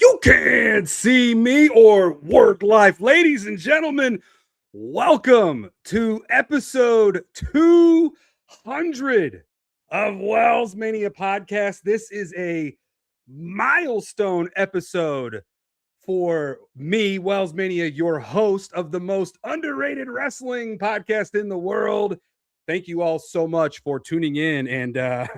You can't see me or work life. Ladies and gentlemen, welcome to episode 200 of WellsMania Podcast. This is a milestone episode for me, WellsMania, your host of the most underrated wrestling podcast in the world. Thank you all so much for tuning in. And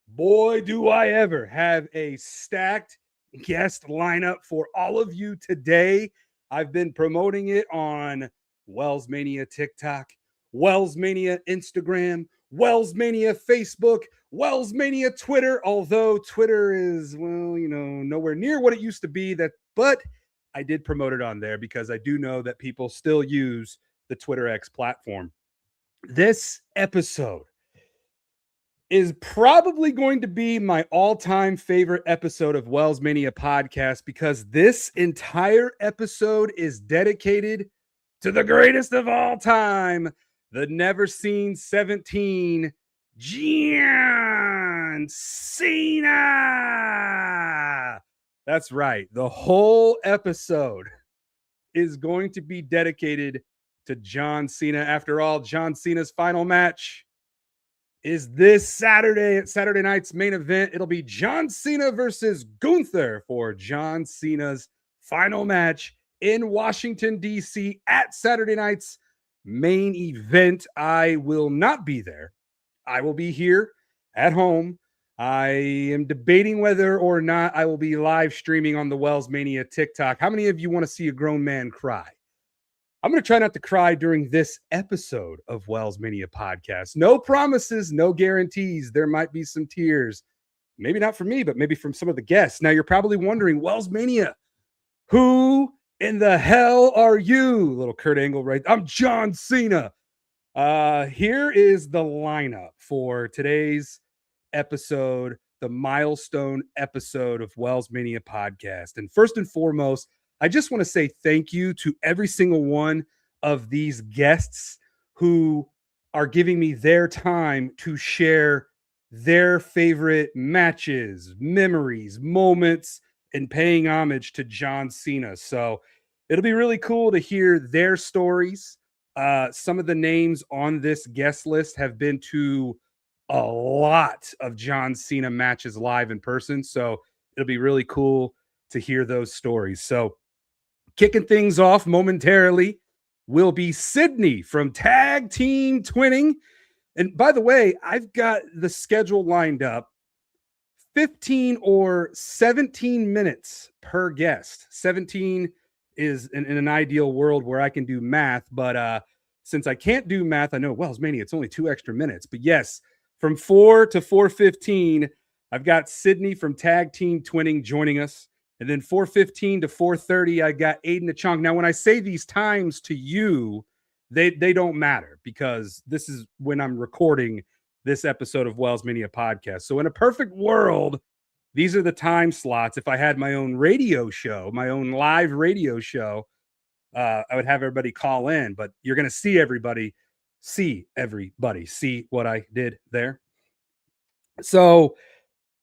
boy, do I ever have a stacked guest lineup for all of you today. I've been promoting it on WellsMania TikTok, WellsMania Instagram, WellsMania Facebook, WellsMania Twitter, although Twitter is, nowhere near what it used to be. But I did promote it on there because I do know that people still use the Twitter X platform. This episode is probably going to be my all-time favorite episode of WellsMania Podcast because this entire episode is dedicated to the greatest of all time, the never seen 17, John Cena. That's right. The whole episode is going to be dedicated to John Cena. After all, John Cena's final match is this Saturday at Saturday night's main event. It'll be John Cena versus Gunther for John Cena's final match in Washington, D.C. at Saturday night's main event. I will not be there. I will be here at home. I am debating whether or not I will be live streaming on the WellsMania TikTok. How many of you want to see a grown man cry? I'm going to try not to cry during this episode of WellsMania Podcast. No promises, no guarantees. There might be some tears. Maybe not from me, but maybe from some of the guests. Now, you're probably wondering, WellsMania, who in the hell are you? Little Kurt Angle, right? I'm John Cena. Here is the lineup for today's episode, the milestone episode of WellsMania Podcast. And first and foremost, I just want to say thank you to every single one of these guests who are giving me their time to share their favorite matches, memories, moments, and paying homage to John Cena. So it'll be really cool to hear their stories. Some of the names on this guest list have been to a lot of John Cena matches live in person. So it'll be really cool to hear those stories. So kicking things off momentarily will be Cydney from Tag Team Twinning. And by the way, I've got the schedule lined up 15 or 17 minutes per guest. 17 is in an ideal world where I can do math. But since I can't do math, I know, WellsMania, it's only 2 extra minutes. But yes, from 4 to 4:15, I've got Cydney from Tag Team Twinning joining us. And then 4:15 to 4:30, I got aidanachong. Now, when I say these times to you, they don't matter because this is when I'm recording this episode of WellsMania Podcast. So in a perfect world, these are the time slots. If I had my own radio show, my own live radio show, I would have everybody call in. But you're going to see everybody. See what I did there? So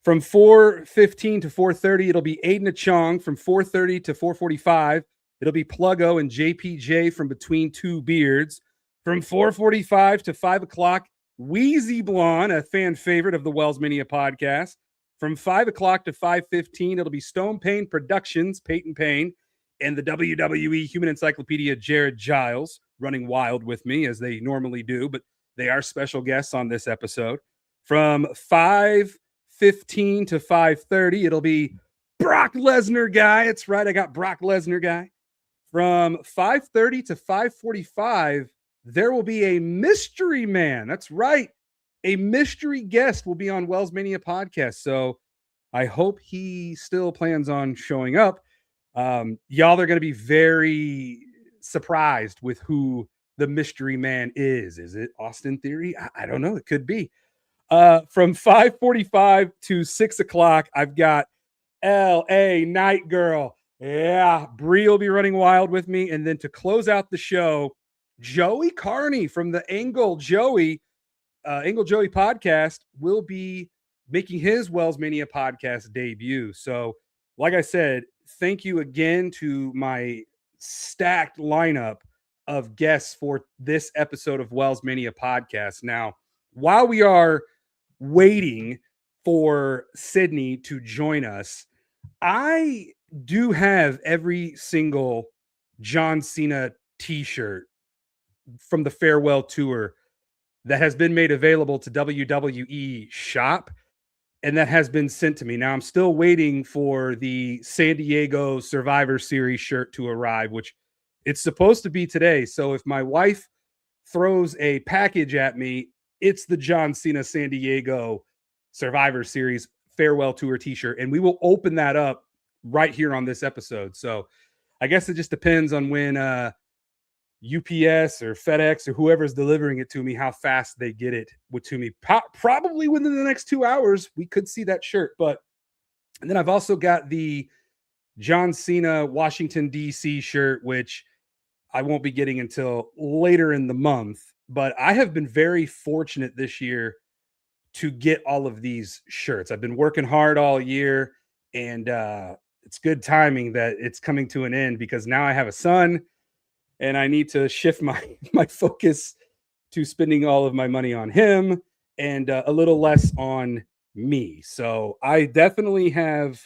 from 4:15 to 4:30, it'll be aidanachong. From 4:30 to 4:45, it'll be Pluggo and JPJ from Between Two Beards. From 4:45 to 5 o'clock, wheezyblonde, a fan favorite of the WellsMania Podcast. From 5 o'clock to 5:15, it'll be Stone Payne Productions, Payne, and the WWE Human Encyclopedia, Giles, running wild with me as they normally do, but they are special guests on this episode. From 5:15 to 5:30, it'll be Lesnar Guy. That's right, I got Lesnar Guy. From 5:30 to 5:45, there will be a mystery man. That's right, a mystery guest will be on WellsMania Podcast. So I hope he still plans on showing up. Y'all are going to be very surprised with who the mystery man is. Is it Austin Theory? I don't know. It could be. From 5:45 to 6 o'clock, I've got L.A. Knight Girl. Yeah, Bri will be running wild with me. And then to close out the show, Joey Karni from the Angle Joey podcast will be making his WellsMania podcast debut. So, like I said, thank you again to my stacked lineup of guests for this episode of WellsMania Podcast. Now, while we are waiting for Cydney to join us, I do have every single John Cena t-shirt from the farewell tour that has been made available to WWE Shop, and that has been sent to me. Now I'm still waiting for the San Diego Survivor Series shirt to arrive, which it's supposed to be today. So if my wife throws a package at me, it's the John Cena San Diego Survivor Series farewell tour t-shirt, and we will open that up right here on this episode. So I guess it just depends on when UPS or FedEx or whoever's delivering it to me, how fast they get it to me. Probably within the next 2 hours, we could see that shirt. And then I've also got the John Cena Washington, D.C. shirt, which I won't be getting until later in the month. But I have been very fortunate this year to get all of these shirts. I've been working hard all year, and it's good timing that it's coming to an end, because now I have a son and I need to shift my focus to spending all of my money on him and a little less on me. So I definitely have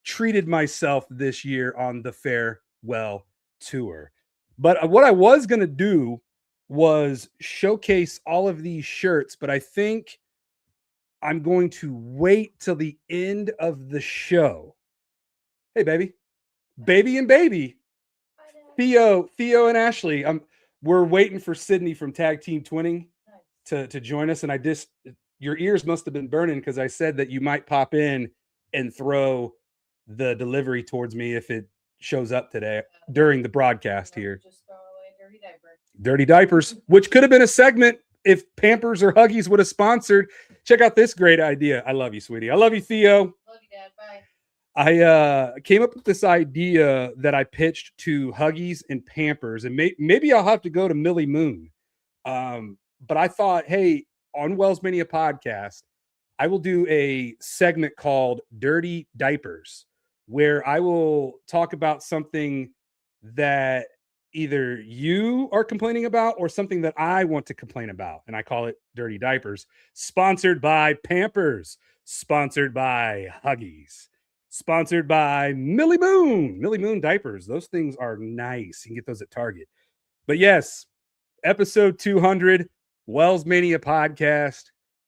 treated myself this year on the farewell tour. But what I was going to do was showcase all of these shirts, but I think I'm going to wait till the end of the show. Hey, baby. Baby and baby. Theo and Ashley. We're waiting for Cydney from Tag Team Twinning to join us. And your ears must have been burning, because I said that you might pop in and throw the delivery towards me if it shows up today during the broadcast here. Just throw away dirty diapers. Dirty diapers, which could have been a segment if Pampers or Huggies would have sponsored. Check out this great idea. I love you, sweetie. I love you, Theo. Love you, Dad. Bye. I came up with this idea that I pitched to Huggies and Pampers, and maybe I'll have to go to Millie Moon. But I thought, hey, on WellsMania Podcast, I will do a segment called Dirty Diapers, where I will talk about something that either you are complaining about or something that I want to complain about. And I call it Dirty Diapers, sponsored by Pampers, sponsored by Huggies, sponsored by Millie Moon diapers. Those things are nice. You can get those at Target. But yes, episode 200, WellsMania Podcast.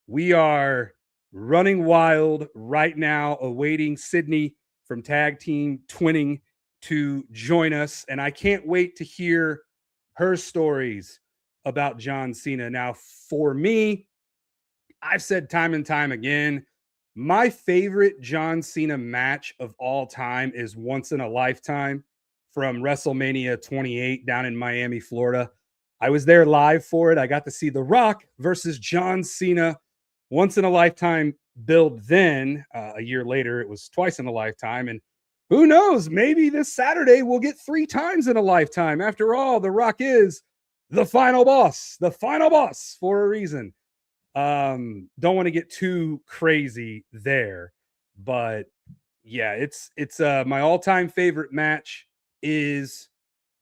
We are running wild right now, awaiting Cydney from Tag Team Twinning to join us. And I can't wait to hear her stories about John Cena. Now, for me, I've said time and time again, my favorite John Cena match of all time is Once in a Lifetime from WrestleMania 28 down in Miami, Florida. I was there live for it. I got to see The Rock versus John Cena. Once in a Lifetime build then. A year later, it was Twice in a Lifetime. And who knows, maybe this Saturday we'll get 3 times in a lifetime. After all, The Rock is the final boss for a reason. Don't want to get too crazy there, but yeah, it's my all-time favorite match is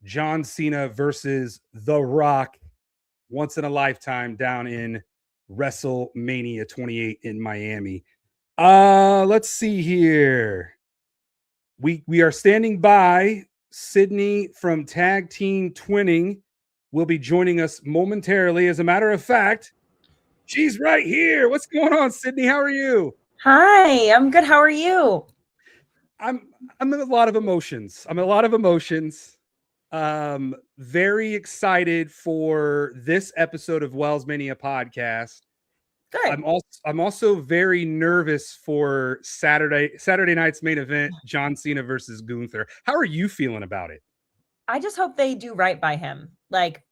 John Cena versus The Rock, Once in a Lifetime, down in WrestleMania 28 in Miami. Let's see here. We are standing by. Cydney from Tag Team Twinning will be joining us momentarily. As a matter of fact, she's right here. What's going on, Cydney? How are you? Hi, I'm good. How are you? I'm in a lot of emotions. Very excited for this episode of WellsMania Podcast. Good. I'm also very nervous for Saturday night's main event, John Cena versus Gunther. How are you feeling about it? I just hope they do right by him. Like,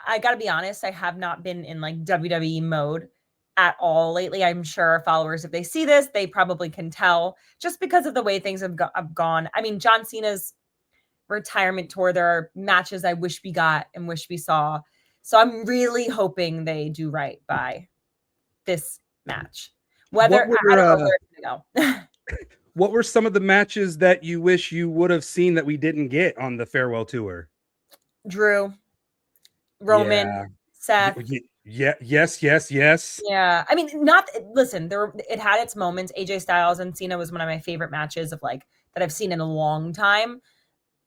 I got to be honest, I have not been in like WWE mode at all lately. I'm sure our followers, if they see this, they probably can tell just because of the way things have gone. I mean, John Cena's retirement tour, there are matches I wish we got and wish we saw. So I'm really hoping they do right by this match. Whether I don't know where it's gonna go. What were some of the matches that you wish you would have seen that we didn't get on the farewell tour? Drew, Roman, Seth. Yeah. Yes. Yeah. I mean, listen, it had its moments. AJ Styles and Cena was one of my favorite matches of like that I've seen in a long time.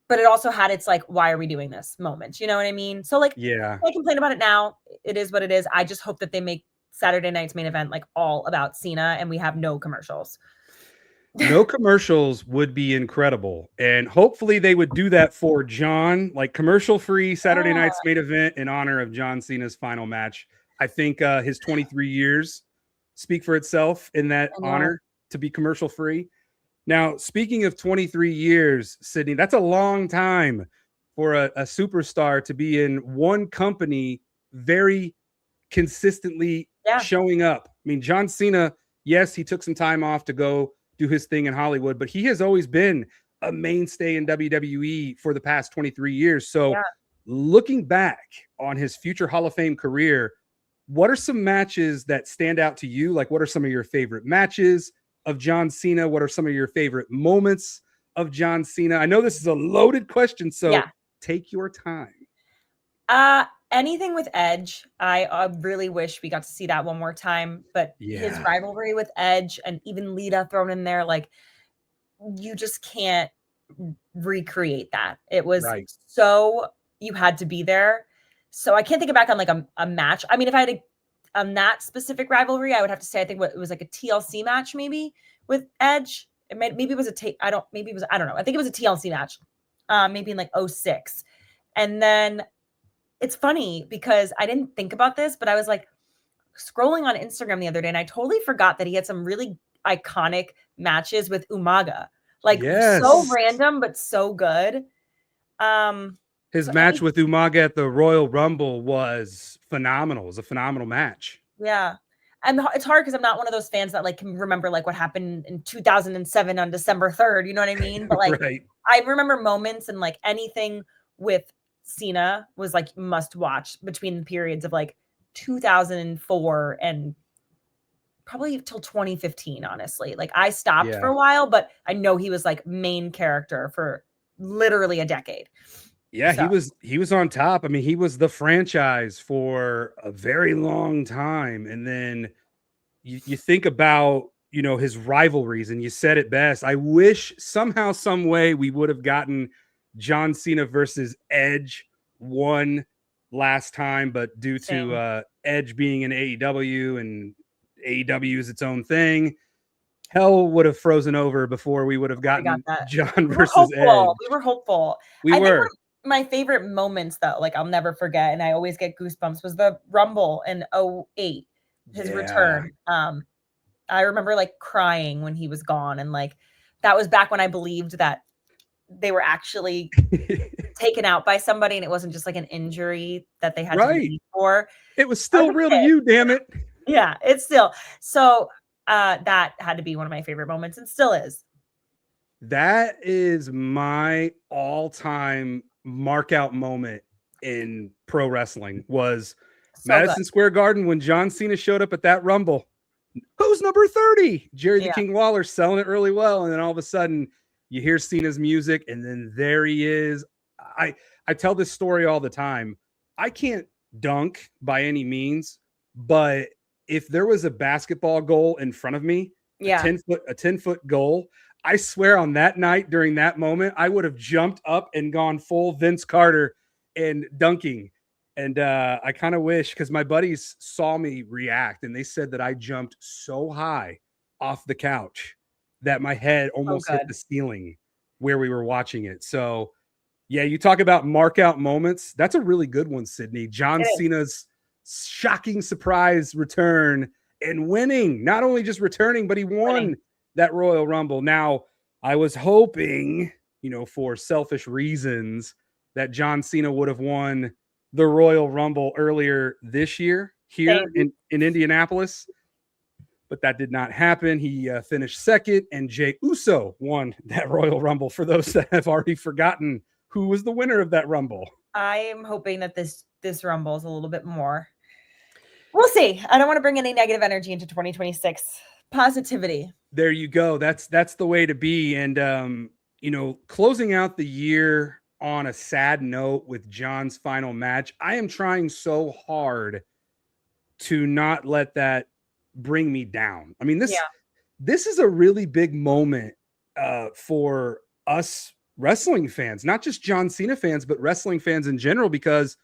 But it also had its like, why are we doing this moments? You know what I mean? So like, Yeah. I complain about it now. It is what it is. I just hope that they make Saturday night's main event like all about Cena and we have no commercials. No commercials would be incredible. And hopefully they would do that for John, like commercial free Saturday night's main event in honor of John Cena's final match. I think his 23 years speak for itself in that honor to be commercial free. Now, speaking of 23 years, Cydney, that's a long time for a superstar to be in one company very consistently showing up. I mean, John Cena, yes, he took some time off to go do his thing in Hollywood, but he has always been a mainstay in WWE for the past 23 years. So looking back on his future Hall of Fame career, what are some matches that stand out to you? Like, what are some of your favorite matches of John Cena? What are some of your favorite moments of John Cena? I know this is a loaded question, so take your time. Anything with Edge, I really wish we got to see that one more time. But his rivalry with Edge and even Lita thrown in there, like you just can't recreate that. It was so you had to be there. So I can't think back on like a match. I mean, if I had on that specific rivalry, I would have to say I think it was like a TLC match maybe with Edge. Maybe it was I don't know. I think it was a TLC match, maybe in like 2006, and then. It's funny because I didn't think about this, but I was like scrolling on Instagram the other day and I totally forgot that he had some really iconic matches with Umaga. Like so random, but so good. His match with Umaga at the Royal Rumble was phenomenal. It was a phenomenal match. Yeah. And it's hard because I'm not one of those fans that like can remember like what happened in 2007 on December 3rd. You know what I mean? But like I remember moments and like anything with Cena was like must watch between the periods of like 2004 and probably till 2015, honestly. Like I stopped for a while, but I know he was like main character for literally a decade. Yeah, so. he was on top. I mean, he was the franchise for a very long time. And then you think about, you know, his rivalries, and you said it best. I wish somehow, some way we would have gotten John Cena versus Edge one last time, but due to Edge being in AEW and AEW is its own thing, hell would have frozen over before we would have gotten John versus Edge. We were hopeful. We were. My favorite moments, though, like I'll never forget, and I always get goosebumps, was the Rumble in 2008, his return. I remember like crying when he was gone, and like that was back when I believed that they were actually taken out by somebody and it wasn't just like an injury that they had to leave for. It was still real to you, damn it. Yeah, it's still. So that had to be one of my favorite moments and still is. That is my all-time mark out moment in pro wrestling was Madison Square Garden when John Cena showed up at that Rumble. Who's number 30? Jerry the King Lawler selling it really well. And then all of a sudden you hear Cena's music, and then there he is. I tell this story all the time. I can't dunk by any means, but if there was a basketball goal in front of me, a 10-foot goal, I swear on that night during that moment, I would have jumped up and gone full Vince Carter and dunking. And I kind of wish, because my buddies saw me react and they said that I jumped so high off the couch that my head almost hit the ceiling where we were watching it. So, yeah, you talk about mark out moments. That's a really good one, Cydney. John Cena's shocking surprise return and winning. Not only just returning, but he won that Royal Rumble. Now, I was hoping, you know, for selfish reasons, that John Cena would have won the Royal Rumble earlier this year here in Indianapolis. But that did not happen. He finished second, and Jey Uso won that Royal Rumble. For those that have already forgotten who was the winner of that Rumble, I am hoping that this Rumble is a little bit more. We'll see. I don't want to bring any negative energy into 2026, Positivity. There you go. That's the way to be. And closing out the year on a sad note with John's final match, I am trying so hard to not let that bring me down. I mean, this is a really big moment for us wrestling fans, not just John Cena fans, but wrestling fans in general, because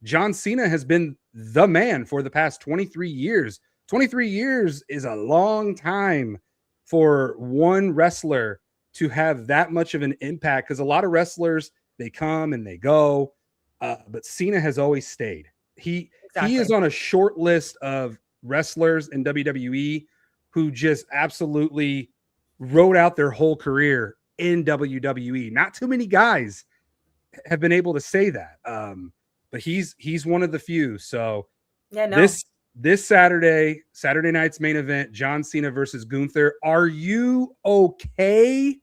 John Cena has been the man for the past 23 years. 23 years is a long time for one wrestler to have that much of an impact, because a lot of wrestlers, they come and they go, but Cena has always stayed. He is on a short list of wrestlers in WWE who just absolutely wrote out their whole career in WWE. Not too many guys have been able to say that, but he's one of the few. So this Saturday night's main event, John Cena versus Gunther. Are you okay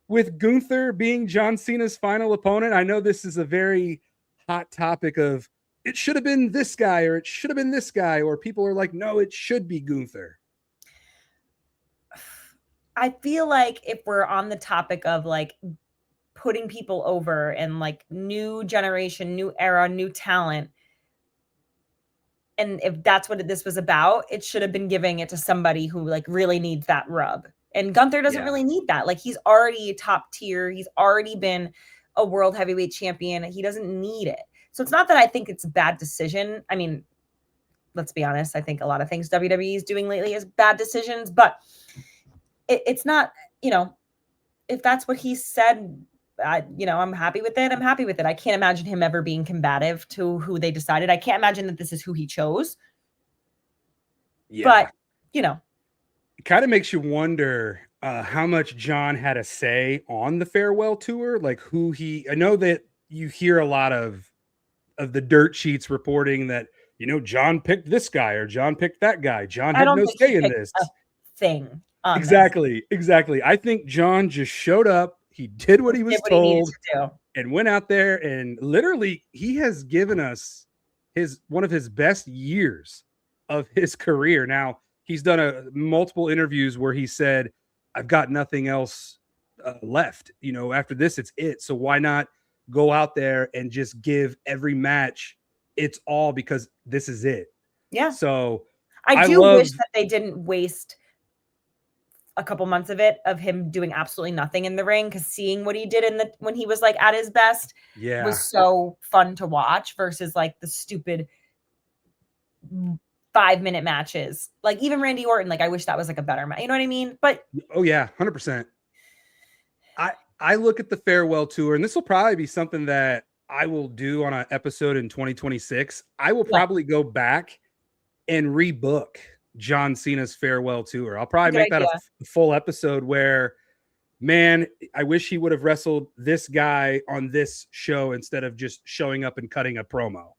with Gunther being John Cena's final opponent? I know this is a very hot topic of it should have been this guy or it should have been this guy, or people are like, no, it should be Gunther. I feel like if we're on the topic of like putting people over and like new generation, new era, new talent, and if that's what this was about, it should have been giving it to somebody who like really needs that rub. And Gunther doesn't really need that. Like, he's already top tier. He's already been a world heavyweight champion. He doesn't need it. So it's not that I think it's a bad decision. I mean, let's be honest. I think a lot of things WWE is doing lately is bad decisions, but it's not, if that's what he said, I'm happy with it. I'm happy with it. I can't imagine him ever being combative to who they decided. I can't imagine that this is who he chose. Yeah. But, it kind of makes you wonder how much John had a say on the farewell tour. Like I know that you hear a lot of the dirt sheets reporting that, John picked this guy or John picked that guy. John had no say in this thing. Exactly. I think John just showed up. He did what he was told and went out there, and literally he has given us one of his best years of his career. Now, he's done multiple interviews where he said, I've got nothing else left. After this, it's it. So why not go out there and just give every match its all, because this is it. Yeah. So I wish that they didn't waste a couple months of him doing absolutely nothing in the ring, because seeing what he did when he was like at his best was so fun to watch, versus like the stupid 5-minute matches. Like even Randy Orton, like I wish that was like a better match. You know what I mean? But 100%. I look at the farewell tour, and this will probably be something that I will do on an episode in 2026. I will probably go back and rebook John Cena's farewell tour. I'll probably make that a full episode where, man, I wish he would have wrestled this guy on this show instead of just showing up and cutting a promo.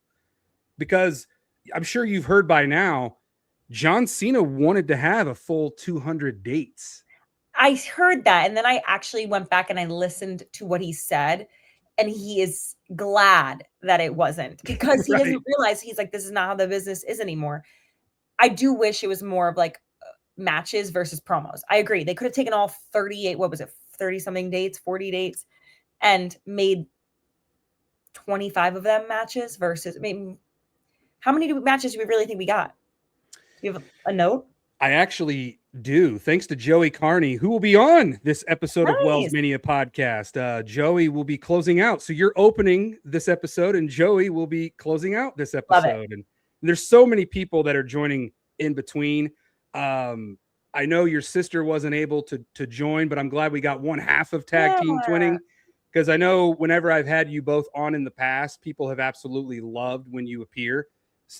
Because I'm sure you've heard by now, John Cena wanted to have a full 200 dates. I heard that. And then I actually went back and I listened to what he said. And he is glad that it wasn't, because he doesn't realize, he's like, this is not how the business is anymore. I do wish it was more of like matches versus promos. I agree. They could have taken all 38, 30 something dates, 40 dates, and made 25 of them matches versus, how many matches do we really think we got? Do you have a note? I actually do. Thanks to Joey Karni, who will be on this episode of WellsMania Podcast. Joey will be closing out. So you're opening this episode and Joey will be closing out this episode. And there's so many people that are joining in between. I know your sister wasn't able to join, but I'm glad we got one half of Tag Team Twinning, because I know whenever I've had you both on in the past, people have absolutely loved when you appear.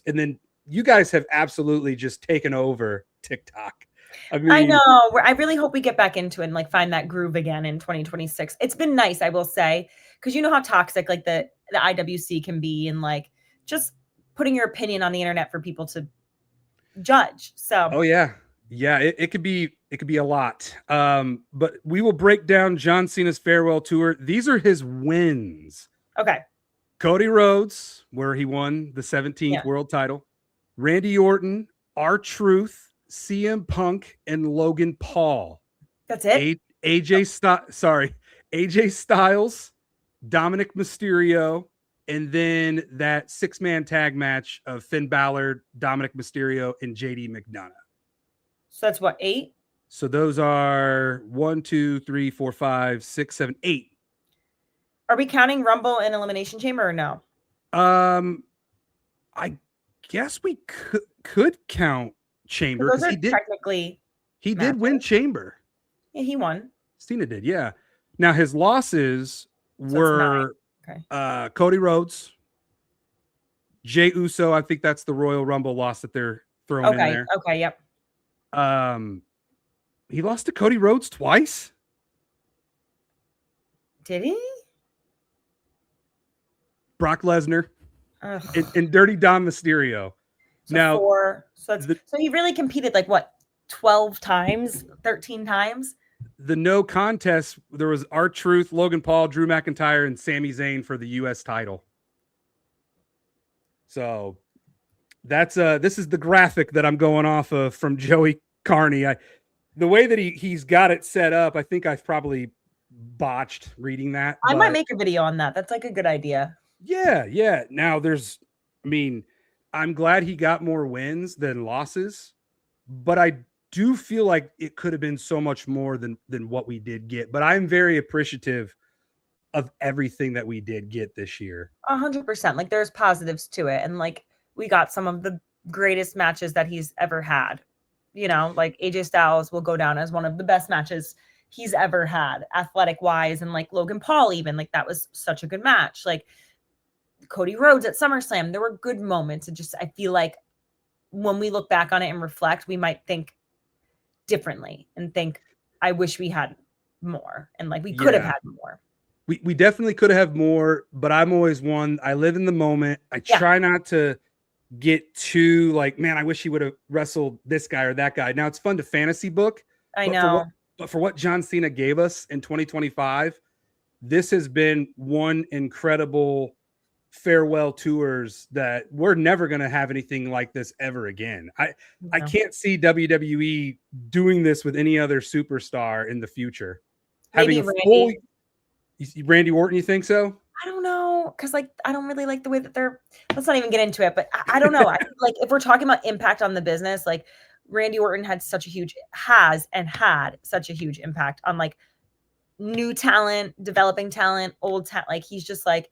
And then you guys have absolutely just taken over TikTok. I know. I really hope we get back into it and like find that groove again in 2026. It's been nice, I will say, because you know how toxic like the IWC can be, and like just putting your opinion on the internet for people to judge. So it could be a lot. But we will break down John Cena's farewell tour. These are his wins. Okay. Cody Rhodes, where he won the 17th world title. Randy Orton, R-Truth, CM Punk and Logan Paul. That's it. AJ Styles, Dominic Mysterio, and then that 6-man tag match of Finn Balor, Dominic Mysterio, and JD McDonough. So that's what, 8? So those are 1, 2, 3, 4, 5, 6, 7, 8. Are we counting Rumble and Elimination Chamber or no? I guess we could count Chamber because he did win Chamber. Yeah, he won. Cena did, yeah. Now his losses were Cody Rhodes, Jey Uso. I think that's the Royal Rumble loss that they're throwing in there. Okay, yep. He lost to Cody Rhodes twice. Did he? Brock Lesnar and Dirty Dom Mysterio. So now, 4. So he really competed like what, 12 times, 13 times? The no contest, there was R-Truth, Logan Paul, Drew McIntyre, and Sami Zayn for the U.S. title. So that's this is the graphic that I'm going off of from Joey Karni. The way that he's got it set up, I think I've probably botched reading that. I might make a video on that. That's like a good idea. Yeah. Now I'm glad he got more wins than losses, but I do feel like it could have been so much more than what we did get. But I'm very appreciative of everything that we did get this year. 100%. Like there's positives to it. And like we got some of the greatest matches that he's ever had. You know, like AJ Styles will go down as one of the best matches he's ever had, athletic wise. And like Logan Paul, even like that was such a good match. Like Cody Rhodes at SummerSlam, there were good moments. And just, I feel like when we look back on it and reflect, we might think differently and think, I wish we had more. And like we could have had more. We definitely could have more, but I'm always one. I live in the moment. I try not to get too like, man, I wish he would have wrestled this guy or that guy. Now it's fun to fantasy book. I know. But for what John Cena gave us in 2025, this has been one incredible farewell tours that we're never going to have anything like this ever again. I can't see WWE doing this with any other superstar in the future. Maybe having Randy Orton, you think so? I don't know, because like I don't really like the way that they're. Let's not even get into it, but I don't know. Like if we're talking about impact on the business, like Randy Orton had such a huge impact on like new talent, developing talent, old talent. Like he's just like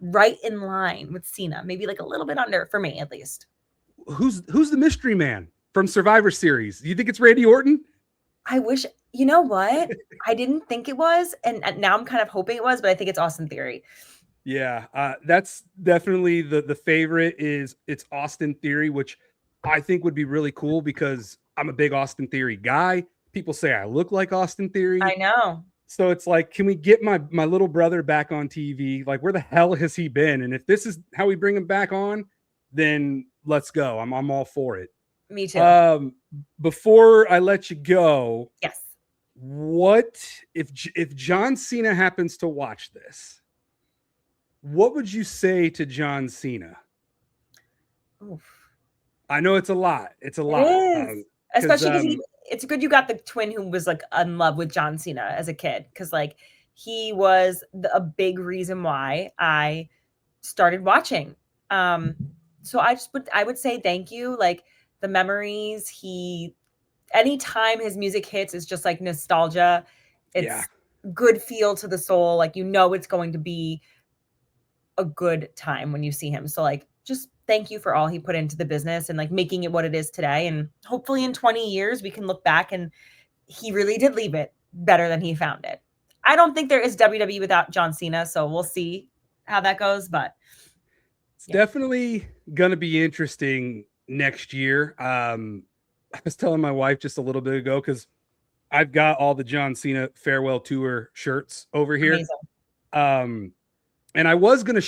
right in line with Cena, maybe like a little bit under for me at least. Who's the mystery man from Survivor Series? Do you think it's Randy Orton? I wish. You know what? I didn't think it was, and now I'm kind of hoping it was, but I think it's Austin Theory. Yeah, that's definitely the favorite. It's Austin Theory, which I think would be really cool because I'm a big Austin Theory guy. People say I look like Austin Theory. I know. So it's like, can we get my little brother back on TV? Like, where the hell has he been? And if this is how we bring him back on, then let's go. I'm all for it. Me too. Before I let you go, yes. What if John Cena happens to watch this? What would you say to John Cena? Oof. I know it's a lot. It's a lot. Especially because it's good you got the twin who was like in love with John Cena as a kid, because like he was a big reason why I started watching. So I would say thank you. Like the memories, anytime his music hits is just like nostalgia. It's good feel to the soul. Like, you know, it's going to be a good time when you see him. So like, just thank you for all he put into the business and like making it what it is today. And hopefully in 20 years, we can look back and he really did leave it better than he found it. I don't think there is WWE without John Cena. So we'll see how that goes, but it's definitely going to be interesting next year. I was telling my wife just a little bit ago, because I've got all the John Cena farewell tour shirts over here. Amazing. And I was gonna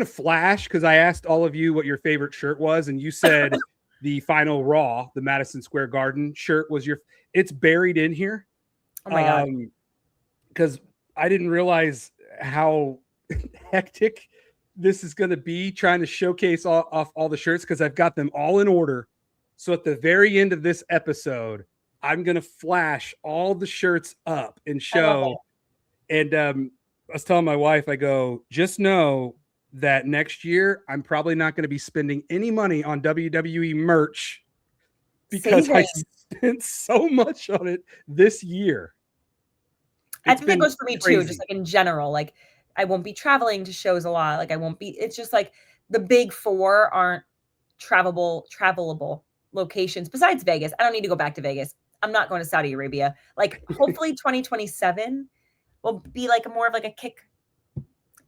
flash, because I asked all of you what your favorite shirt was, and you said the final Raw, the Madison Square Garden shirt was it's buried in here. Oh my God. Because I didn't realize how hectic this is going to be trying to showcase all the shirts, because I've got them all in order. So at the very end of this episode, I'm going to flash all the shirts up and show. And I was telling my wife, I go, just know that next year, I'm probably not going to be spending any money on WWE merch because I spent so much on it this year. I think that goes for me too, just like in general. Like I won't be traveling to shows a lot. Like I won't be, it's just like the big four aren't travelable locations besides Vegas. I don't need to go back to Vegas. I'm not going to Saudi Arabia. Like hopefully 2027 will be like more of like a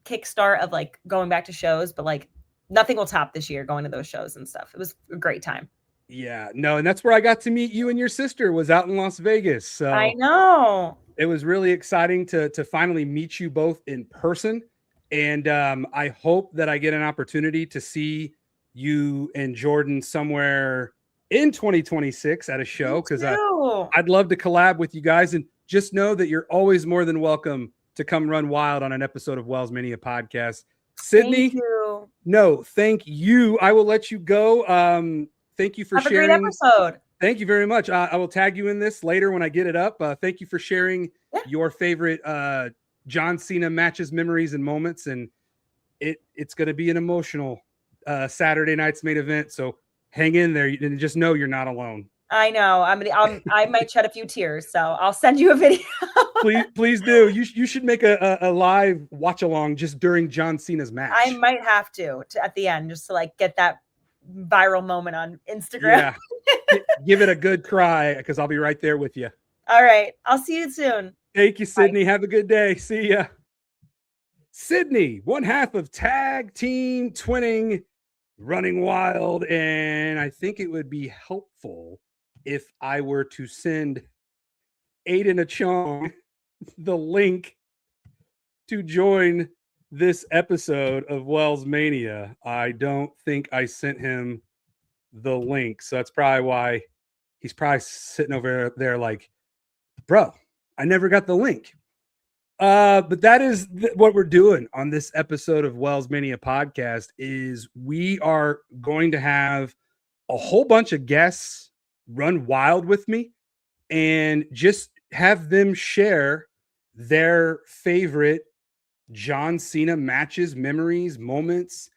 kickstart of like going back to shows, but like nothing will top this year going to those shows and stuff. It was a great time. Yeah, no, and that's where I got to meet you and your sister was out in Las Vegas. So I know. It was really exciting to finally meet you both in person. And I hope that I get an opportunity to see you and Jordan somewhere in 2026 at a show, because I'd love to collab with you guys. And just know that you're always more than welcome to come run wild on an episode of WellsMania Podcast. Cydney, thank you. I will let you go. Thank you for sharing. Have a great episode. Thank you very much. I will tag you in this later when I get it up. Thank you for sharing your favorite John Cena matches, memories, and moments. And it's going to be an emotional Saturday night's main event. So hang in there and just know you're not alone. I know. I might shed a few tears, so I'll send you a video. please do. You should make a live watch along just during John Cena's match. I might have to at the end just to like get that viral moment on Instagram. Yeah. Give it a good cry because I'll be right there with you. All right. I'll see you soon. Thank you, Cydney. Bye. Have a good day. See ya. Cydney, one half of Tag Team Twinning, Running Wild. And I think it would be helpful if I were to send Aidanachong the link to join this episode of WellsMania. I don't think I sent him the link. So that's probably why he's probably sitting over there like, bro, I never got the link. But that is what we're doing on this episode of WellsMania Podcast is we are going to have a whole bunch of guests run wild with me and just have them share their favorite John Cena matches, memories, moments,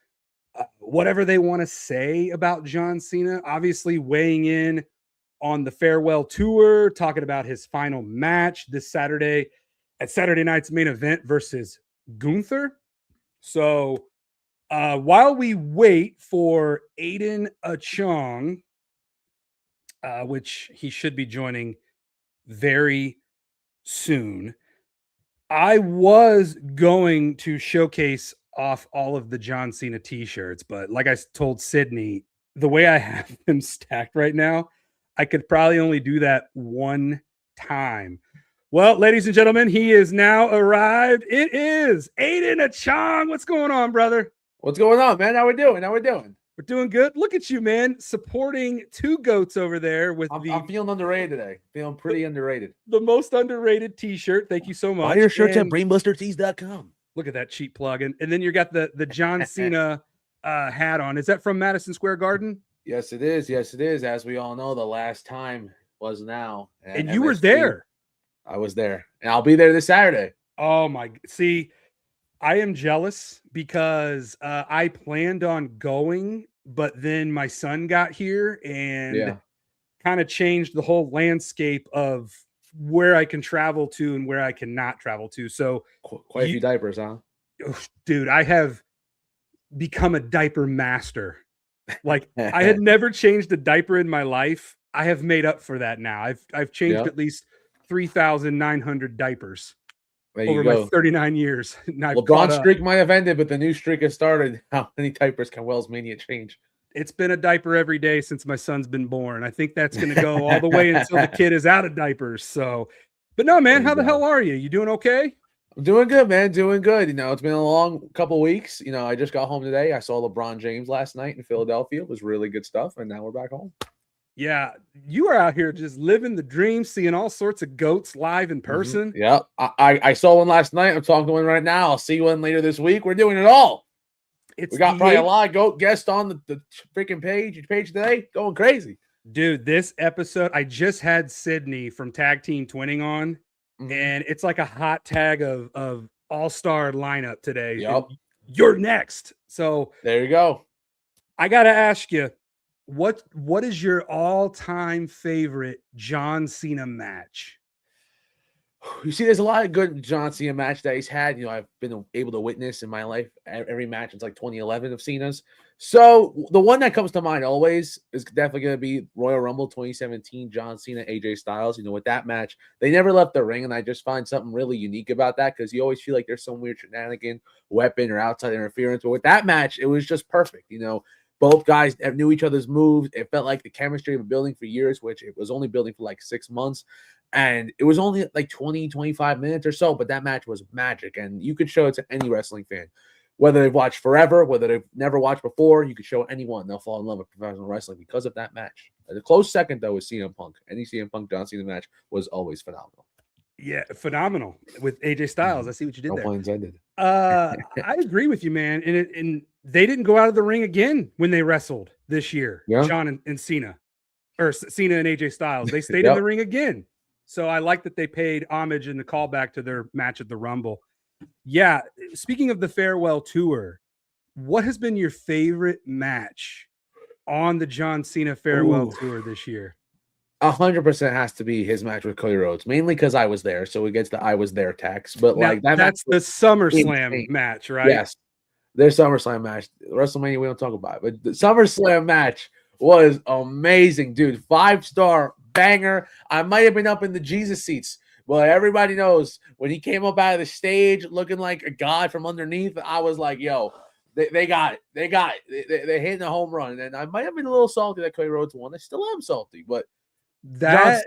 whatever they want to say about John Cena. Obviously weighing in on the farewell tour, talking about his final match this Saturday at Saturday night's main event versus Gunther. So while we wait for Aidanachong, which he should be joining very soon, I was going to showcase off all of the John Cena t-shirts, but like I told Cydney, the way I have them stacked right now, I could probably only do that one time. Well, ladies and gentlemen, he is now arrived. It is Aidanachong. What's going on, brother? What's going on, man? How we doing? We're doing good. Look at you, man, supporting two goats over there with I'm feeling underrated today. Feeling pretty underrated. The most underrated t-shirt. Thank you so much. Buy your shirts at brainbustertees.com. Look at that cheap plug. And then you got the John Cena hat on. Is that from Madison Square Garden? Yes, it is. Yes, it is. As we all know, the last time was now. And you were there. I was there. And I'll be there this Saturday. Oh, my. See, I am jealous because I planned on going, but then my son got here and kind of changed the whole landscape of where I can travel to and where I cannot travel to. So quite a few diapers, huh? Dude, I have become a diaper master. Like I had never changed a diaper in my life. I have made up for that now. I've changed at least 3,900 diapers over my 39 years. LeBron's streak might have ended, but the new streak has started. How many diapers can WellsMania change? It's been a diaper every day since my son's been born. I think that's going to go all the way until the kid is out of diapers. So, but no, man, how the hell are you? You doing okay? I'm doing good, man. Doing good. You know, it's been a long couple weeks. You know, I just got home today. I saw LeBron James last night in Philadelphia. It was really good stuff. And now we're back home. Yeah. You are out here just living the dream, seeing all sorts of goats live in person. Mm-hmm. Yeah. I saw one last night. I'm talking to one right now. I'll see one later this week. We're doing it all. We got probably a lot of goat guests on the freaking page today. Going crazy. Dude, this episode, I just had Cydney from Tag Team Twinning on, and it's like a hot tag of all-star lineup today. Yep. And you're next. So there you go. I gotta ask you, what is your all-time favorite John Cena match? You see, there's a lot of good John Cena match that he's had. I've been able to witness in my life. Every match is like 2011 of Cena's. So the one that comes to mind always is definitely going to be Royal Rumble 2017, John Cena, AJ Styles. With that match, they never left the ring, and I just find something really unique about that because you always feel like there's some weird shenanigan, weapon, or outside interference. But with that match, it was just perfect. Both guys knew each other's moves. It felt like the chemistry of building for years, which it was only building for like 6 months. And it was only like 20, 25 minutes or so, but that match was magic. And you could show it to any wrestling fan, whether they've watched forever, whether they've never watched before. You could show anyone. They'll fall in love with professional wrestling because of that match. The close second, though, was CM Punk. Any CM Punk John Cena match was always phenomenal. Yeah, phenomenal with AJ Styles. I see what you did No there. pun intended. I agree with you, man. And they didn't go out of the ring again when they wrestled this year. Yeah. John and Cena, or Cena and AJ Styles. They stayed in the ring again. So I like that they paid homage in the callback to their match at the Rumble. Yeah. Speaking of the farewell tour, what has been your favorite match on the John Cena farewell tour this year? 100% has to be his match with Cody Rhodes, mainly because I was there. So it gets the I was there tax. But now, like that's the SummerSlam match, right? Yes. Their SummerSlam match. WrestleMania, we don't talk about it. But the SummerSlam match was amazing, dude. 5-star banger. I might have been up in the Jesus seats, but everybody knows when he came up out of the stage looking like a god from underneath, I was like, yo, they got it. They got it. They're hitting a home run. And I might have been a little salty that Cody Rhodes won. I still am salty, but that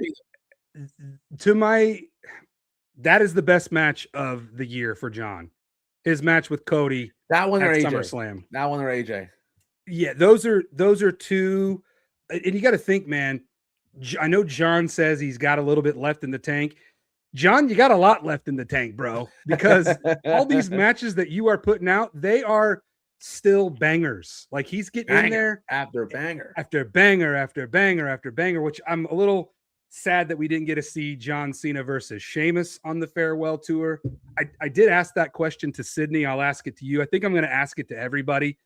is the best match of the year for John. His match with Cody. That one or AJ. SummerSlam. That one or AJ. Yeah, those are two. And you got to think, man. I know John says he's got a little bit left in the tank. John, you got a lot left in the tank, bro, because all these matches that you are putting out, they are still bangers. Like he's getting in there after banger, after banger, after banger, after banger, which I'm a little sad that we didn't get to see John Cena versus Sheamus on the farewell tour. I did ask that question to Cydney. I'll ask it to you. I think I'm going to ask it to everybody.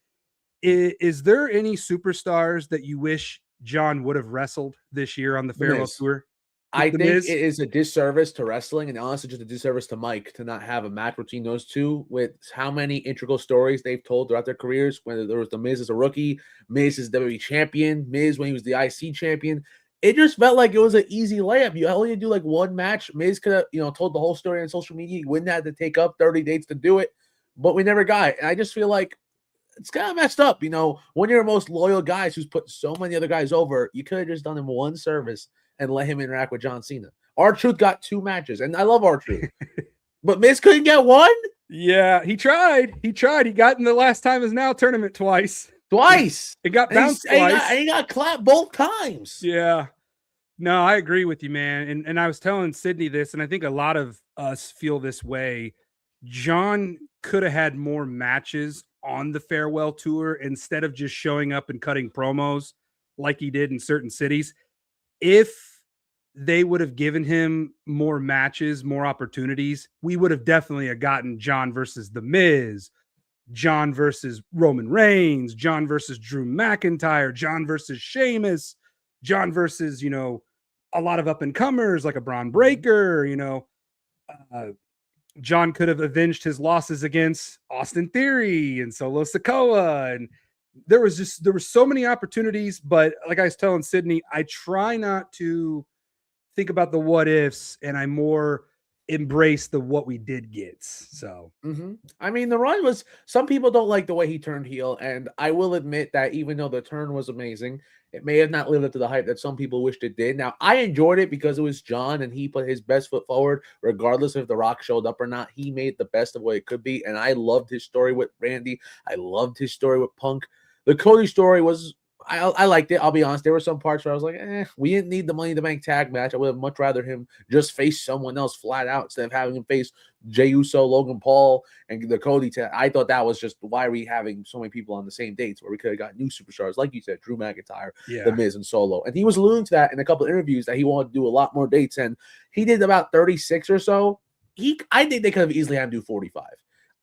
Is there any superstars that you wish John would have wrestled this year on the farewell tour? I think it is a disservice to wrestling, and honestly, just a disservice to Mike to not have a match between those two with how many integral stories they've told throughout their careers. Whether there was the Miz as a rookie, Miz as WWE champion, Miz when he was the IC champion. It just felt like it was an easy layup. You only do like one match. Miz could have, told the whole story on social media. You wouldn't have to take up 30 dates to do it, but we never got it. And I just feel like it's kind of messed up. One of your most loyal guys who's put so many other guys over, you could have just done him one service and let him interact with John Cena. R-Truth got 2 matches, and I love R-Truth. But Miz couldn't get one? Yeah, he tried. He got in the last time is now tournament twice. Twice. It got bounced twice. And he got clapped both times. Yeah. No, I agree with you, man. And I was telling Cydney this, and I think a lot of us feel this way. John could have had more matches on the farewell tour instead of just showing up and cutting promos like he did in certain cities. If they would have given him more matches, more opportunities, we would have definitely gotten John versus The Miz, John versus Roman Reigns, John versus Drew McIntyre, John versus Sheamus, John versus, a lot of up-and-comers like a Braun Breaker, John could have avenged his losses against Austin Theory and Solo Sikoa. And there were so many opportunities, but like I was telling Cydney, I try not to think about the what ifs, and I more embrace the what we did get. So, I mean, the run was, some people don't like the way he turned heel, and I will admit that even though the turn was amazing, it may have not lived up to the hype that some people wished it did. Now, I enjoyed it because it was John, and he put his best foot forward, regardless of if The Rock showed up or not. He made the best of what it could be, and I loved his story with Randy. I loved his story with Punk. The Cody story was I liked it. I'll be honest. There were some parts where I was like, we didn't need the Money in the Bank tag match. I would have much rather him just face someone else flat out instead of having him face Jey Uso, Logan Paul, and the Cody tag. I thought that was just, why are we having so many people on the same dates where we could have got new superstars, like you said, Drew McIntyre, The Miz, and Solo. And he was alluding to that in a couple of interviews that he wanted to do a lot more dates, and he did about 36 or so. I think they could have easily had him do 45.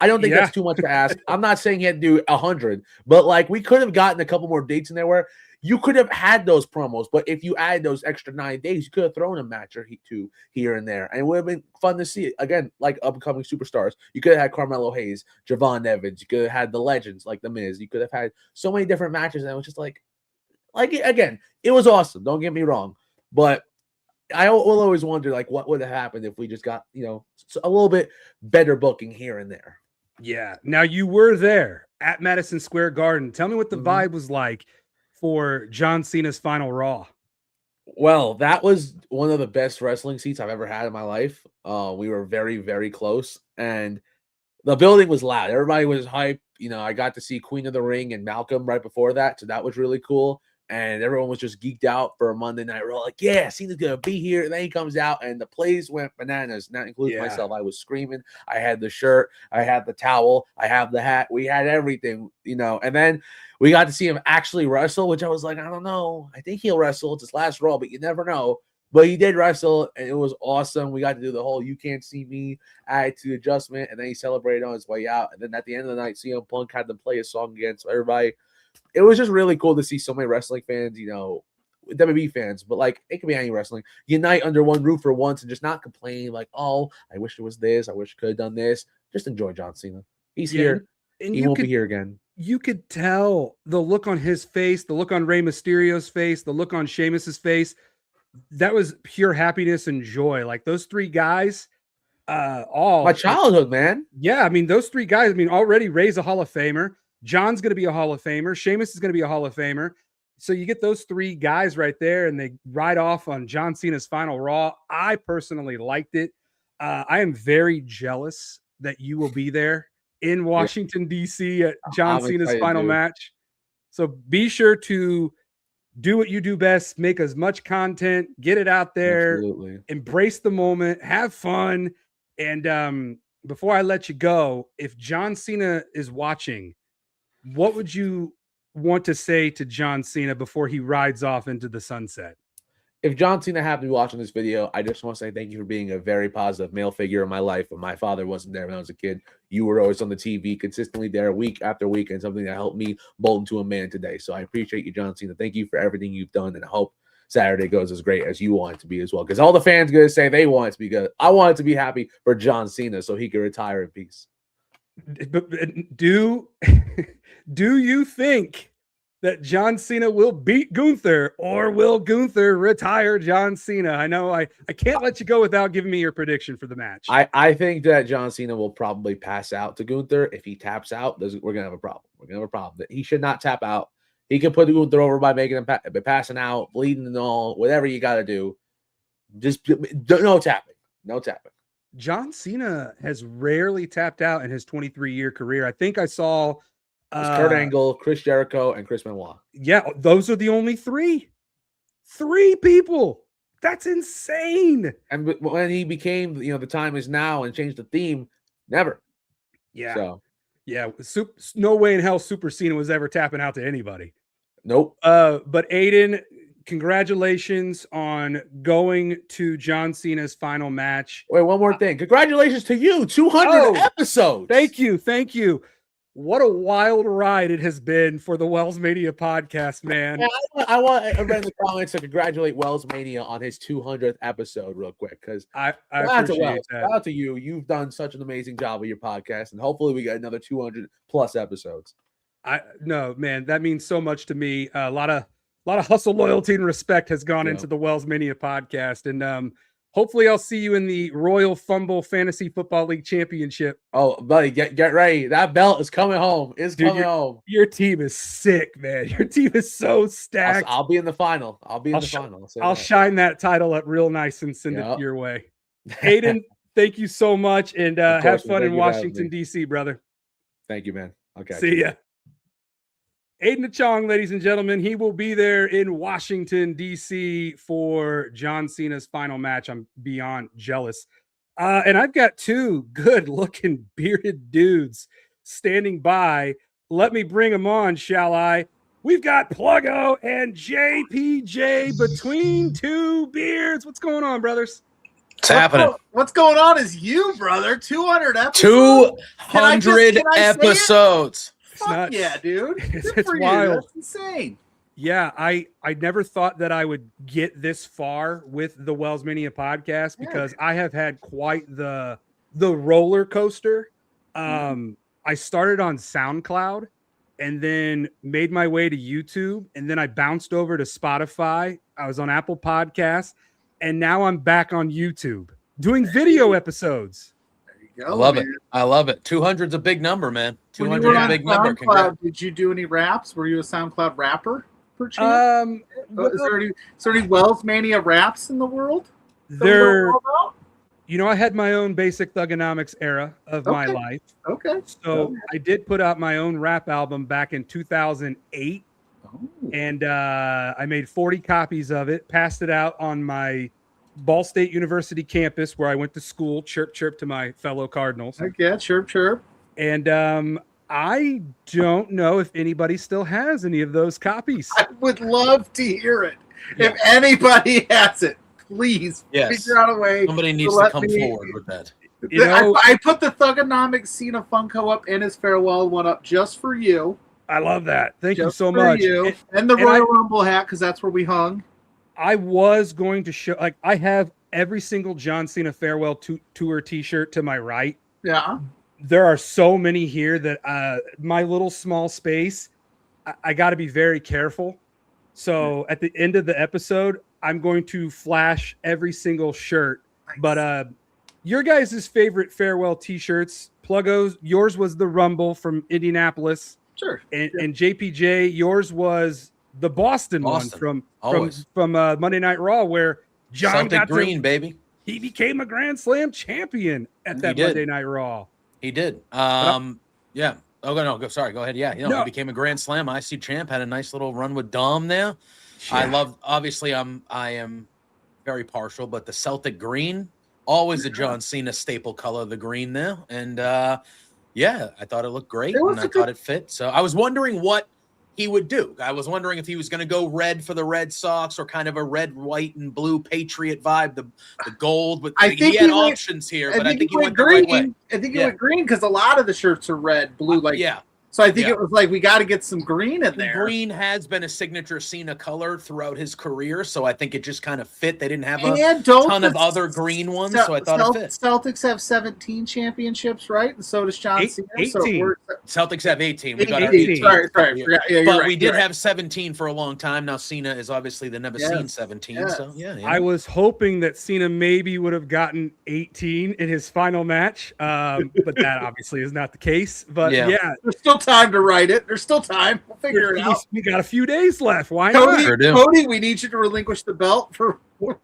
I don't think that's too much to ask. I'm not saying he had to do 100, but like we could have gotten a couple more dates in there where you could have had those promos. But if you add those extra 9 days, you could have thrown a match or two here and there, and it would have been fun to see. Again, like upcoming superstars, you could have had Carmelo Hayes, Javon Evans. You could have had the legends like The Miz. You could have had so many different matches, and it was just like again, it was awesome. Don't get me wrong, but I will always wonder like what would have happened if we just got a little bit better booking here and there. Yeah. Now you were there at Madison Square Garden. Tell me what the vibe was like for John Cena's final Raw. Well, that was one of the best wrestling seats I've ever had in my life. We were very, very close, and the building was loud. Everybody was hyped. I got to see Queen of the Ring and Malcolm right before that, so that was really cool. And everyone was just geeked out for a Monday Night Raw. Like, yeah, Cena's going to be here. And then he comes out, and the place went bananas, not including myself. I was screaming. I had the shirt. I had the towel. I have the hat. We had everything, And then we got to see him actually wrestle, which I was like, I don't know. I think he'll wrestle. It's his last Raw, but you never know. But he did wrestle, and it was awesome. We got to do the whole "you can't see me" attitude adjustment, and then he celebrated on his way out. And then at the end of the night, CM Punk had them play a song again, so everybody – it was just really cool to see so many wrestling fans, WWE fans, but like it could be any wrestling, unite under one roof for once and just not complain like, oh, I wish it was this. I wish I could have done this. Just enjoy John Cena. He's here. And he won't be here again. You could tell the look on his face, the look on Rey Mysterio's face, the look on Sheamus's face. That was pure happiness and joy. Like those three guys, all my childhood, man. Yeah. I mean, those three guys, already Rey's a Hall of Famer. John's going to be a Hall of Famer. Sheamus is going to be a Hall of Famer. So you get those three guys right there, and they ride off on John Cena's final Raw. I personally liked it. I am very jealous that you will be there in Washington, D.C. at John Cena's final match. So be sure to do what you do best, make as much content, get it out there, embrace the moment, have fun. And before I let you go, if John Cena is watching, what would you want to say to John Cena before he rides off into the sunset? If John Cena happened to be watching this video, I just want to say thank you for being a very positive male figure in my life. But my father wasn't there when I was a kid. You were always on the TV, consistently there week after week, and something that helped me mold into a man today. So I appreciate you, John Cena. Thank you for everything you've done, and I hope Saturday goes as great as you want it to be as well. Because all the fans are going to say they want it to be good. I want it to be happy for John Cena so he can retire in peace. Do you think that John Cena will beat Gunther, or will Gunther retire John Cena? I know I can't let you go without giving me your prediction for the match. I think that John Cena will probably pass out to Gunther. If he taps out, we're going to have a problem. We're going to have a problem. He should not tap out. He can put Gunther over by making him passing out, bleeding and all, whatever you got to do. Just no tapping. No tapping. John Cena has rarely tapped out in his 23-year career. I think I saw Kurt Angle, Chris Jericho, and Chris Benoit. Yeah, those are the only three. 3 people. That's insane. And when he became, the time is now and changed the theme, never. Yeah. So, yeah, no way in hell Super Cena was ever tapping out to anybody. Nope. But Aiden, congratulations on going to John Cena's final match. Wait, one more thing. Congratulations to you. 200 episodes. Thank you. What a wild ride it has been for the WellsMania podcast, man. Yeah, I want everybody in the comments to congratulate WellsMania on his 200th episode real quick, because I appreciate that. Shout out to you. You've done such an amazing job with your podcast, and hopefully we get another 200 plus episodes. No, man, that means so much to me. A lot of hustle, loyalty, and respect has gone into the WellsMania podcast, and hopefully I'll see you in the Royal Fumble Fantasy Football League Championship. Oh, buddy, get ready. That belt is coming home. Coming home. Your team is sick, man. Your team is so stacked. I'll be in the final. I'll shine that title up real nice and send it your way. Aiden, thank you so much, and have fun in Washington, D.C., brother. Thank you, man. Okay. See ya. Aidanachong, ladies and gentlemen, he will be there in Washington, D.C. for John Cena's final match. I'm beyond jealous. And I've got two good-looking bearded dudes standing by. Let me bring them on, shall I? We've got Pluggo and JPJ between two beards. What's going on, brothers? What's happening? What's going on is you, brother. 200 episodes. 200 episodes. Fuck yeah, dude. It's wild. That's insane. Yeah, I never thought that I would get this far with the WellsMania podcast because I have had quite the roller coaster. I started on SoundCloud and then made my way to YouTube, and then I bounced over to Spotify. I was on Apple Podcasts, and now I'm back on YouTube doing video episodes. There you go. I love it. 200's a big number, man. When you 200 were is a on big number. SoundCloud, did you do any raps? Were you a SoundCloud rapper? Is there any WellsMania raps in the world? I had my own basic thugonomics era of my life. Okay. So I did put out my own rap album back in 2008. And I made 40 copies of it, passed it out on my Ball State University campus where I went to school. Chirp, chirp to my fellow Cardinals. Okay, chirp, chirp. And I don't know if anybody still has any of those copies. I would love to hear it. Yeah. If anybody has it, please figure out a way. Somebody needs to come forward with that. I put the Thugonomics Cena Funko up and his farewell one up just for you. I love that. Thank you so much. And the Royal Rumble hat, because that's where we hung. I was going to show, I have every single John Cena farewell tour t-shirt to my right. Yeah. There are so many here that my little small space, I got to be very careful. So at the end of the episode, I'm going to flash every single shirt. Nice. But your guys' favorite farewell t-shirts, Pluggo's, yours was the Rumble from Indianapolis. Sure. And JPJ, yours was the Boston one from Monday Night Raw, where John got green, baby. He became a Grand Slam champion at that Monday Night Raw. He did. Yeah. Oh no, sorry. Go ahead. Yeah. He became a Grand Slam IC champ. Had a nice little run with Dom there. Yeah. I love. Obviously, I am very partial, but the Celtic green, always a John Cena staple color, the green there, and I thought it looked great, and I thought it fit. So I was wondering what he would do. I was wondering if he was going to go red for the Red Sox or kind of a red, white, and blue Patriot vibe, the gold. But he had options here, but I think he went green. The right way. I think he went green because a lot of the shirts are red, blue, So I think it was like, we got to get some green in there. Green has been a signature Cena color throughout his career, so I think it just kind of fit. They didn't have a ton of other green ones, so I thought it fit. Celtics have 17 championships, right? And so does John Cena. 18. Celtics have 18. We got 18. Sorry. Yeah, but we did have 17 for a long time. Now Cena is obviously the never seen 17. Yes. So I was hoping that Cena maybe would have gotten 18 in his final match, but that obviously is not the case. But there's still time to write it. There's still time. We'll figure it out. We got a few days left. Why not? Cody, we need you to relinquish the belt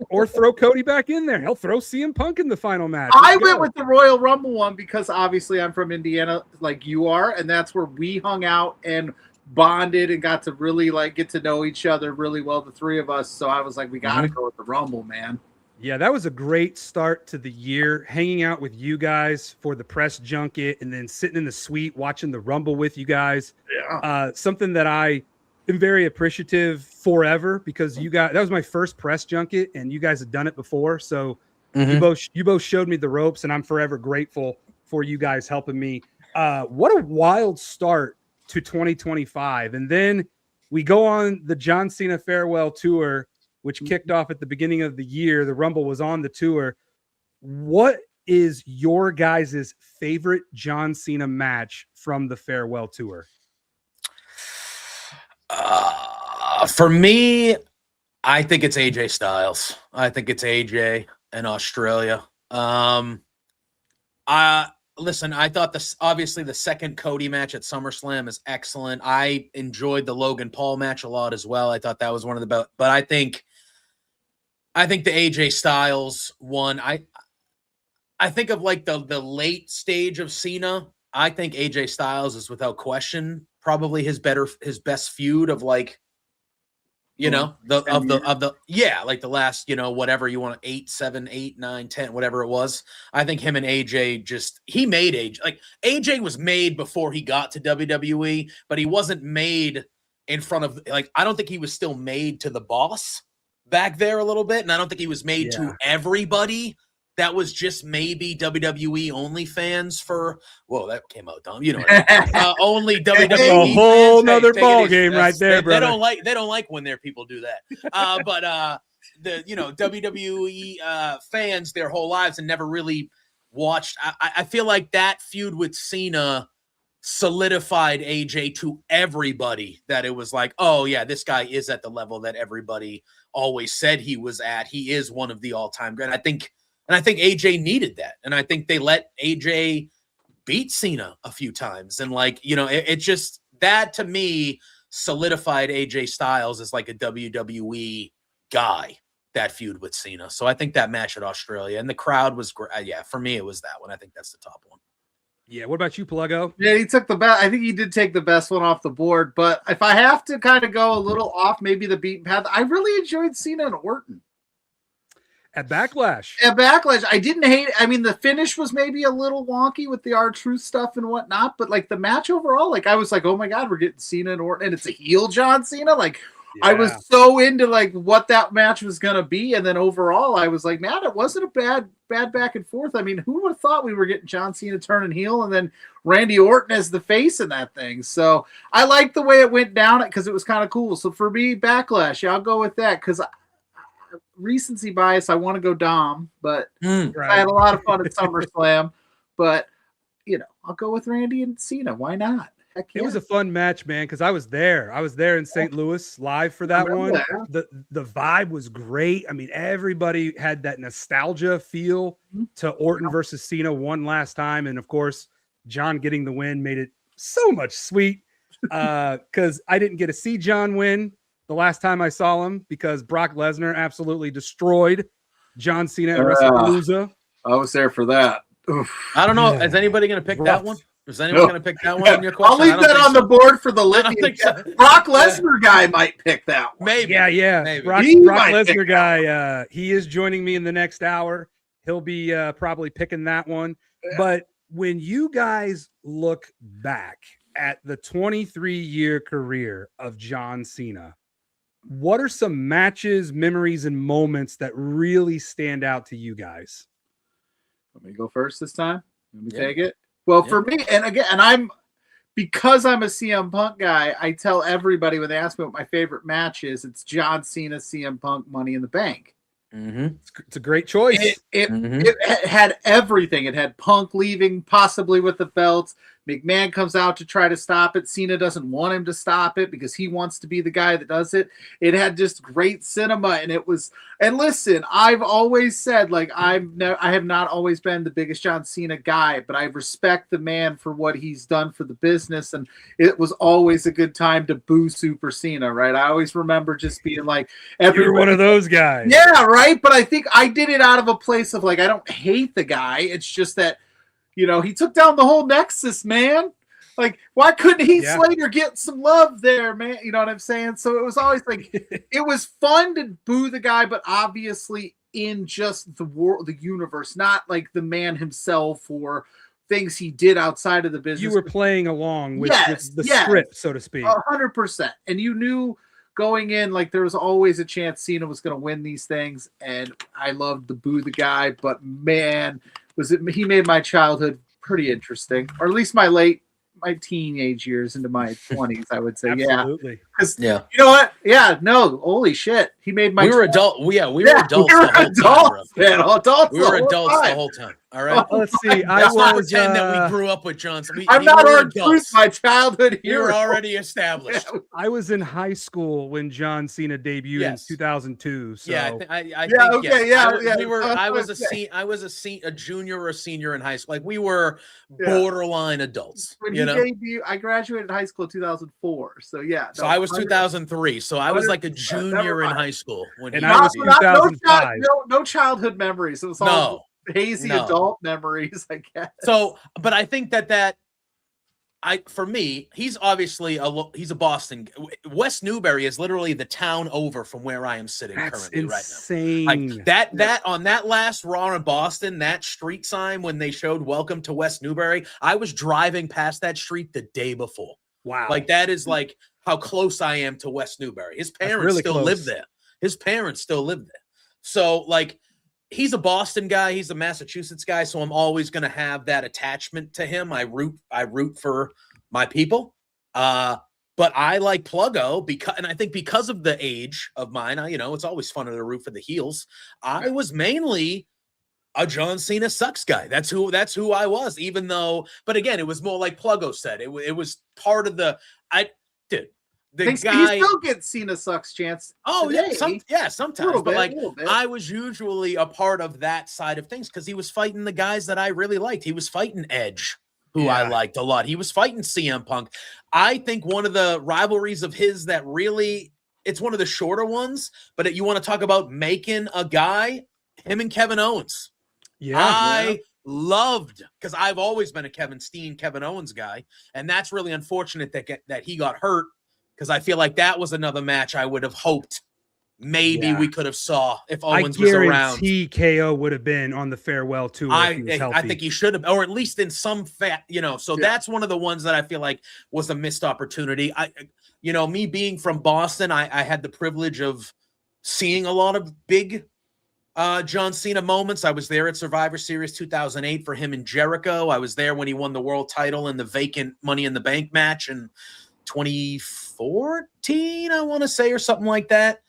or throw Cody back in there. He'll throw CM Punk in the final match. I went with the Royal Rumble one because obviously I'm from Indiana, like you are, and that's where we hung out and bonded and got to really get to know each other really well, the three of us. So I was like, we got to go with the Rumble, man. Yeah, that was a great start to the year, hanging out with you guys for the press junket and then sitting in the suite watching the Rumble with you guys. Yeah. Something that I am very appreciative forever because you guys, that was my first press junket and you guys had done it before. So you both showed me the ropes and I'm forever grateful for you guys helping me. What a wild start to 2025. And then we go on the John Cena farewell tour, which kicked off at the beginning of the year. The Rumble was on the tour. What is your guys' favorite John Cena match from the farewell tour? For me, I think it's AJ Styles. I think it's AJ in Australia. Listen, I thought obviously the second Cody match at SummerSlam is excellent. I enjoyed the Logan Paul match a lot as well. I thought that was one of the best, but I think the AJ Styles one, I think of the late stage of Cena. I think AJ Styles is without question probably his best feud of like, you know, like the last, whatever you want, 8, 7, 8, 9, 10, whatever it was. I think him and AJ he made AJ. Like AJ was made before he got to WWE, but he wasn't made in front of, like, I don't think he was still made to the boss back there a little bit. And I don't think he was made to everybody. That was just maybe WWE only fans for, whoa, that came out dumb. You know, only WWE. A whole nother Take ball it easy. game right there, They brother. don't like when their people do that. But the WWE fans their whole lives and never really watched. I feel like that feud with Cena solidified AJ to everybody, that it was like, oh yeah, this guy is at the level that everybody always said he was at. He is one of the all-time great. I think AJ needed that. And I think they let AJ beat Cena a few times. And like, it just, that to me solidified AJ Styles as like a WWE guy, that feud with Cena. So I think that match at Australia, and the crowd was great. Yeah, for me, it was that one. I think that's the top one. Yeah. What about you, Pluggo? Yeah, he took the best. I think he did take the best one off the board. But if I have to kind of go a little off, maybe the beaten path, I really enjoyed Cena and Orton. At Backlash. I didn't hate it. I mean, the finish was maybe a little wonky with the R-Truth stuff and whatnot, but like the match overall, like I was like, oh my God, we're getting Cena and Orton, and it's a heel John Cena. Like I was so into like what that match was going to be. And then overall, I was like, man, it wasn't a bad back and forth. I mean, who would have thought we were getting John Cena turning heel and then Randy Orton as the face in that thing? So I liked the way it went down because it was kind of cool. So for me, Backlash, yeah, I'll go with that because recency bias, I want to go Dom, but I had a lot of fun at SummerSlam. But I'll go with Randy and Cena. Why not? Heck yeah. It was a fun match, man, because I was there. I was there in St. Louis live for that one. That. The vibe was great. I mean, everybody had that nostalgia feel to Orton versus Cena one last time. And of course, John getting the win made it so much sweet because I didn't get to see John win the last time I saw him because Brock Lesnar absolutely destroyed John Cena at WrestlePalooza. I was there for that. Oof. I don't know. Is anybody going to pick that one? Is anyone going to pick that one in your question? I'll leave that on the board for the litany. So. Brock Lesnar guy might pick that one. Maybe. Yeah. Maybe. Brock Lesnar guy, he is joining me in the next hour. He'll be probably picking that one. Yeah. But when you guys look back at the 23-year career of John Cena, what are some matches, memories, and moments that really stand out to you guys? Let me go first this time. Let me take it. Well, for me, and because I'm a CM Punk guy, I tell everybody when they ask me what my favorite match is, it's John Cena, CM Punk, Money in the Bank. Mm-hmm. It's a great choice. It had everything. It had Punk leaving, possibly with the belts. McMahon comes out to try to stop it. Cena doesn't want him to stop it because he wants to be the guy that does it. It had just great cinema, and it was. And listen, I've always said, like, I have not always been the biggest John Cena guy, but I respect the man for what he's done for the business, and it was always a good time to boo Super Cena, right? I always remember just being like, you're one of those guys, yeah, right. But I think I did it out of a place of like, I don't hate the guy. It's just that. He took down the whole Nexus, man. Like, why couldn't Heath Slater get some love there, man? You know what I'm saying? So it was always like, it was fun to boo the guy, but obviously in just the world, the universe, not like the man himself or things he did outside of the business. You were playing along with the script, so to speak. 100%. And you knew going in, like, there was always a chance Cena was going to win these things. And I loved the boo the guy, but man, he made my childhood pretty interesting, or at least my teenage years into my 20s, I would say. Absolutely. You know what? Yeah, no, holy shit. He made my. We were adults. We were adults. We were adults the whole time. All right. Let's see. I was pretend that we grew up with Johnson. I'm not on truth. My childhood hero. You were already established. I was in high school when John Cena debuted in 2002. So. I was a junior or a senior in high school. Like we were borderline adults. When he debuted, I graduated high school in 2004. So So I was 2003. So I was like a junior in high school when I was 2005. No childhood memories. It was all hazy adult memories, I guess. So, but I think that for me, he's obviously he's a Boston. West Newbury is literally the town over from where I am sitting currently insane. right now. Like that on that last Raw in Boston, that street sign when they showed "Welcome to West Newbury," I was driving past that street the day before. Wow, like that is like how close I am to West Newbury. His parents really still close. live there. His parents still live there. So like. He's a Boston guy. He's a Massachusetts guy. So I'm always going to have that attachment to him. I root for my people. But I like Pluggo and I think because of the age of mine, it's always funner to root for the heels. I was mainly a John Cena sucks guy. That's who I was, but again, it was more like Pluggo said. It was part of the guy. He still gets Cena sucks chance. Oh today. Sometimes. But I was usually a part of that side of things because he was fighting the guys that I really liked. He was fighting Edge, who I liked a lot. He was fighting CM Punk. I think one of the rivalries of his that really, it's one of the shorter ones, but you want to talk about making a guy, him and Kevin Owens. I loved, because I've always been a Kevin Owens guy, and that's really unfortunate that he got hurt. Because I feel like that was another match I would have hoped maybe we could have saw if Owens was around. I guarantee KO would have been on the farewell tour. I think he should have, or at least in some So that's one of the ones that I feel like was a missed opportunity. Me being from Boston, I had the privilege of seeing a lot of big John Cena moments. I was there at Survivor Series 2008 for him and Jericho. I was there when he won the world title in the vacant Money in the Bank match in 2014, I want to say, or something like that.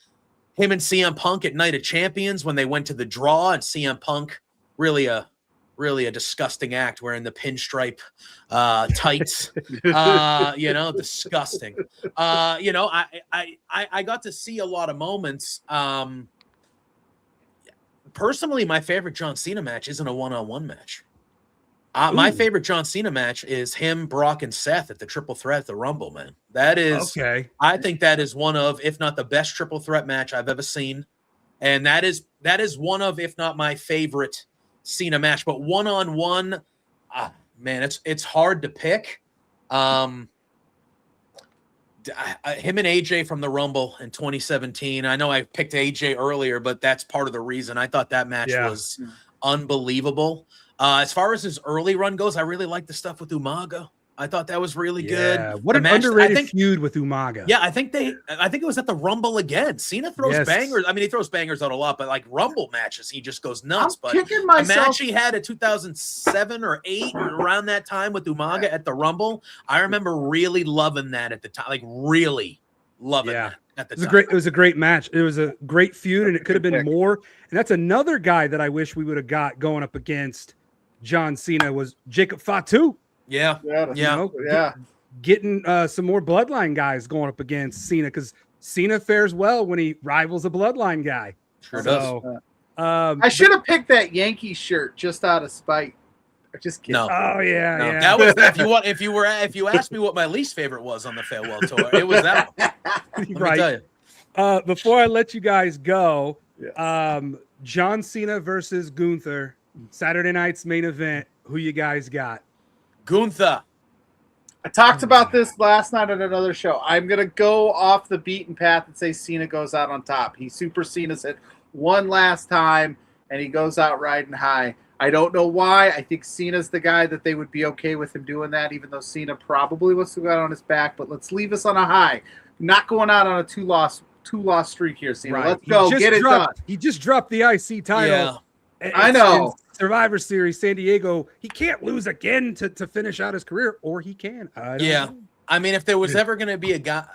Him and CM Punk at Night of Champions when they went to the draw, and CM Punk really a disgusting act wearing the pinstripe tights. Disgusting. I got to see a lot of moments. Personally, my favorite John Cena match isn't a one-on-one match. My favorite John Cena match is him, Brock, and Seth at the Triple Threat at the Rumble, man. That is, okay. I think that is one of, if not the best Triple Threat match I've ever seen. And that is one of, if not my favorite Cena match. But one-on-one, man, it's hard to pick. Him and AJ from the Rumble in 2017. I know I picked AJ earlier, but that's part of the reason. I thought that match was unbelievable. As far as his early run goes, I really like the stuff with Umaga. I thought that was really good. What an underrated feud with Umaga. Yeah, I think it was at the Rumble again. Cena throws bangers. I mean, he throws bangers out a lot, but like Rumble matches, he just goes nuts. But the match he had in 2007 or 8 or around that time with Umaga at the Rumble, I remember really loving that at the time. Like really loving that at the time. It was a great match. It was a great feud, and it could have been more. And that's another guy that I wish we would have got going up against John Cena was Jacob Fatu. Getting some more bloodline guys going up against Cena, because Cena fares well when he rivals a bloodline guy. Sure does. I should have picked that Yankee shirt just out of spite. Just kidding. No. Oh yeah, no. yeah. That was if you asked me what my least favorite was on the farewell tour, it was that one. Let me tell you. Before I let you guys go, John Cena versus Gunther, Saturday night's main event. Who you guys got? Gunther. I talked about this last night on another show. I'm going to go off the beaten path and say Cena goes out on top. He Super Cena's it one last time, and he goes out riding high. I don't know why. I think Cena's the guy that they would be okay with him doing that, even though Cena probably wants to go out on his back. But let's leave us on a high. Not going out on a two-loss streak here, Cena. Right. Let's go. Get it done. He just dropped the IC title. Yeah. I know. Survivor Series, San Diego. He can't lose again to finish out his career, or he can. I don't know. I mean, if there was ever going to be a guy,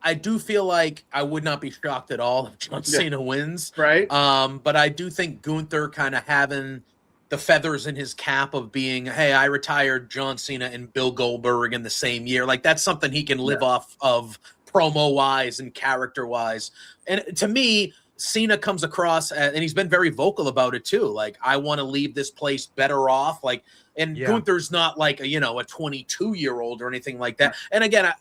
I do feel like I would not be shocked at all if John Cena wins. Right. But I do think Gunther kind of having the feathers in his cap of being, hey, I retired John Cena and Bill Goldberg in the same year. Like, that's something he can live off of promo-wise and character-wise. And to me, Cena comes across, and he's been very vocal about it too. Like, I want to leave this place better off. Like, and Gunther's not like a 22-year-old or anything like that. And again,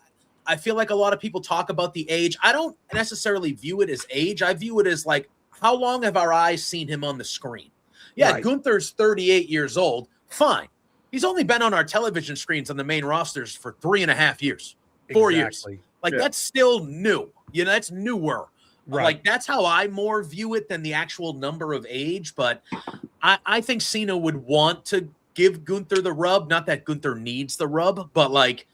I feel like a lot of people talk about the age. I don't necessarily view it as age. I view it as like, how long have our eyes seen him on the screen? Yeah, right. Gunther's 38 years old. Fine. He's only been on our television screens on the main rosters for 3.5 years, 4 years. Like that's still new. You know, that's newer. Right. Like that's how I more view it than the actual number of age. But I think Cena would want to give Gunther the rub. Not that Gunther needs the rub, but like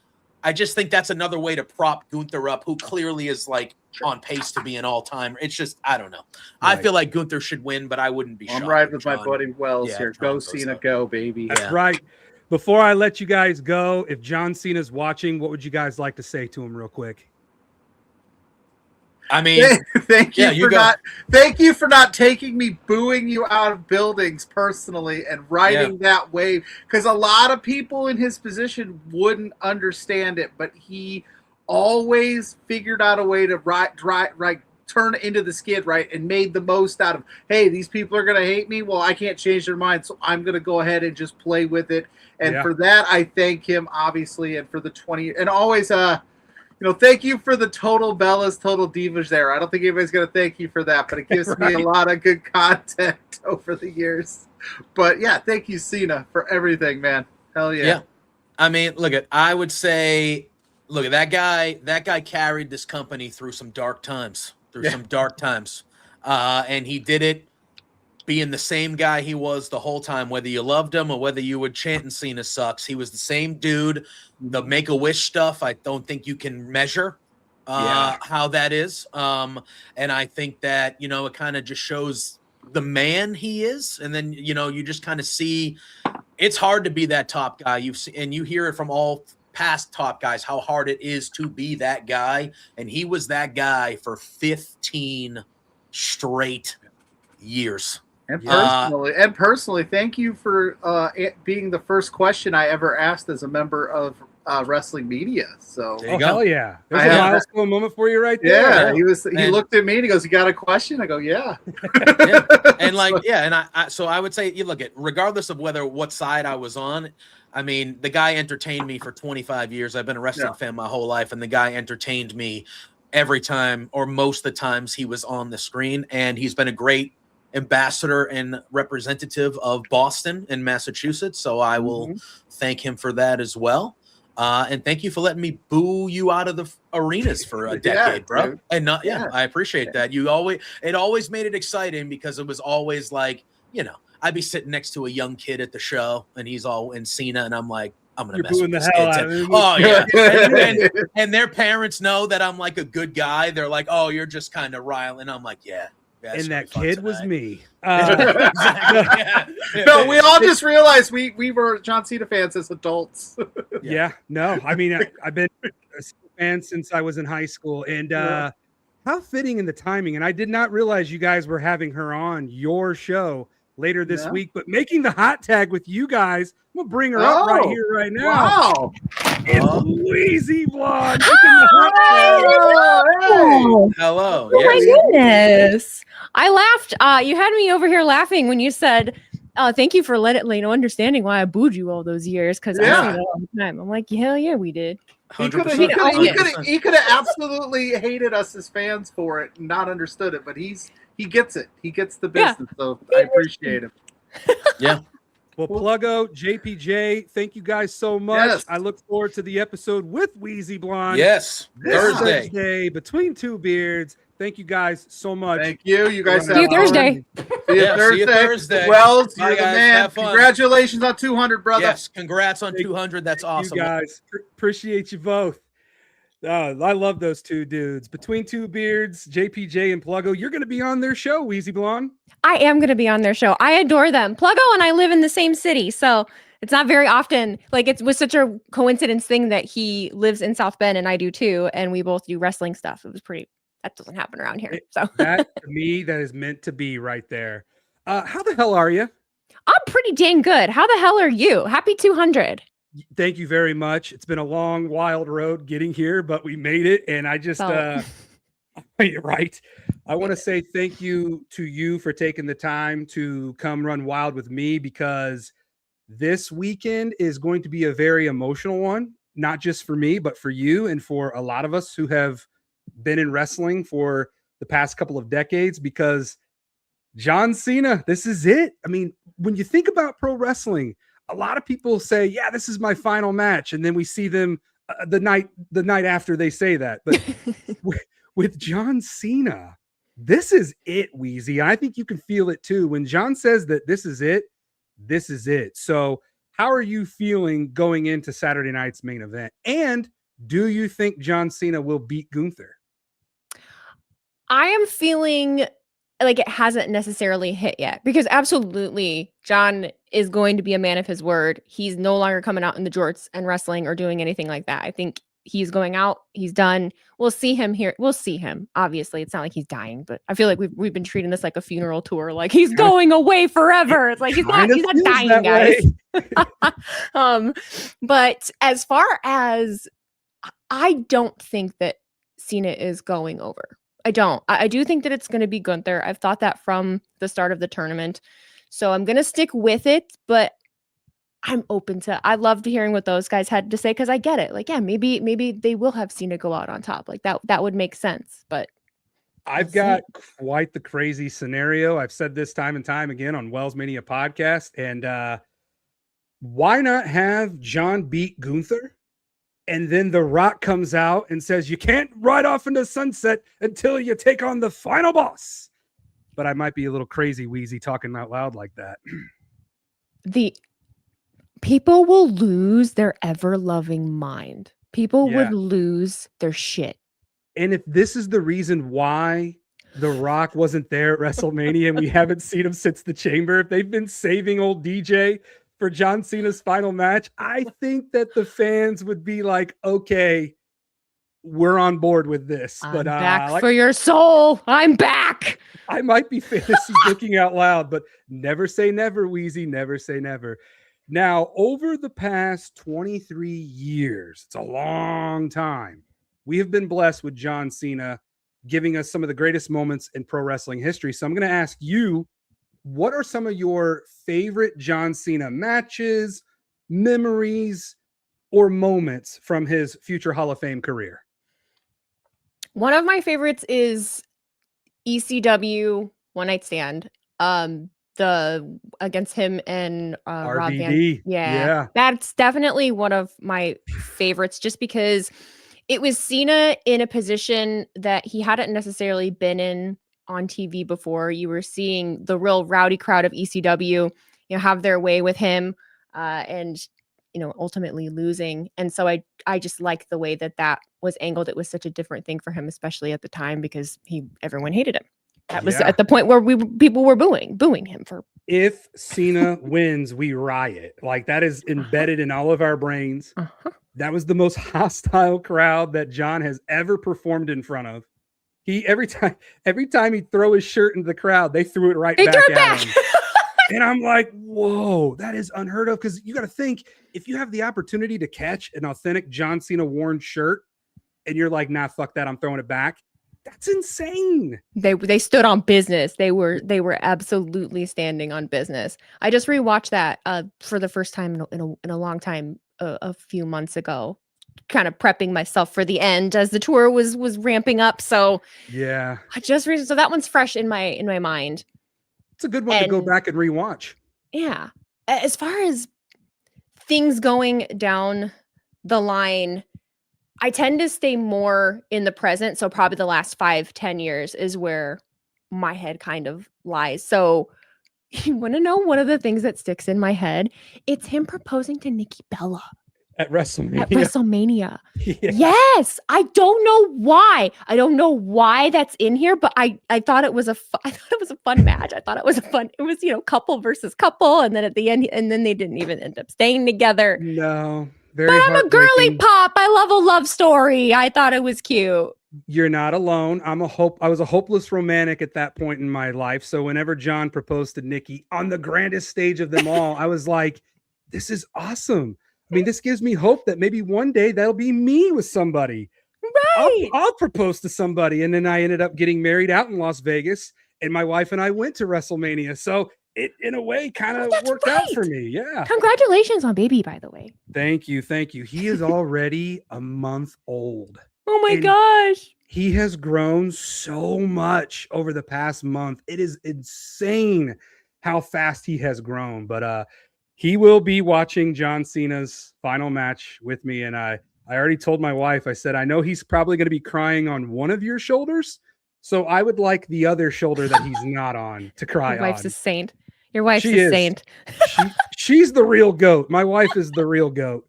I just think that's another way to prop Gunther up, who clearly is like on pace to be an all-timer. It's just, I don't know. Right. I feel like Gunther should win, but I wouldn't be shocked. I'm right with my buddy Wells here. Go Cena, go, baby. That's right. Before I let you guys go, if John Cena's watching, what would you guys like to say to him real quick? I mean, thank you for not taking me booing you out of buildings personally and riding that wave, because a lot of people in his position wouldn't understand it, but he always figured out a way to turn into the skid, right, and made the most out of, hey, these people are going to hate me. Well, I can't change their mind, so I'm going to go ahead and just play with it. And for that, I thank him, obviously, and for the 20, and always, thank you for the total Bellas, total divas there. I don't think anybody's going to thank you for that, but it gives me a lot of good content over the years. But yeah, thank you, Cena, for everything, man. Hell yeah. Yeah. I mean, I would say, that guy carried this company through some dark times, and he did it being the same guy he was the whole time, whether you loved him or whether you would chant and Cena sucks. He was the same dude. The Make-A-Wish stuff, I don't think you can measure how that is. And I think that, it kind of just shows the man he is. And then, you just kind of see it's hard to be that top guy. You hear it from all past top guys, how hard it is to be that guy. And he was that guy for 15 straight years. And personally, thank you for being the first question I ever asked as a member of wrestling media. So hell yeah, there's a milestone moment for you right there. He looked at me and he goes, "You got a question?" I go, "Yeah." And so I would say, you look at, regardless of what side I was on, I mean, the guy entertained me for 25 years. I've been a wrestling fan my whole life, and the guy entertained me every time, or most of the times he was on the screen, and he's been a great ambassador and representative of Boston and Massachusetts. So I will thank him for that as well. And thank you for letting me boo you out of the arenas for a decade, bro. Dude. And I appreciate that. It always made it exciting, because it was always like, I'd be sitting next to a young kid at the show and he's all in Cena, and I'm like, I'm going to mess with this kid. Oh, yeah. and their parents know that I'm like a good guy. They're like, oh, you're just kind of riling. I'm like, yeah. And that kid was me. No, we all just realized we were John Cena fans as adults. I mean, I've been a fan since I was in high school, and how fitting in the timing. And I did not realize you guys were having her on your show later this week, but making the hot tag with you guys. I'm gonna bring her up right here, right now. Wow. It's wheezyblonde. Hello. Oh my goodness. I laughed. You had me over here laughing when you said, thank you for understanding why I booed you all those years, because I say that all the time. I'm like, hell yeah, we did. He could have absolutely hated us as fans for it and not understood it, but he gets it. He gets the business, so I appreciate him. Yeah. Well, Pluggo JPJ, thank you guys so much. Yes. I look forward to the episode with wheezyblonde. Yes, Thursday between two beards. Thank you guys so much. Thank you. You guys see you Thursday. See you Thursday. Wells, you're the man. Congratulations on 200, brother. Yes, congrats on 200. That's awesome. You guys, appreciate you both. I love those two dudes. Between two beards, JPJ and Pluggo, you're going to be on their show, wheezyblonde. I am going to be on their show. I adore them. Pluggo and I live in the same city, so it's not very often. Like, it was such a coincidence thing that he lives in South Bend and I do too, and we both do wrestling stuff. It was pretty. That doesn't happen around here. So that, to me, that is meant to be right there. How the hell are you? I'm pretty dang good. How the hell are you? Happy 200. Thank you very much. It's been a long, wild road getting here, but we made it. And I just, right. I want to say thank you to you for taking the time to come run wild with me, because this weekend is going to be a very emotional one, not just for me, but for you and for a lot of us who have been in wrestling for the past couple of decades, because John Cena, this is it. I mean, when you think about pro wrestling, a lot of people say, yeah, this is my final match. And then we see them the night after they say that. But with John Cena, this is it, Wheezy. I think you can feel it too. When John says that this is it, this is it. So how are you feeling going into Saturday night's main event? And do you think John Cena will beat Gunther? I am feeling like it hasn't necessarily hit yet, because absolutely John is going to be a man of his word. He's no longer coming out in the jorts and wrestling or doing anything like that. I think he's going out. He's done. We'll see him here. We'll see him. Obviously, it's not like he's dying, but I feel like we've been treating this like a funeral tour. Like he's going away forever. It's like he's not dying, guys. But as far as, I don't think that Cena is going over. I don't. I do think that it's going to be Gunther. I've thought that from the start of the tournament. So I'm going to stick with it, but I'm open to, I loved hearing what those guys had to say, because I get it. Like, yeah, maybe they will have Cena go out on top. Like that would make sense. But I've got quite the crazy scenario. I've said this time and time again on WellsMania Podcast. And why not have John beat Gunther? And then The Rock comes out and says, you can't ride off into sunset until you take on the final boss. But I might be a little crazy, Wheezy, talking out loud like that. The people will lose their ever-loving mind. People would lose their shit. And if this is the reason why The Rock wasn't there at WrestleMania and we haven't seen him since the Chamber, if they've been saving old DJ for John Cena's final match, I think that the fans would be like, okay, we're on board with this. I'm back for your soul. I'm back. I might be fantasy looking out loud, but never say never, Wheezy. Never say never. Now, over the past 23 years, it's a long time, we have been blessed with John Cena giving us some of the greatest moments in pro wrestling history. So I'm going to ask you, what are some of your favorite John Cena matches, memories, or moments from his future Hall of Fame career? One of my favorites is ECW One Night Stand. The against him and Rob Van. Yeah, that's definitely one of my favorites, just because it was Cena in a position that he hadn't necessarily been in on TV before. You were seeing the real rowdy crowd of ECW, have their way with him, and ultimately losing. And so I just like the way that was angled. It was such a different thing for him, especially at the time, because everyone hated him. That was at the point where people were booing him for. If Cena wins, we riot. Like that is embedded in all of our brains. That was the most hostile crowd that John has ever performed in front of. Every time he'd throw his shirt into the crowd, they threw it right back at him. And I'm like, whoa, that is unheard of. Because you got to think, if you have the opportunity to catch an authentic John Cena worn shirt and you're like, nah, fuck that, I'm throwing it back. That's insane. They stood on business. They were absolutely standing on business. I just rewatched that for the first time in a long time a few months ago, kind of prepping myself for the end as the tour was ramping up. So yeah, so that one's fresh in my mind. It's a good one to go back and rewatch. Yeah. As far as things going down the line, I tend to stay more in the present. So probably the last 5-10 years is where my head kind of lies. So you want to know one of the things that sticks in my head? It's him proposing to Nikki Bella. At WrestleMania. Yeah. Yes. I don't know why. I don't know why that's in here, but I thought it was a fun match. I thought it was couple versus couple. And then at the end, and then they didn't even end up staying together. No. But I'm a girly pop. I love a love story. I thought it was cute. You're not alone. I was a hopeless romantic at that point in my life. So whenever John proposed to Nikki on the grandest stage of them all, I was like, this is awesome. I mean, this gives me hope that maybe one day that'll be me with somebody. Right. I'll propose to somebody. And then I ended up getting married out in Las Vegas, and my wife and I went to WrestleMania. So it, in a way, kind of worked out for me. Yeah. Congratulations on baby, by the way. Thank you. He is already a month old. Oh my gosh. He has grown so much over the past month. It is insane how fast he has grown. But he will be watching John Cena's final match with me. And I already told my wife, I said, I know he's probably going to be crying on one of your shoulders. So I would like the other shoulder that he's not on to cry Your wife's on. a saint. Your wife's She a is. saint. She's the real goat. My wife is the real goat.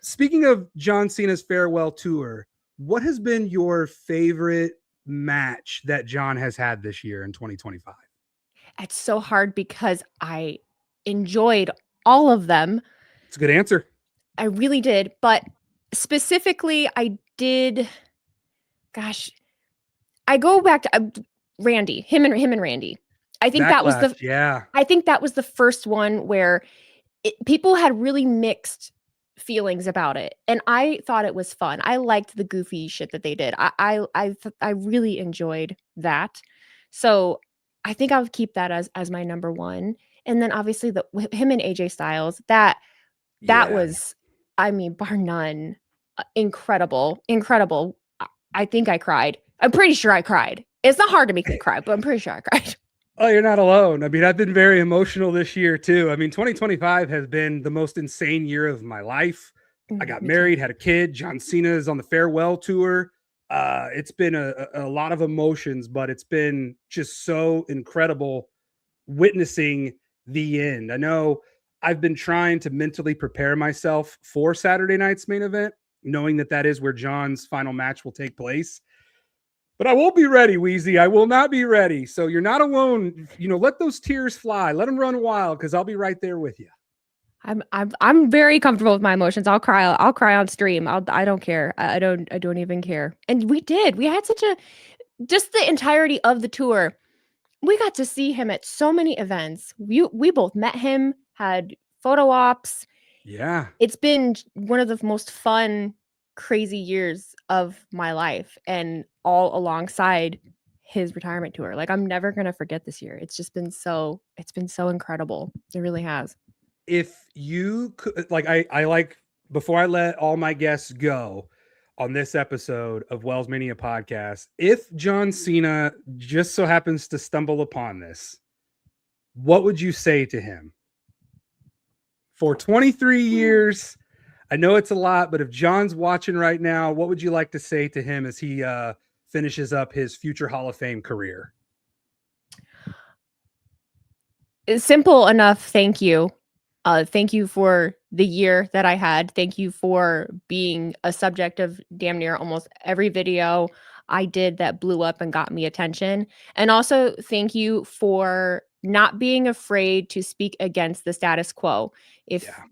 Speaking of John Cena's farewell tour, what has been your favorite match that John has had this year in 2025? It's so hard because I enjoyed all of them. It's a good answer. I really did. But specifically, I did. Gosh, I go back to Randy, him and Randy. I think that was I think that was the first one where people had really mixed feelings about it, and I thought it was fun. I liked the goofy shit that they did. I really enjoyed that. So I think I would keep that as my number one. And then obviously him and AJ Styles, that was, I mean, bar none, incredible. I think I cried. I'm pretty sure I cried. It's not hard to make me cry, but I'm pretty sure I cried. Oh, you're not alone. I mean, I've been very emotional this year too. I mean, 2025 has been the most insane year of my life. I got married, had a kid. John Cena is on the farewell tour. It's been a lot of emotions, but it's been just so incredible witnessing the end. I know I've been trying to mentally prepare myself for Saturday night's main event, knowing that is where John's final match will take place. But I won't be ready, Wheezy. I will not be ready. So you're not alone. You know, let those tears fly. Let them run wild, because I'll be right there with you. I'm very comfortable with my emotions. I'll cry. I'll cry on stream. I don't care. I don't even care. And we had just the entirety of the tour. We got to see him at so many events. We both met him, had photo ops. Yeah. It's been one of the most fun, crazy years of my life, and all alongside his retirement tour. Like, I'm never going to forget this year. It's been so incredible. It really has. If you could, I like, before I let all my guests go on this episode of WellsMania Podcast, if John Cena just so happens to stumble upon this, what would you say to him? For 23 years, I know it's a lot, but if John's watching right now, what would you like to say to him as he finishes up his future Hall of Fame career? It's simple enough. Thank you. Thank you for the year that I had. Thank you for being a subject of damn near almost every video I did that blew up and got me attention. And also thank you for not being afraid to speak against the status quo.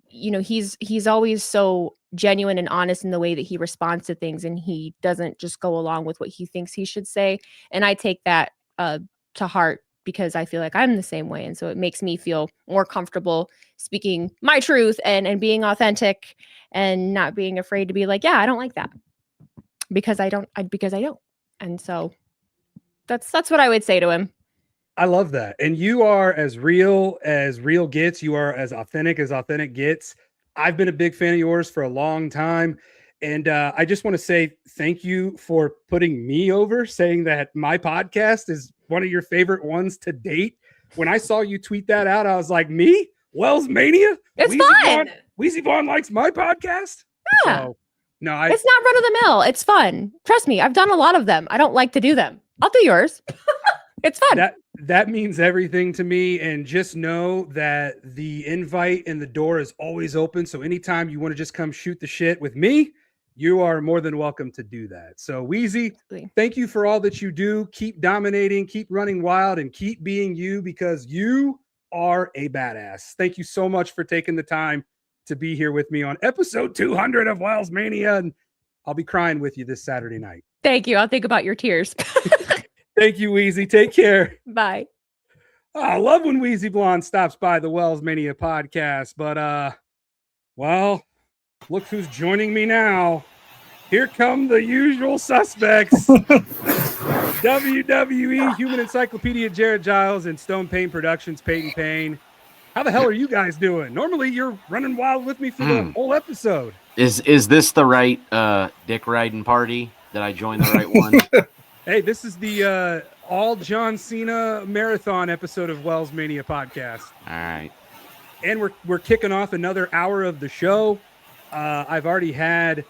You know, he's always so genuine and honest in the way that he responds to things, and he doesn't just go along with what he thinks he should say. And I take that to heart, because I feel like I'm the same way. And so it makes me feel more comfortable speaking my truth and being authentic, and not being afraid to be like, yeah, I don't like that, because I don't. And so that's what I would say to him. I love that. And you are as real gets. You are as authentic gets. I've been a big fan of yours for a long time. And I just want to say thank you for putting me over, saying that my podcast is one of your favorite ones to date. When I saw you tweet that out, I was like, me? WellsMania? It's fun. wheezyblonde likes my podcast? Yeah. So, no, it's not run of the mill. It's fun. Trust me. I've done a lot of them. I don't like to do them. I'll do yours. It's fun. That means everything to me. And just know that the invite and the door is always open. So anytime you want to just come shoot the shit with me, you are more than welcome to do that. So Wheezy, thank you for all that you do. Keep dominating, keep running wild, and keep being you, because you are a badass. Thank you so much for taking the time to be here with me on episode 200 of WellsMania. And I'll be crying with you this Saturday night. Thank you. I'll think about your tears. Thank you, Wheezy. Take care. Bye. I love when wheezyblonde stops by the WellsMania podcast, but well, look who's joining me now. Here come the usual suspects. WWE Human Encyclopedia Jared Giles and Stone Payne Productions Payne. How the hell are you guys doing? Normally you're running wild with me for the whole episode. Is this the right dick riding party? Did I join the right one? Hey, this is the all John Cena marathon episode of WellsMania Podcast. All right. And we're kicking off another hour of the show. I've already had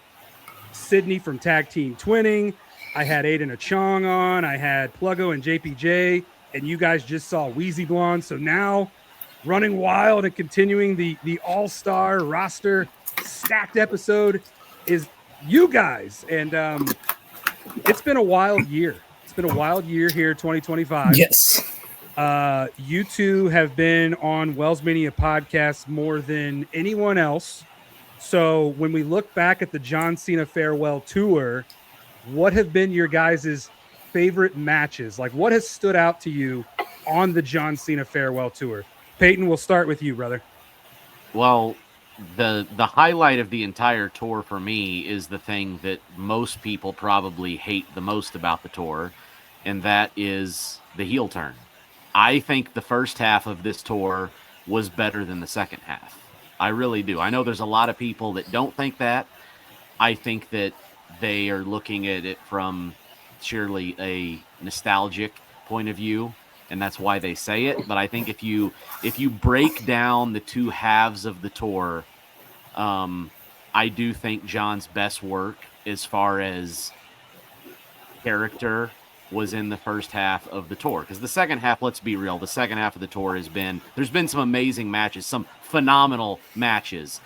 Cydney from Tag Team Twinning. I had aidanachong on. I had Pluggo and JPJ. And you guys just saw wheezyblonde. So now running wild and continuing the all-star roster stacked episode is you guys. And it's been a wild year. It's been a wild year here, 2025. Yes. You two have been on WellsMania Podcast more than anyone else. So when we look back at the John Cena farewell tour, what have been your guys' favorite matches? Like, what has stood out to you on the John Cena farewell tour? Payton, we'll start with you, brother. Well, the highlight of the entire tour for me is the thing that most people probably hate the most about the tour, and that is the heel turn. I think the first half of this tour was better than the second half. I really do. I know there's a lot of people that don't think that. I think that they are looking at it from surely a nostalgic point of view, and that's why they say it. But I think if you break down the two halves of the tour, I do think John's best work as far as character was in the first half of the tour. Because the second half, let's be real, the second half of the tour there's been some amazing matches, some phenomenal matches.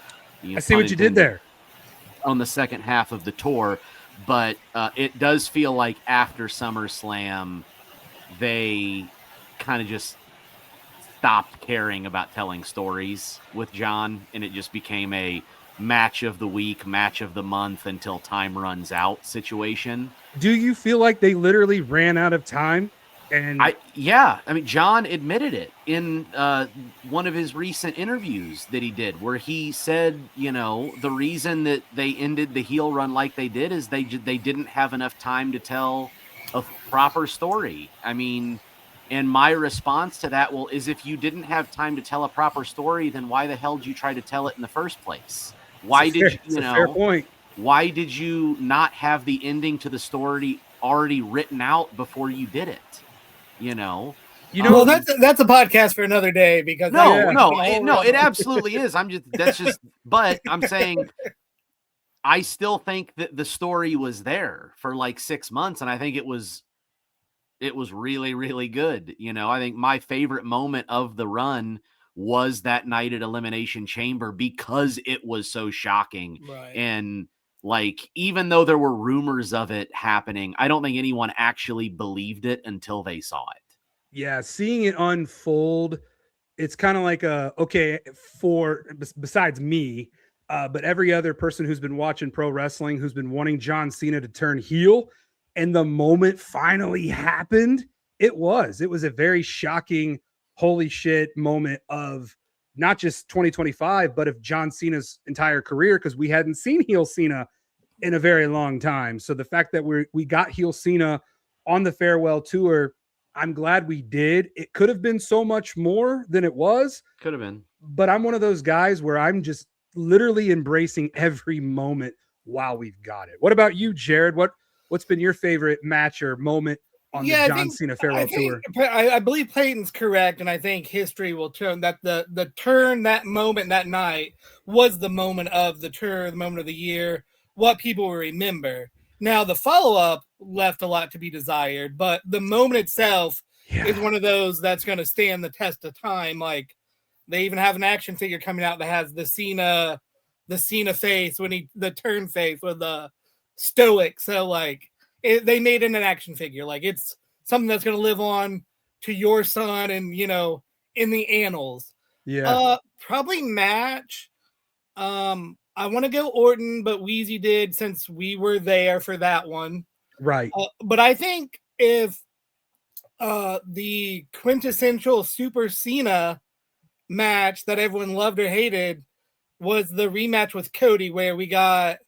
I see what you did there. On the second half of the tour, but it does feel like after SummerSlam, they kind of just stopped caring about telling stories with John, and it just became a match of the week, match of the month until time runs out situation. Do you feel like they literally ran out of time? And I mean, John admitted it in one of his recent interviews that he did, where he said, the reason that they ended the heel run like they did is they didn't have enough time to tell a proper story. I mean, and my response to that, is if you didn't have time to tell a proper story, then why the hell did you try to tell it in the first place? Why did fair point. Why did you not have the ending to the story already written out before you did it? Well, that's a podcast for another day because it absolutely is. But I'm saying I still think that the story was there for like 6 months, and I think it was really, really good. I think my favorite moment of the run was that night at Elimination Chamber because it was so shocking. Right. And like, even though there were rumors of it happening, I don't think anyone actually believed it until they saw it. Yeah, seeing it unfold, it's kind of like besides me, but every other person who's been watching pro wrestling, who's been wanting John Cena to turn heel, and the moment finally happened, it was a very shocking, holy shit moment of not just 2025, but of John Cena's entire career, because we hadn't seen heel Cena in a very long time. So the fact that we got heel Cena on the farewell tour, I'm glad we did. It could have been so much more than it was. Could have been. But I'm one of those guys where I'm just literally embracing every moment while we've got it. What about you, Jared? What's been your favorite match or moment on the John Cena farewell tour? I believe Payton's correct, and I think history will turn that the turn, that moment, that night was the moment of the tour, the moment of the year, what people will remember. Now, the follow-up left a lot to be desired, but the moment itself is one of those that's going to stand the test of time. Like, they even have an action figure coming out that has the Cena face, the turn face with the stoic. So, like, they made it an action figure. Like, it's something that's going to live on to your son and, in the annals. Yeah. Probably match. I want to go Orton, but Wheezy did since we were there for that one. Right. But I think if the quintessential Super Cena match that everyone loved or hated was the rematch with Cody, where we got,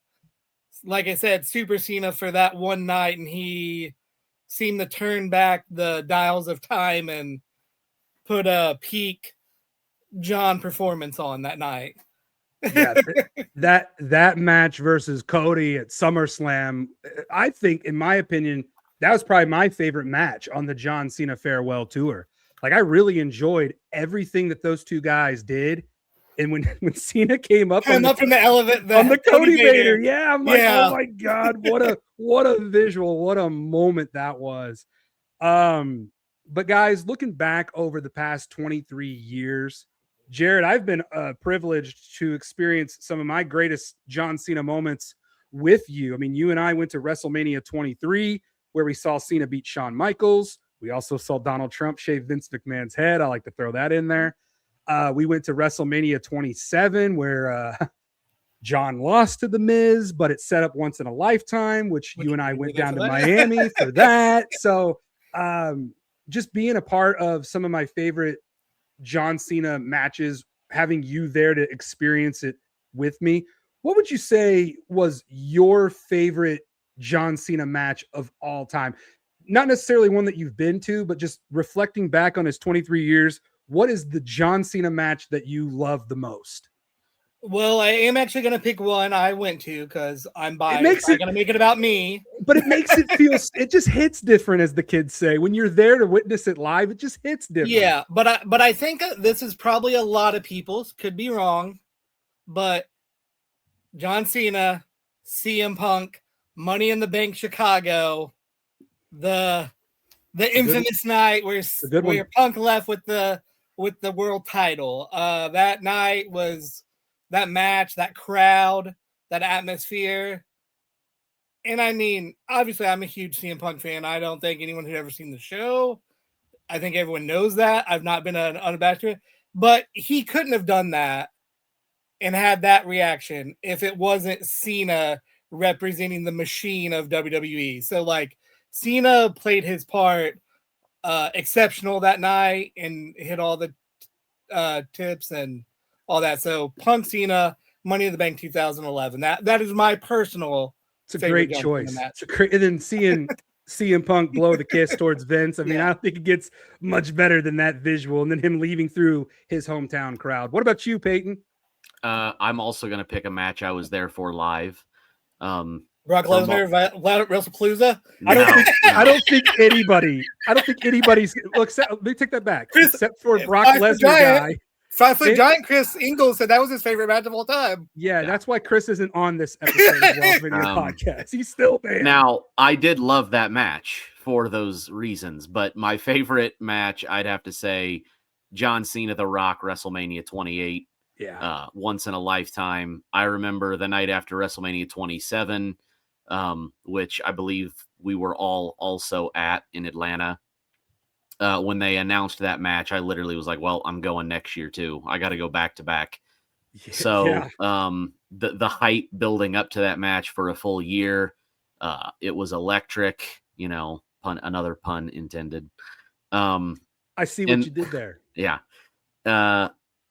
like I said, Super Cena for that one night, and he seemed to turn back the dials of time and put a peak John performance on that night. Yeah, that match versus Cody at SummerSlam, I think, in my opinion, that was probably my favorite match on the John Cena farewell tour. Like, I really enjoyed everything that those two guys did And when Cena came up Came up in the elevator on the Cody Vader, yeah, I'm like, Yeah. oh my God, what a visual, what a moment that was. But guys, looking back over the past 23 years, Jared, I've been privileged to experience some of my greatest John Cena moments with you. I mean, you and I went to WrestleMania 23, where we saw Cena beat Shawn Michaels. We also saw Donald Trump shave Vince McMahon's head. I like to throw that in there. We went to WrestleMania 27, where John lost to The Miz, but it set up once in a lifetime, which you and I went down to Miami for that. So just being a part of some of my favorite John Cena matches, having you there to experience it with me. What would you say was your favorite John Cena match of all time? Not necessarily one that you've been to, but just reflecting back on his 23 years, what is the John Cena match that you love the most? Well, I am actually going to pick one I went to because I'm biased. I'm going to make it about me. But it makes it feel, it just hits different, as the kids say. When you're there to witness it live, it just hits different. Yeah, but I think this is probably a lot of people's, could be wrong, but John Cena, CM Punk, Money in the Bank Chicago, the infamous night where Punk left with the world title. That night was that match, that crowd, that atmosphere. And I mean, obviously I'm a huge CM Punk fan. I don't think anyone who's ever seen the show, I think everyone knows that. I've not been an unabashed, but he couldn't have done that and had that reaction if it wasn't Cena representing the machine of WWE. So like Cena played his part exceptional that night and hit all the tips and all that. So Punk Cena, Money in the Bank 2011. That is my personal. It's a great choice. It's a great, and then seeing CM Punk blow the kiss towards Vince. I mean, I don't think it gets much better than that visual. And then him leaving through his hometown crowd. What about you, Peyton? I'm also going to pick a match I was there for live. Brock Lesnar, WrestlePalooza. I don't think anybody's. Look, let me take that back. Except for Brock Lesnar guy. 5 foot giant Chris Ingalls said that was his favorite match of all time. Yeah, that's why Chris isn't on this episode of WellsMania Podcast. He's still there. Now, I did love that match for those reasons, but my favorite match, I'd have to say, John Cena, The Rock, WrestleMania 28. Yeah. Once in a lifetime. I remember the night after WrestleMania 27, which I believe we were all also at in Atlanta. When they announced that match, I literally was like, well, I'm going next year too. I got to go back to back. So the hype building up to that match for a full year, it was electric, another pun intended. I see what you did there. Yeah.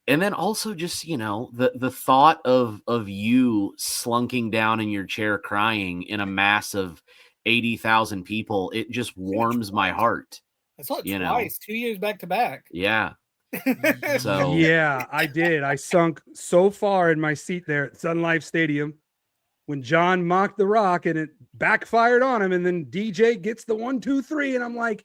And then also just, the thought of you slunking down in your chair crying in a mass of 80,000 people, it just warms my heart. I saw it twice, 2 years back to back. Yeah. So yeah, I did. I sunk so far in my seat there at Sun Life Stadium when John mocked The Rock and it backfired on him. And then DJ gets the 1, 2, 3. And I'm like,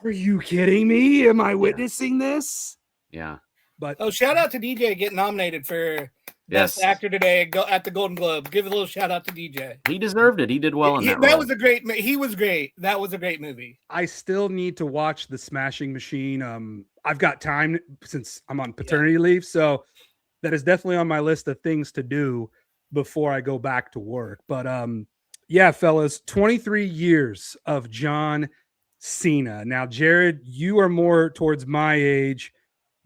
are you kidding me? Am I witnessing this? Yeah. But shout out to DJ getting nominated for Best Actor today at the Golden Globes. Give a little shout out to DJ. He deserved it. He did well in that role. He was great. That was a great movie. I still need to watch The Smashing Machine. I've got time since I'm on paternity leave, so that is definitely on my list of things to do before I go back to work. But yeah, fellas, 23 years of John Cena. Now, Jared, you are more towards my age.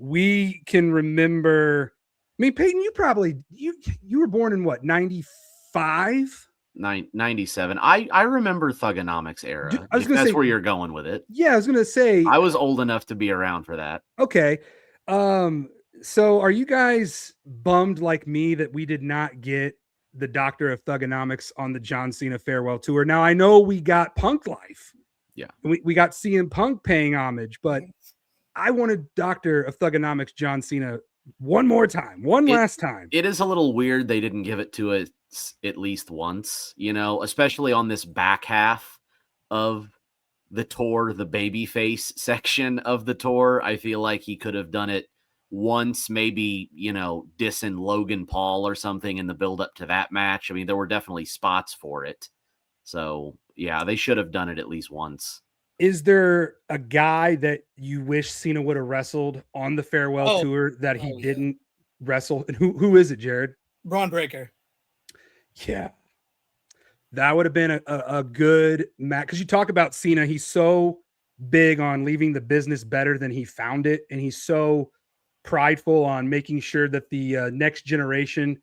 We can remember. I mean, Peyton, you were born in what, 95? 97. I remember Thugonomics era. I was gonna that's say, where you're going with it. Yeah, I was gonna say I was old enough to be around for that. Okay. So are you guys bummed like me that we did not get the Doctor of Thugonomics on the John Cena farewell tour? Now I know we got Punk Life. Yeah. We got CM Punk paying homage, but I wanted Doctor of Thugonomics John Cena one more time, last time. It is a little weird they didn't give it to us at least once, especially on this back half of the tour, the babyface section of the tour. I feel like he could have done it once, maybe, dissing Logan Paul or something in the build up to that match. I mean, there were definitely spots for it. So yeah, they should have done it at least once. Is there a guy that you wish Cena would have wrestled on the farewell tour that he didn't wrestle? And who is it, Jared? Braun Breaker. Yeah. That would have been a good match. Because you talk about Cena, he's so big on leaving the business better than he found it. And he's so prideful on making sure that the next generation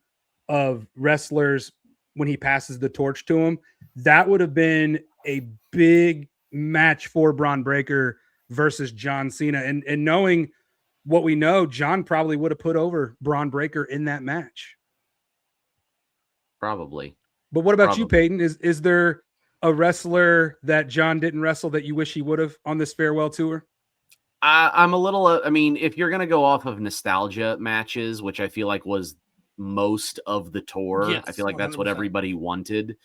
of wrestlers, when he passes the torch to him, that would have been a big match for Braun Breaker versus John Cena. And knowing what we know, John probably would have put over Braun Breaker in that match. Probably. But what about you, Payton? Is there a wrestler that John didn't wrestle that you wish he would have on this farewell tour? I'm a little, if you're going to go off of nostalgia matches, which I feel like was most of the tour, yes, I feel like that's 100%. what everybody wanted.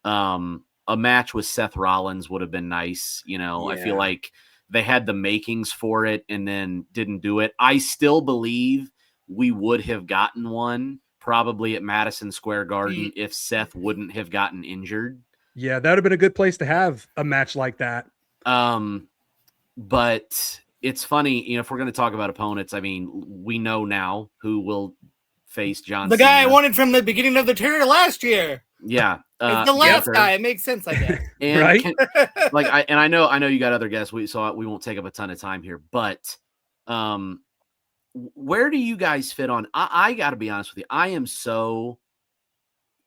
A match with Seth Rollins would have been nice. I feel like they had the makings for it and then didn't do it. I still believe we would have gotten one probably at Madison Square Garden if Seth wouldn't have gotten injured. Yeah, that would have been a good place to have a match like that. But it's funny, if we're going to talk about opponents, I mean, we know now who will face John The Cena. guy I wanted from the beginning of the tour last year. Yeah. It's the last guy. It makes sense, I guess. And right? I know you got other guests, so we won't take up a ton of time here, but where do you guys fit on? I got to be honest with you. I am so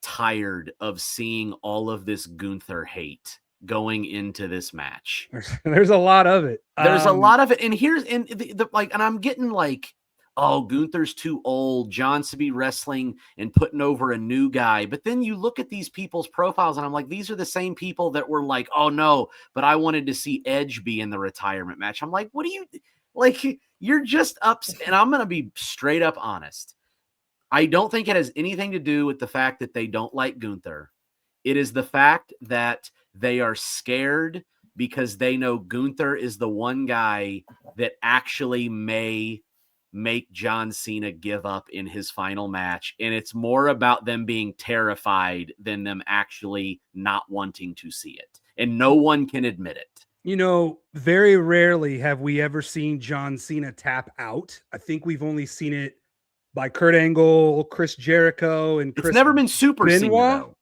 tired of seeing all of this Gunther hate going into this match. There's a lot of it. There's a lot of it. And and I'm getting like, oh, Gunther's too old. John's to be wrestling and putting over a new guy. But then you look at these people's profiles and I'm like, these are the same people that were like, oh no, but I wanted to see Edge be in the retirement match. I'm like, what do you like? You're just upset. And I'm going to be straight up honest. I don't think it has anything to do with the fact that they don't like Gunther. It is the fact that they are scared because they know Gunther is the one guy that actually may make John Cena give up in his final match. And it's more about them being terrified than them actually not wanting to see it. And no one can admit it. Very rarely have we ever seen John Cena tap out. I think we've only seen it by Kurt Angle, Chris Jericho, and Chris. It's never been Super Benoit. Cena, though.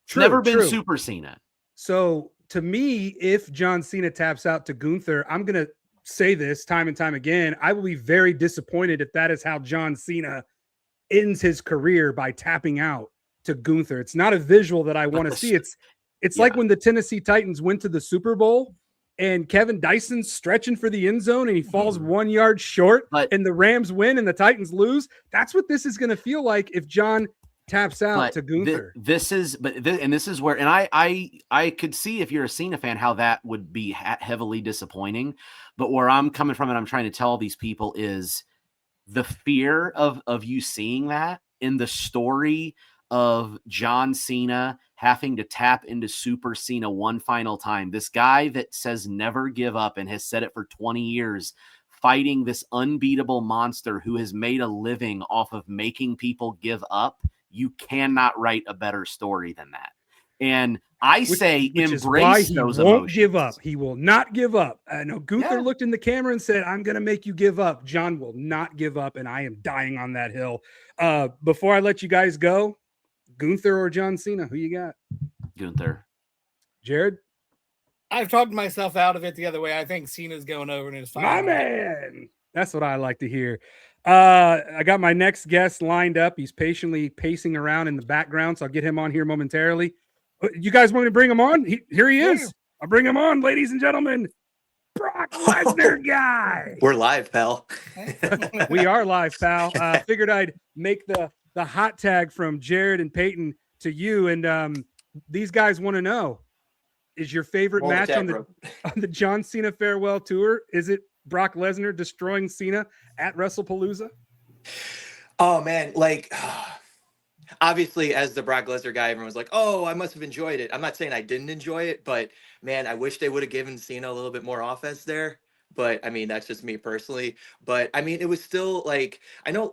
It's never been Super Cena. So to me, if John Cena taps out to Gunther, I'm going to say this time and time again. I will be very disappointed if that is how John Cena ends his career, by tapping out to Gunther. It's not a visual that I want to see. It's like when the Tennessee Titans went to the Super Bowl and Kevin Dyson's stretching for the end zone and he falls 1 yard short, and the Rams win and the Titans lose. That's what this is going to feel like if John taps out to Gunther. This is where, and I could see, if you're a Cena fan, how that would be heavily disappointing. But where I'm coming from, and I'm trying to tell these people, is the fear of you seeing that in the story of John Cena having to tap into Super Cena one final time. This guy that says never give up and has said it for 20 years, fighting this unbeatable monster who has made a living off of making people give up. You cannot write a better story than that. And I say embrace those emotions. He won't give up. He will not give up. I know Gunther looked in the camera and said, I'm going to make you give up. John will not give up, and I am dying on that hill. Before I let you guys go, Gunther or John Cena, who you got? Gunther. Jared? I've talked myself out of it the other way. I think Cena's going over in his final. My man. That's what I like to hear. I got my next guest lined up. He's patiently pacing around in the background, so I'll get him on here momentarily. You guys want me to bring him on? Here he is. I'll bring him on, ladies and gentlemen. Brock Lesnar Guy. We're live, pal. We are live, pal. Figured I'd make the hot tag from Jared and Payton to you. And these guys want to know, is your favorite match on the John Cena farewell tour? Is it Brock Lesnar destroying Cena at WrestlePalooza? Oh, man. Obviously, as the Brock Lesnar guy, everyone's like, oh, I must have enjoyed it. I'm not saying I didn't enjoy it, but man, I wish they would have given Cena a little bit more offense there. but I mean, that's just me personally. But I mean, it was still like, I know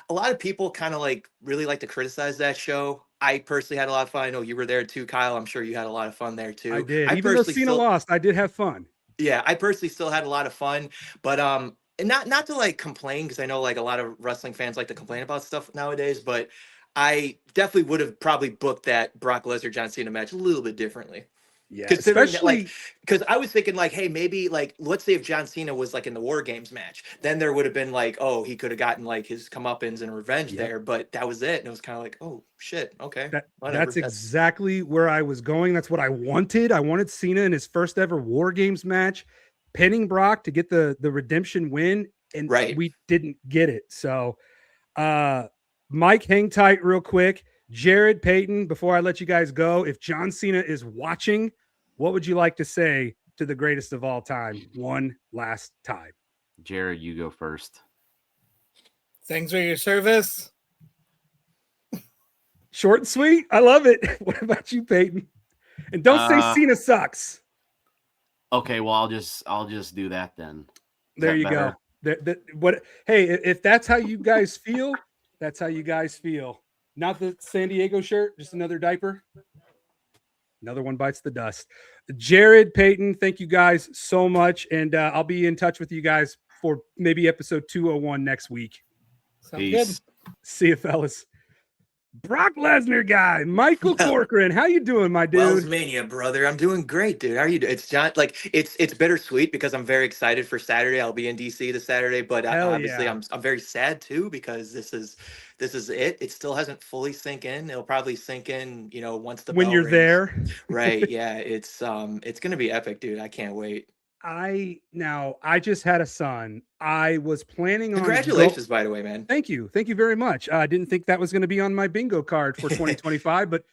a lot of people kind of like really like to criticize that show. I personally had a lot of fun. I know you were there too, Kyle. I'm sure you had a lot of fun there too. I did. I Even though personally Cena still, lost, I did have fun. yeah, I personally still had a lot of fun, but and not to like complain, because I know like a lot of wrestling fans like to complain about stuff nowadays, but I definitely would have probably booked that Brock Lesnar John Cena match a little bit differently. Yeah, Considering that, like, especially because I was thinking like, hey, maybe like, let's say if John Cena was like in the War Games match, then there would have been like, oh, he could have gotten like his comeuppance and revenge Yep. there, but that was it, and it was kind of like, oh shit, okay, whatever. that's exactly where I was going. That's what I wanted. I wanted Cena in his first ever War Games match, pinning Brock to get the redemption win, and Right. we didn't get it. So, Mike, hang tight real quick. Jared, Payton, before I let you guys go, if John Cena is watching, what would you like to say to the greatest of all time one last time? Jared, you go first. Thanks for your service. Short and sweet. I love it. What about you, Payton? And don't say Cena sucks. Okay, well, I'll just do that then. There you go. Hey, if that's how you guys feel, that's how you guys feel. Not the San Diego shirt, just another diaper. Another one bites the dust. Jared, Payton, thank you guys so much. And I'll be in touch with you guys for maybe episode 201 next week. Sounds good. See you, fellas. Brock Lesnar guy, Michael Corcoran. How you doing, my dude? WellsMania, brother. I'm doing great, dude. How are you doing? It's John. Like it's bittersweet because I'm very excited for Saturday. I'll be in DC this Saturday, but obviously yeah. I'm very sad too because this is it. It still hasn't fully sink in. It'll probably sink in, once the When bell you're rings. there. Right. Yeah. It's gonna be epic, dude. I can't wait. I just had a son. I was planning on Congratulations, by the way, man. Thank you very much. I didn't think that was going to be on my bingo card for 2025, but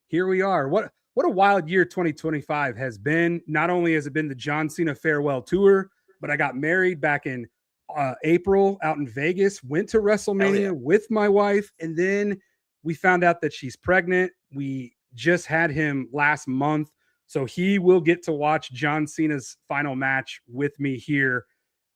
here we are. What a wild year 2025 has been. Not only has it been the John Cena farewell tour, but I got married back in April out in Vegas, went to WrestleMania with my wife, and then we found out that she's pregnant. We just had him last month. So he will get to watch John Cena's final match with me here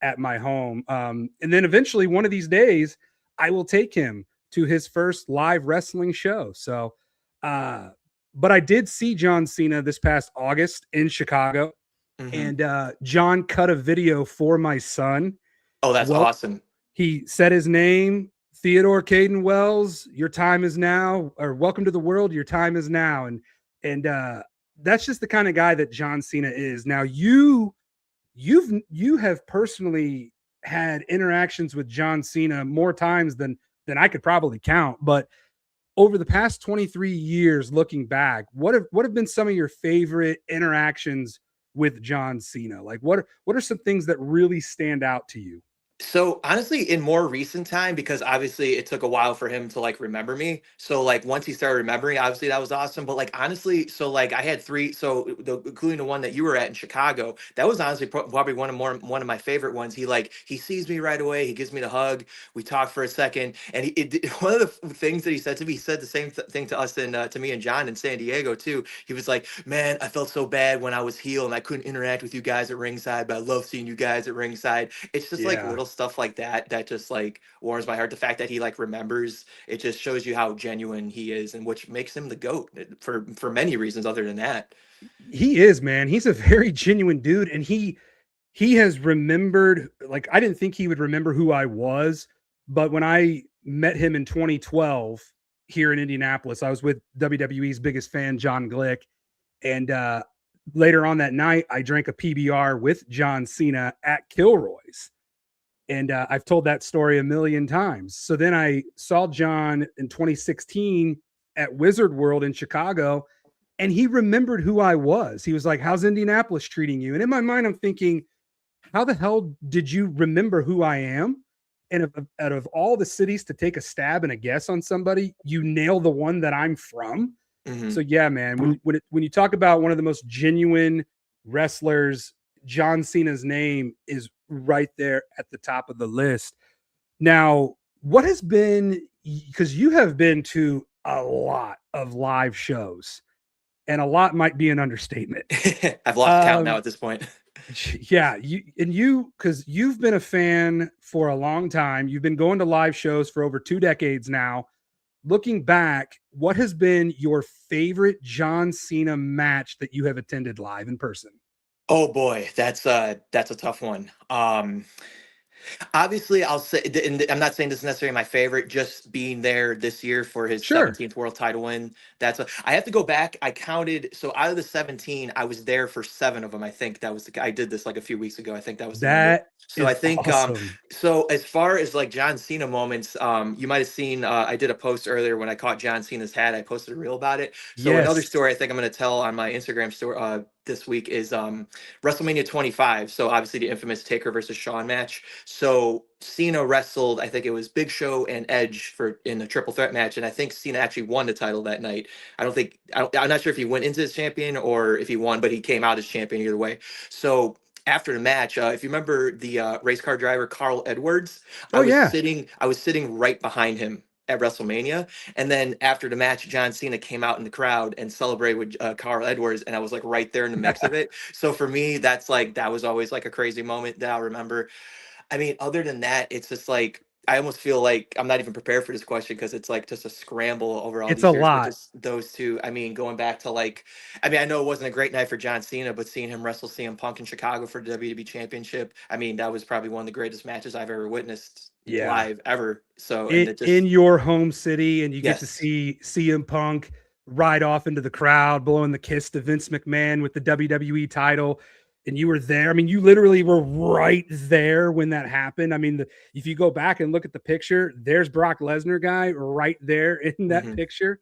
at my home. And then eventually one of these days, I will take him to his first live wrestling show. So, but I did see John Cena this past August in Chicago. Mm-hmm. And John cut a video for my son. Oh, that's awesome. He said his name, Theodore Caden Wells, your time is now, or welcome to the world, your time is now. And that's just the kind of guy that John Cena is. Now you have personally had interactions with John Cena more times than I could probably count. But over the past 23 years, looking back, what have been some of your favorite interactions with John Cena? Like what are some things that really stand out to you? So honestly, in more recent time, because obviously it took a while for him to like remember me. So like once he started remembering, obviously that was awesome. But like honestly, so like I had three, including the one that you were at in Chicago, that was honestly probably one of my favorite ones. He sees me right away, he gives me the hug, we talk for a second, and one of the things that he said to me, he said the same thing to us and to me and John in San Diego too. He was like, "Man, I felt so bad when I was heel and I couldn't interact with you guys at ringside, but I love seeing you guys at ringside." It's just like little stuff like that just like warms my heart. The fact that he like remembers, it just shows you how genuine he is, and which makes him the GOAT for many reasons other than that. He is, man. He's a very genuine dude, and he has remembered. Like I didn't think he would remember who I was, but when I met him in 2012 here in Indianapolis, I was with WWE's biggest fan, John Glick, and later on that night I drank a PBR with John Cena at Kilroy's. And I've told that story a million times. So then I saw John in 2016 at Wizard World in Chicago, and he remembered who I was. He was like, "How's Indianapolis treating you?" And in my mind, I'm thinking, how the hell did you remember who I am? And out of all the cities to take a stab and a guess on somebody, you nail the one that I'm from. Mm-hmm. So yeah, man, when you talk about one of the most genuine wrestlers, John Cena's name is right there at the top of the list. Now, what has been, because you have been to a lot of live shows, and a lot might be an understatement. I've lost count now at this point. Yeah, because you've been a fan for a long time. You've been going to live shows for over 2 decades now. Looking back, what has been your favorite John Cena match that you have attended live in person? Oh boy, that's a tough one. Obviously, I'll say, and I'm not saying this is necessarily my favorite, just being there this year for his Sure. 17th world title win. I have to go back. I counted. So out of the 17, I was there for 7 of them. I think that was I did this like a few weeks ago. I think that was the number. That So is I think, awesome. so as far as like John Cena moments, you might have seen, I did a post earlier when I caught John Cena's hat. I posted a reel about it. So another Yes. story I think I'm going to tell on my Instagram story this week is WrestleMania 25. So obviously the infamous Taker versus Shawn match. So Cena wrestled, I think it was Big Show and Edge in a triple threat match, and I think Cena actually won the title that night. I'm not sure if he went into as champion or if he won, but he came out as champion either way. So after the match, if you remember the race car driver Carl Edwards, I was sitting right behind him at WrestleMania, and then after the match, John Cena came out in the crowd and celebrated with Carl Edwards, and I was like right there in the mix of it. So for me, that was always like a crazy moment that I'll remember. I mean, other than that, it's just like I almost feel like I'm not even prepared for this question because it's like just a scramble over all It's these a years. lot. But just those two, I mean, going back to I know it wasn't a great night for John Cena, but seeing him wrestle CM Punk in Chicago for the WWE Championship, I mean, that was probably one of the greatest matches I've ever witnessed live ever. So in your home city, and you get to Yes. see CM Punk ride off into the crowd, blowing the kiss to Vince McMahon with the WWE title. And you were there. I mean, you literally were right there when that happened. I mean, if you go back and look at the picture, there's Brock Lesnar guy right there in that picture,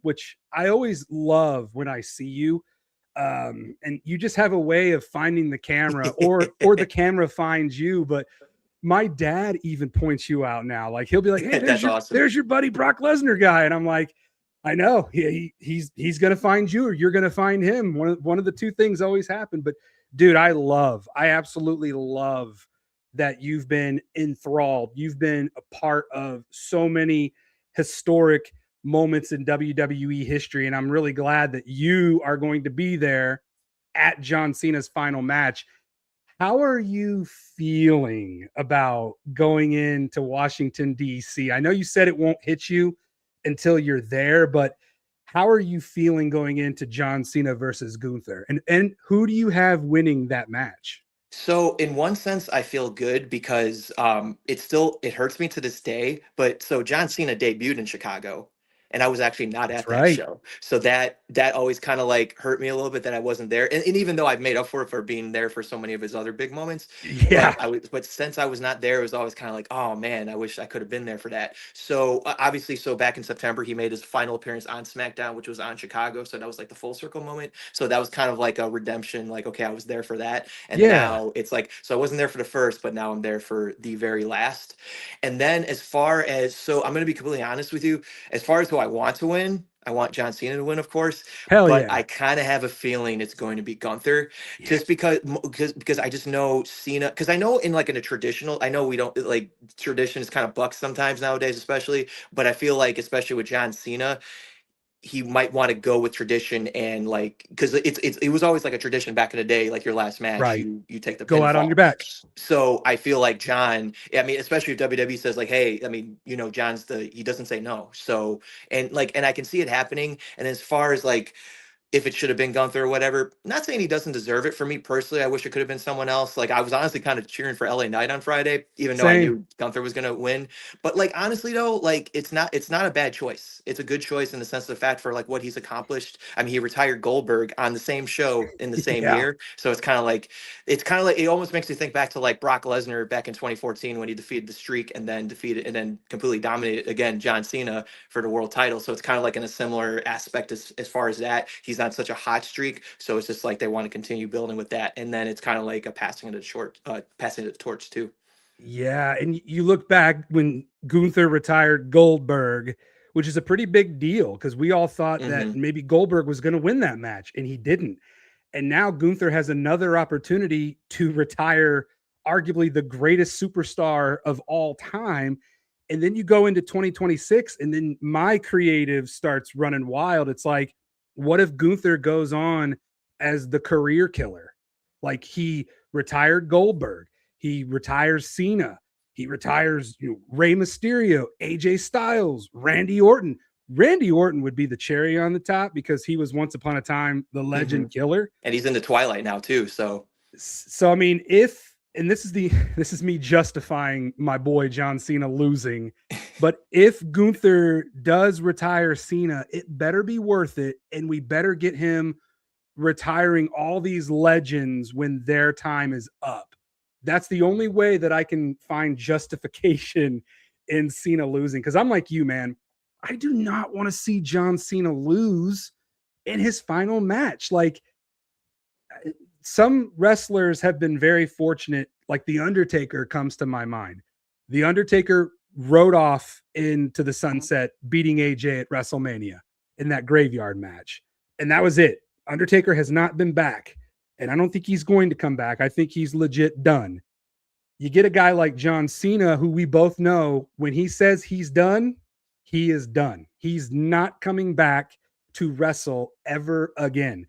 which I always love when I see you. And you just have a way of finding the camera or the camera finds you. But my dad even points you out now. Like he'll be like, "Hey, there's your buddy Brock Lesnar guy," and I'm like, I know he's gonna find you or you're gonna find him. One of the two things always happen. But dude, I absolutely love that you've been enthralled. You've been a part of so many historic moments in WWE history, and I'm really glad that you are going to be there at John Cena's final match. How are you feeling about going into Washington, D.C.? I know you said it won't hit you until you're there, but how are you feeling going into John Cena versus Gunther? And who do you have winning that match? So in one sense, I feel good because it hurts me to this day. But so John Cena debuted in Chicago, and I was actually not at that show. So that always kind of like hurt me a little bit that I wasn't there. And even though I've made up for it for being there for so many of his other big moments, but since I was not there, it was always kind of like, oh man, I wish I could have been there for that. So obviously, back in September, he made his final appearance on SmackDown, which was on Chicago. So that was like the full circle moment. So that was kind of like a redemption. Like, okay, I was there for that. And now it's like, so I wasn't there for the first, but now I'm there for the very last. And then I'm going to be completely honest with you, as far as who I want to win, I want John Cena to win, of course. But I kind of have a feeling it's going to be Gunther, just because I just know Cena. Because I know in a traditional, I know we don't like tradition is kind of bucks sometimes nowadays, especially. But I feel like especially with John Cena, he might want to go with tradition and because it was always like a tradition back in the day, like your last match, you take the go out on your back. So I feel like John, I mean, especially if WWE says like, hey, I mean, John's he doesn't say no. So and I can see it happening. And as far as if it should have been Gunther or whatever, not saying he doesn't deserve it. For me personally, I wish it could have been someone else. I was honestly kind of cheering for LA Knight on Friday, even though I knew Gunther was going to win. But honestly though, it's not a bad choice. It's a good choice in the sense of the fact for what he's accomplished. I mean, he retired Goldberg on the same show in the same year. So it's kind of like, it almost makes me think back to Brock Lesnar back in 2014 when he defeated the Streak and then completely dominated again John Cena for the world title. So it's kind of like in a similar aspect as far as that. He's on such a hot streak, so it's just they want to continue building with that, and then it's kind of like a passing of the torch too. Yeah, and you look back when Gunther retired Goldberg, which is a pretty big deal because we all thought that maybe Goldberg was going to win that match, and he didn't. And now Gunther has another opportunity to retire arguably the greatest superstar of all time. And then you go into 2026, and then my creative starts running wild. It's like, what if Gunther goes on as the career killer? Like he retired Goldberg, he retires Cena, he retires Rey Mysterio, AJ Styles, Randy Orton. Randy Orton would be the cherry on the top because he was once upon a time the legend killer. And he's in the Twilight now too. So I mean, and this is me justifying my boy John Cena losing, but if Gunther does retire Cena, it better be worth it, and we better get him retiring all these legends when their time is up. That's the only way that I can find justification in Cena losing, because I'm like you, man. I do not want to see John Cena lose in his final match. Like, some wrestlers have been very fortunate, like The Undertaker comes to my mind. The Undertaker rode off into the sunset, beating AJ at WrestleMania in that graveyard match. And that was it. Undertaker has not been back. And I don't think he's going to come back. I think he's legit done. You get a guy like John Cena, who we both know when he says he's done, he is done. He's not coming back to wrestle ever again.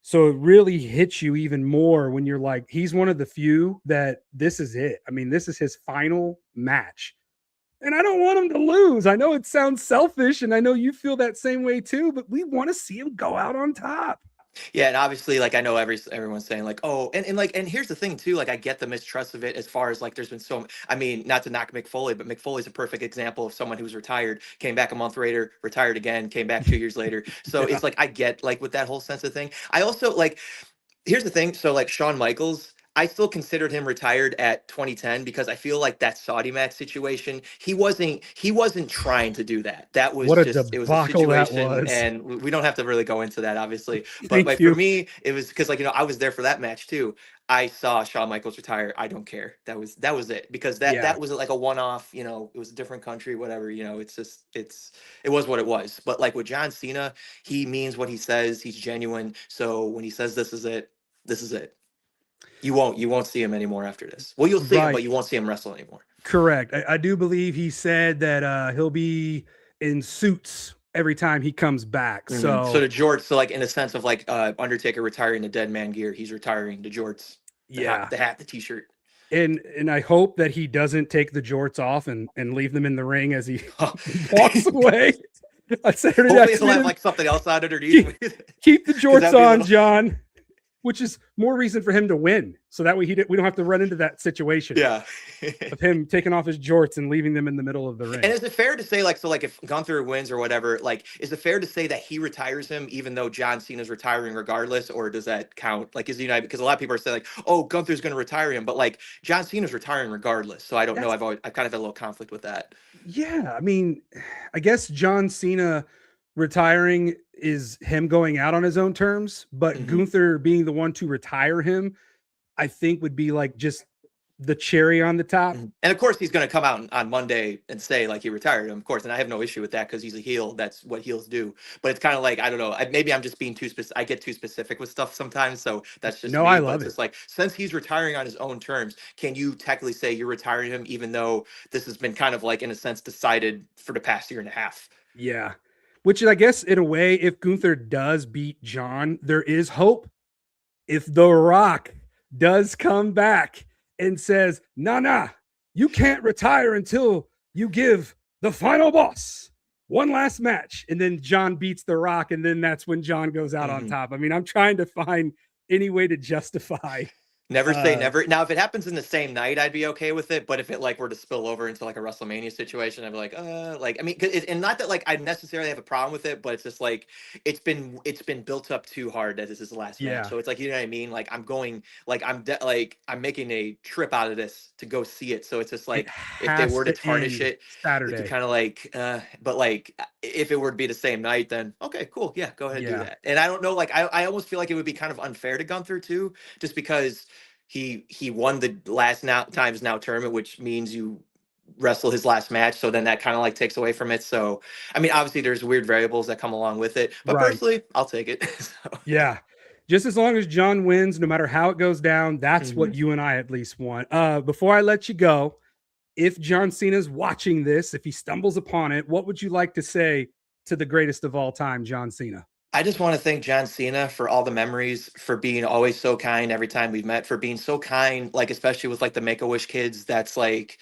So it really hits you even more when you're like, he's one of the few that this is it. I mean, this is his final match. And I don't want him to lose. I know it sounds selfish, and I know you feel that same way too, but we want to see him go out on top. Yeah, and obviously, like, I know everyone's saying like, oh, and here's the thing too, like, I get the mistrust of it as far as like there's been I mean, not to knock Mick Foley, but Mick Foley's a perfect example of someone who's retired, came back a month later, retired again, came back 2 years later. So it's like, I get like with that whole sense of thing. I also like, here's the thing. So like Shawn Michaels, I still considered him retired at 2010 because I feel like that Saudi match situation, he wasn't trying to do that. That was it was a situation, and we don't have to really go into that, obviously. But like for me, it was because like I was there for that match too. I saw Shawn Michaels retire. I don't care. That was it, because that was like a one-off. It was a different country, whatever. It's just it was what it was. But like with John Cena, he means what he says. He's genuine. So when he says this is it, this is it. You won't see him anymore after this. Well, you'll see him, but you won't see him wrestle anymore. Correct. I do believe he said that he'll be in suits every time he comes back. So the jorts, so like in a sense of like Undertaker retiring the dead man gear, he's retiring the jorts. The hat, the t-shirt. And I hope that he doesn't take the jorts off and leave them in the ring as he walks away. Hopefully he'll have like something else on underneath. Keep the jorts on, John. Which is more reason for him to win. So that way we don't have to run into that situation. Yeah. Of him taking off his jorts and leaving them in the middle of the ring. And is it fair to say, like, so like if Gunther wins or whatever, like, is it fair to say that he retires him even though John Cena's retiring regardless, or does that count? Like, because a lot of people are saying like, oh, Gunther's going to retire him, but like John Cena's retiring regardless. So I don't know. I've kind of had a little conflict with that. Yeah. I mean, I guess John Cena retiring is him going out on his own terms, but Gunther being the one to retire him, I think would be like just the cherry on the top. And of course, he's going to come out on Monday and say like he retired him, of course. And I have no issue with that because he's a heel. That's what heels do. But it's kind of like, I don't know. Maybe I'm just being too specific. I get too specific with stuff sometimes. So that's just I love it. It's like, since he's retiring on his own terms, can you technically say you're retiring him, even though this has been kind of like, in a sense, decided for the past year and a half? Yeah. Which I guess in a way, if Gunther does beat John, there is hope. If The Rock does come back and says, nah, you can't retire until you give the final boss one last match. And then John beats The Rock. And then that's when John goes out on top. I mean, I'm trying to find any way to justify. Never say never. Now, if it happens in the same night, I'd be okay with it. But if it like were to spill over into like a WrestleMania situation, I'd be like, I mean, and not that like I necessarily have a problem with it, but it's just like it's been built up too hard that this is the last match. So it's like, you know what I mean? Like I'm going, like I'm making a trip out of this to go see it. So it's just like if they were to tarnish it Saturday, it's kind of like, but like if it were to be the same night, then okay, cool, yeah, go ahead and do that. And I don't know, like I almost feel like it would be kind of unfair to Gunther too, just because he won the last times now tournament, which means you wrestle his last match. So then that kind of like takes away from it. So, I mean, obviously there's weird variables that come along with it, but personally, I'll take it. Yeah. Just as long as John wins, no matter how it goes down, that's what you and I at least want. Before I let you go, if John Cena's watching this, if he stumbles upon it, what would you like to say to the greatest of all time, John Cena? I just want to thank John Cena for all the memories, for being always so kind every time we've met, for being so kind, like especially with like the Make-A-Wish kids. That's like,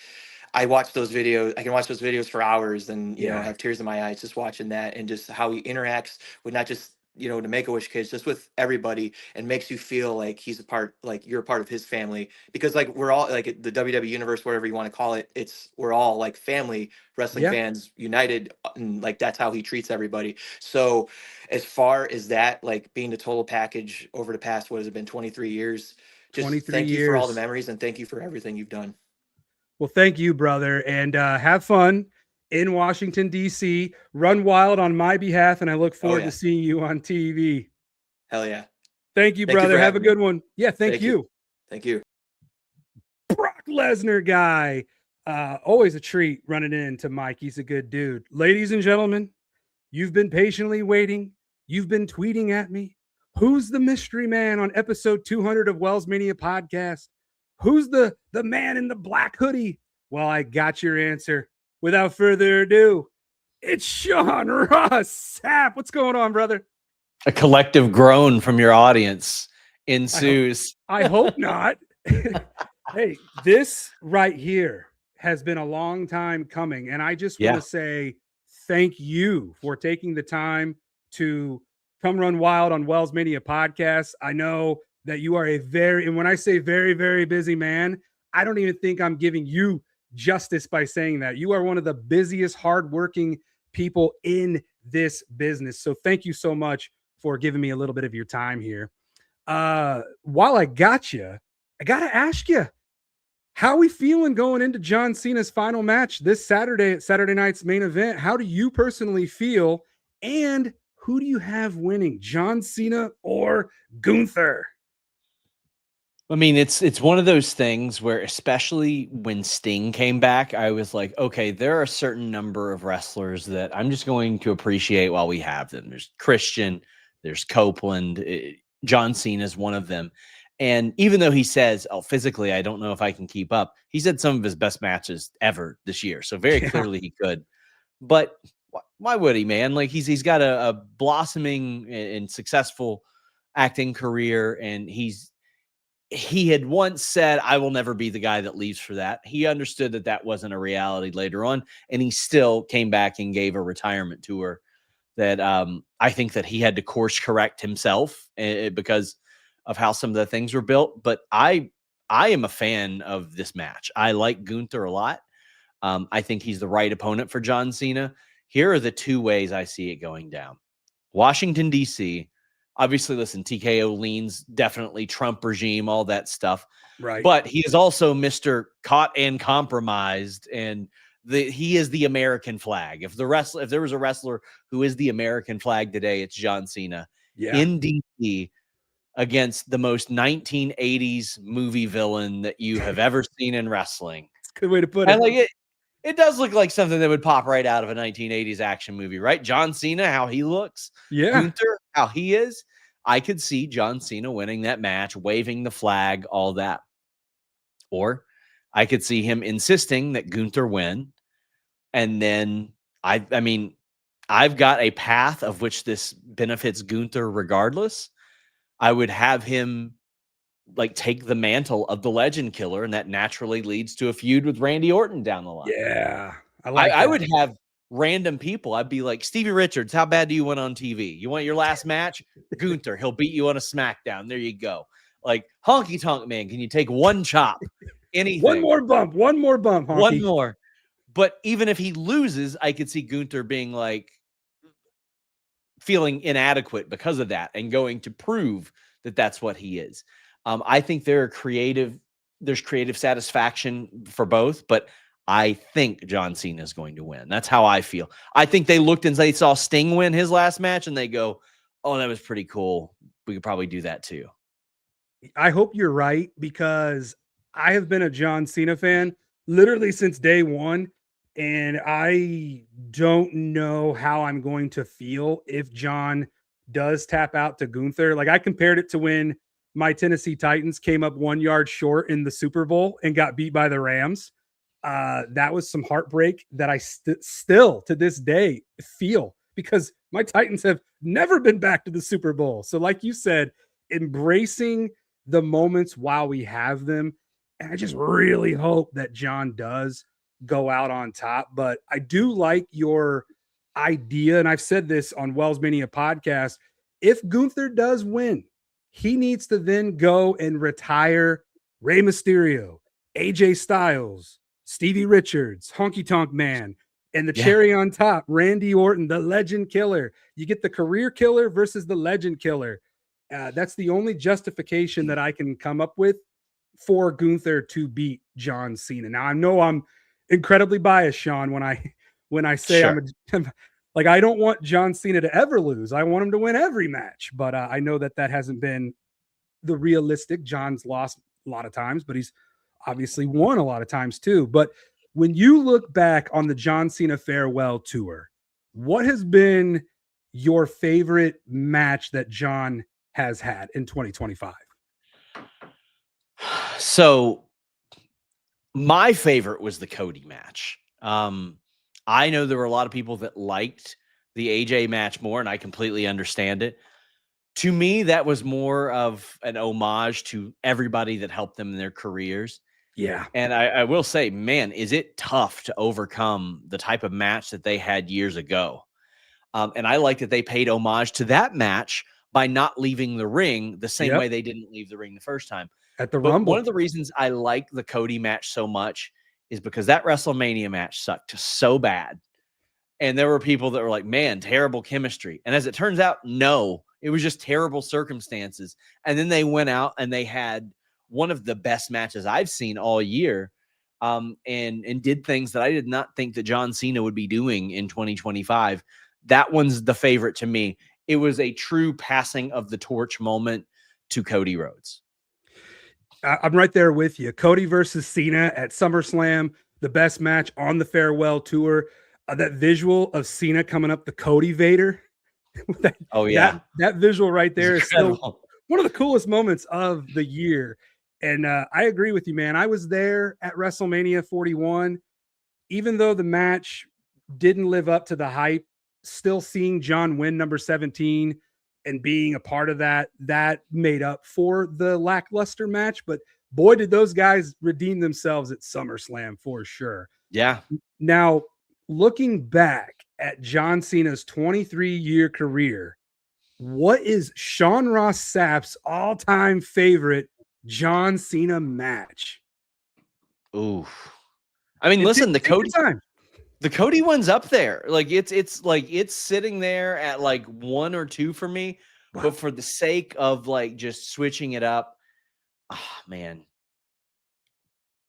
I watch those videos. I can watch those videos for hours and, you know, Yeah. have tears in my eyes just watching that, and just how he interacts with not just, you know, the Make-A-Wish kids, just with everybody, and makes you feel like he's a part, like you're a part of his family, because like we're all like the WWE universe, whatever you want to call it. We're all like family wrestling Yeah. fans united, and like that's how he treats everybody. So as far as that, like being the total package over the past, what has it been, 23 years? Just 23 thank you for all the years. memories, and thank you for everything you've done. Well, thank you, brother, and have fun in Washington, D.C. Run wild on my behalf, and I look forward yeah. to seeing you on TV. Hell yeah. Thank you, Thank you brother. for Have a having me. good one. Yeah, thank Thank you. you. Thank you. Brock Lesnar guy. Always a treat running into Mike. He's a good dude. Ladies and gentlemen, you've been patiently waiting. You've been tweeting at me. Who's the mystery man on episode 200 of WellsMania Podcast? Who's the man in the black hoodie? Well, I got your answer. Without further ado, it's Sean Ross Sapp. What's going on, brother? A collective groan from your audience ensues. I hope not. Hey, this right here has been a long time coming, and I just want to say thank you for taking the time to come run wild on WellsMania Podcast. I know that you are and when I say very, very busy man, I don't even think I'm giving you justice by saying that. You are one of the busiest, hardworking people in this business. So thank you so much for giving me a little bit of your time here. While I got you, I got to ask you, how are we feeling going into John Cena's final match this Saturday at Saturday night's main event? How do you personally feel? And who do you have winning, John Cena or Gunther? I mean, it's one of those things where, especially when Sting came back, I was like, okay, there are a certain number of wrestlers that I'm just going to appreciate while we have them. There's Christian, there's Copeland, John Cena is one of them. And even though he says, oh, physically, I don't know if I can keep up, he's had some of his best matches ever this year. So very clearly he could. But why would he, man? Like he's got a blossoming and successful acting career, and he had once said, I will never be the guy that leaves for that. He understood that that wasn't a reality later on, and he still came back and gave a retirement tour that I think that he had to course correct himself because of how some of the things were built. But I am a fan of this match. I like Gunther a lot. I think he's the right opponent for John Cena. Here are the two ways I see it going down. Washington, D.C., obviously, listen, TKO leans, definitely Trump regime, all that stuff. Right. But he is also Mr. Caught and Compromised, and he is the American flag. If there was a wrestler who is the American flag today, it's John Cena in DC against the most 1980s movie villain that you have ever seen in wrestling. That's a good way to put it. And like it does look like something that would pop right out of a 1980s action movie, right? John Cena, how he looks. Yeah. Gunther, how he is. I could see John Cena winning that match, waving the flag, all that. Or I could see him insisting that Gunther win. And then I mean, I've got a path of which this benefits Gunther regardless. I would have him like take the mantle of the legend killer, and that naturally leads to a feud with Randy Orton down the line. Yeah. I would have random people. I'd be like, Stevie Richards, how bad do you want on TV? You want your last match? Gunther, he'll beat you on a SmackDown. There you go. Like, Honky Tonk Man, can you take one chop? Anything. One more bump, Honky. One more. But even if he loses, I could see Gunther being like, feeling inadequate because of that and going to prove that that's what he is. I think there's creative satisfaction for both, but I think John Cena is going to win. That's how I feel. I think they looked and they saw Sting win his last match and they go, oh, that was pretty cool. We could probably do that too. I hope you're right, because I have been a John Cena fan literally since day one. And I don't know how I'm going to feel if John does tap out to Gunther. Like, I compared it to when my Tennessee Titans came up 1 yard short in the Super Bowl and got beat by the Rams. That was some heartbreak that I still to this day feel, because My Titans have never been back to the Super Bowl. So like you said, embracing the moments while we have them. And I just really hope that John does go out on top. But I do like your idea, and I've said this on WellsMania Podcast. If Gunther does win, he needs to then go and retire Rey Mysterio, AJ Styles, Stevie Richards, Honky Tonk Man, and the cherry on top, Randy Orton, the legend killer. You get the career killer versus the legend killer. That's the only justification that I can come up with for Gunther to beat John Cena. Now I know I'm incredibly biased, Sean, when I say Sure. I'm like, I don't want John Cena to ever lose. I want him to win every match, but I know that hasn't been the realistic. John's lost a lot of times, but he's obviously won a lot of times too. But when you look back on the John Cena farewell tour, what has been your favorite match that John has had in 2025? So my favorite was the Cody match. I know there were a lot of people that liked the AJ match more, and I completely understand it. To me, that was more of an homage to everybody that helped them in their careers. Yeah. And I will say, man, is it tough to overcome the type of match that they had years ago. And I like that they paid homage to that match by not leaving the ring the same way they didn't leave the ring the first time. At the But Rumble. one of the reasons I like the Cody match so much is because that WrestleMania match sucked so bad. And there were people that were like, man, terrible chemistry. And as it turns out, no, it was just terrible circumstances. And then they went out and they had one of the best matches I've seen all year, and did things that I did not think that John Cena would be doing in 2025. That one's the favorite to me. It was a true passing of the torch moment to Cody Rhodes. I'm right there with you. Cody versus Cena at SummerSlam, the best match on the farewell tour. That visual of Cena coming up the Cody Vader. That visual right there is still one of the coolest moments of the year. And I agree with you, man. I was there at WrestleMania 41. Even though the match didn't live up to the hype, still seeing John win number 17 and being a part of that made up for the lackluster match. But boy, did those guys redeem themselves at SummerSlam for sure. Yeah. Now, looking back at John Cena's 23-year career, what is Sean Ross Sapp's all-time favorite John Cena match? Ooh. I mean, listen, the Cody one's up there. Like it's sitting there at like 1 or 2 for me. Wow. But for the sake of like just switching it up, man.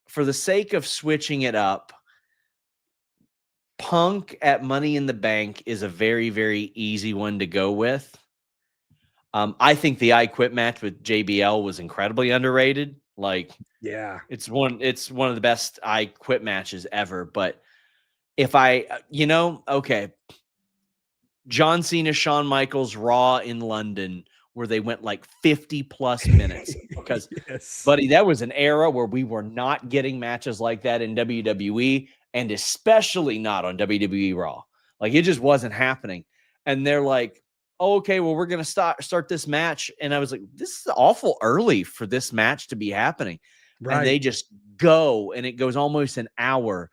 For the sake of switching it up, Punk at Money in the Bank is a very, very easy one to go with. I think the I Quit match with JBL was incredibly underrated. Like, yeah, it's one of the best I Quit matches ever. But if John Cena, Shawn Michaels, Raw in London, where they went like 50 plus minutes. Because, buddy, that was an era where we were not getting matches like that in WWE, and especially not on WWE Raw. Like, it just wasn't happening. And they're like, oh, okay, well, we're going to start this match. And I was like, this is awful early for this match to be happening. Right. And they just go, and it goes almost an hour.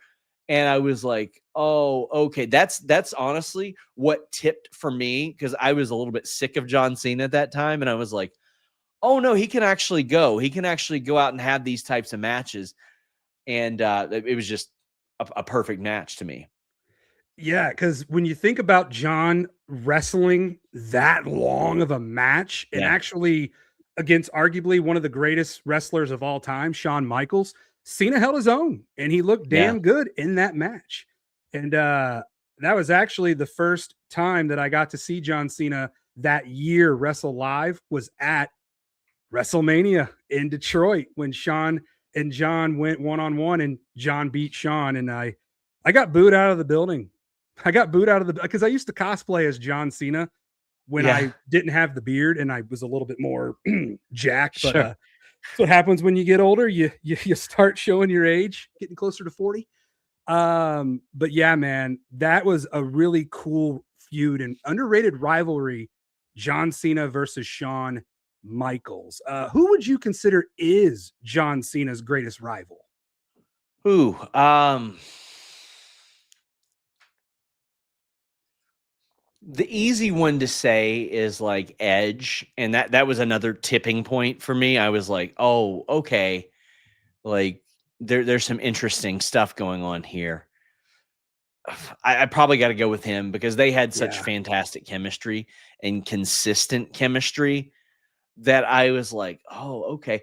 And I was like, oh, okay. That's honestly what tipped for me, because I was a little bit sick of John Cena at that time. And I was like, oh, no, he can actually go. He can actually go out and have these types of matches. And it was just a perfect match to me. Yeah, because when you think about John wrestling that long of a match, and actually against arguably one of the greatest wrestlers of all time, Shawn Michaels, Cena held his own, and he looked damn good in that match. And that was actually the first time that I got to see John Cena that year wrestle live, was at WrestleMania in Detroit, when Shawn and John went one-on-one, and John beat Shawn, and I got booed out of the building. Because I used to cosplay as John Cena when I didn't have the beard and I was a little bit more jacked. But that's what happens when you get older. You start showing your age, getting closer to 40. But yeah, man, that was a really cool feud and underrated rivalry, John Cena versus Shawn Michaels. Who would you consider is John Cena's greatest rival? Ooh, the easy one to say is like Edge, and that was another tipping point for me. I was like, oh, okay, like there's some interesting stuff going on here. I probably got to go with him because they had such fantastic chemistry and consistent chemistry that I was like, oh, okay.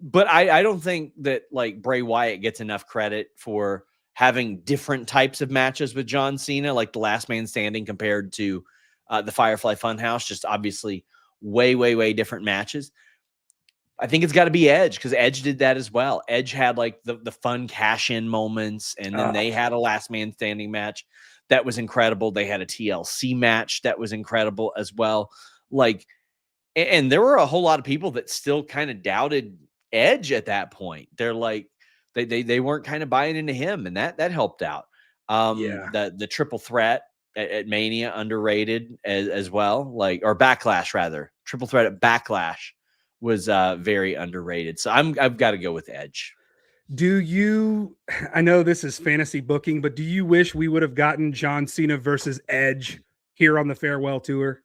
But I don't think that like Bray Wyatt gets enough credit for having different types of matches with John Cena, like the Last Man Standing compared to the Firefly Funhouse, just obviously way different matches. I think it's got to be Edge because Edge did that as well. Edge had like the fun cash-in moments, and then they had a Last Man Standing match that was incredible. They had a TLC match that was incredible as well. Like, and there were a whole lot of people that still kind of doubted Edge at that point. They're like, they weren't kind of buying into him, and that helped out. The triple threat at Mania, underrated as well, like, or Backlash rather. Triple threat at Backlash was very underrated. So I've got to go with Edge. Do you, I know this is fantasy booking, but do you wish we would have gotten John Cena versus Edge here on the farewell tour?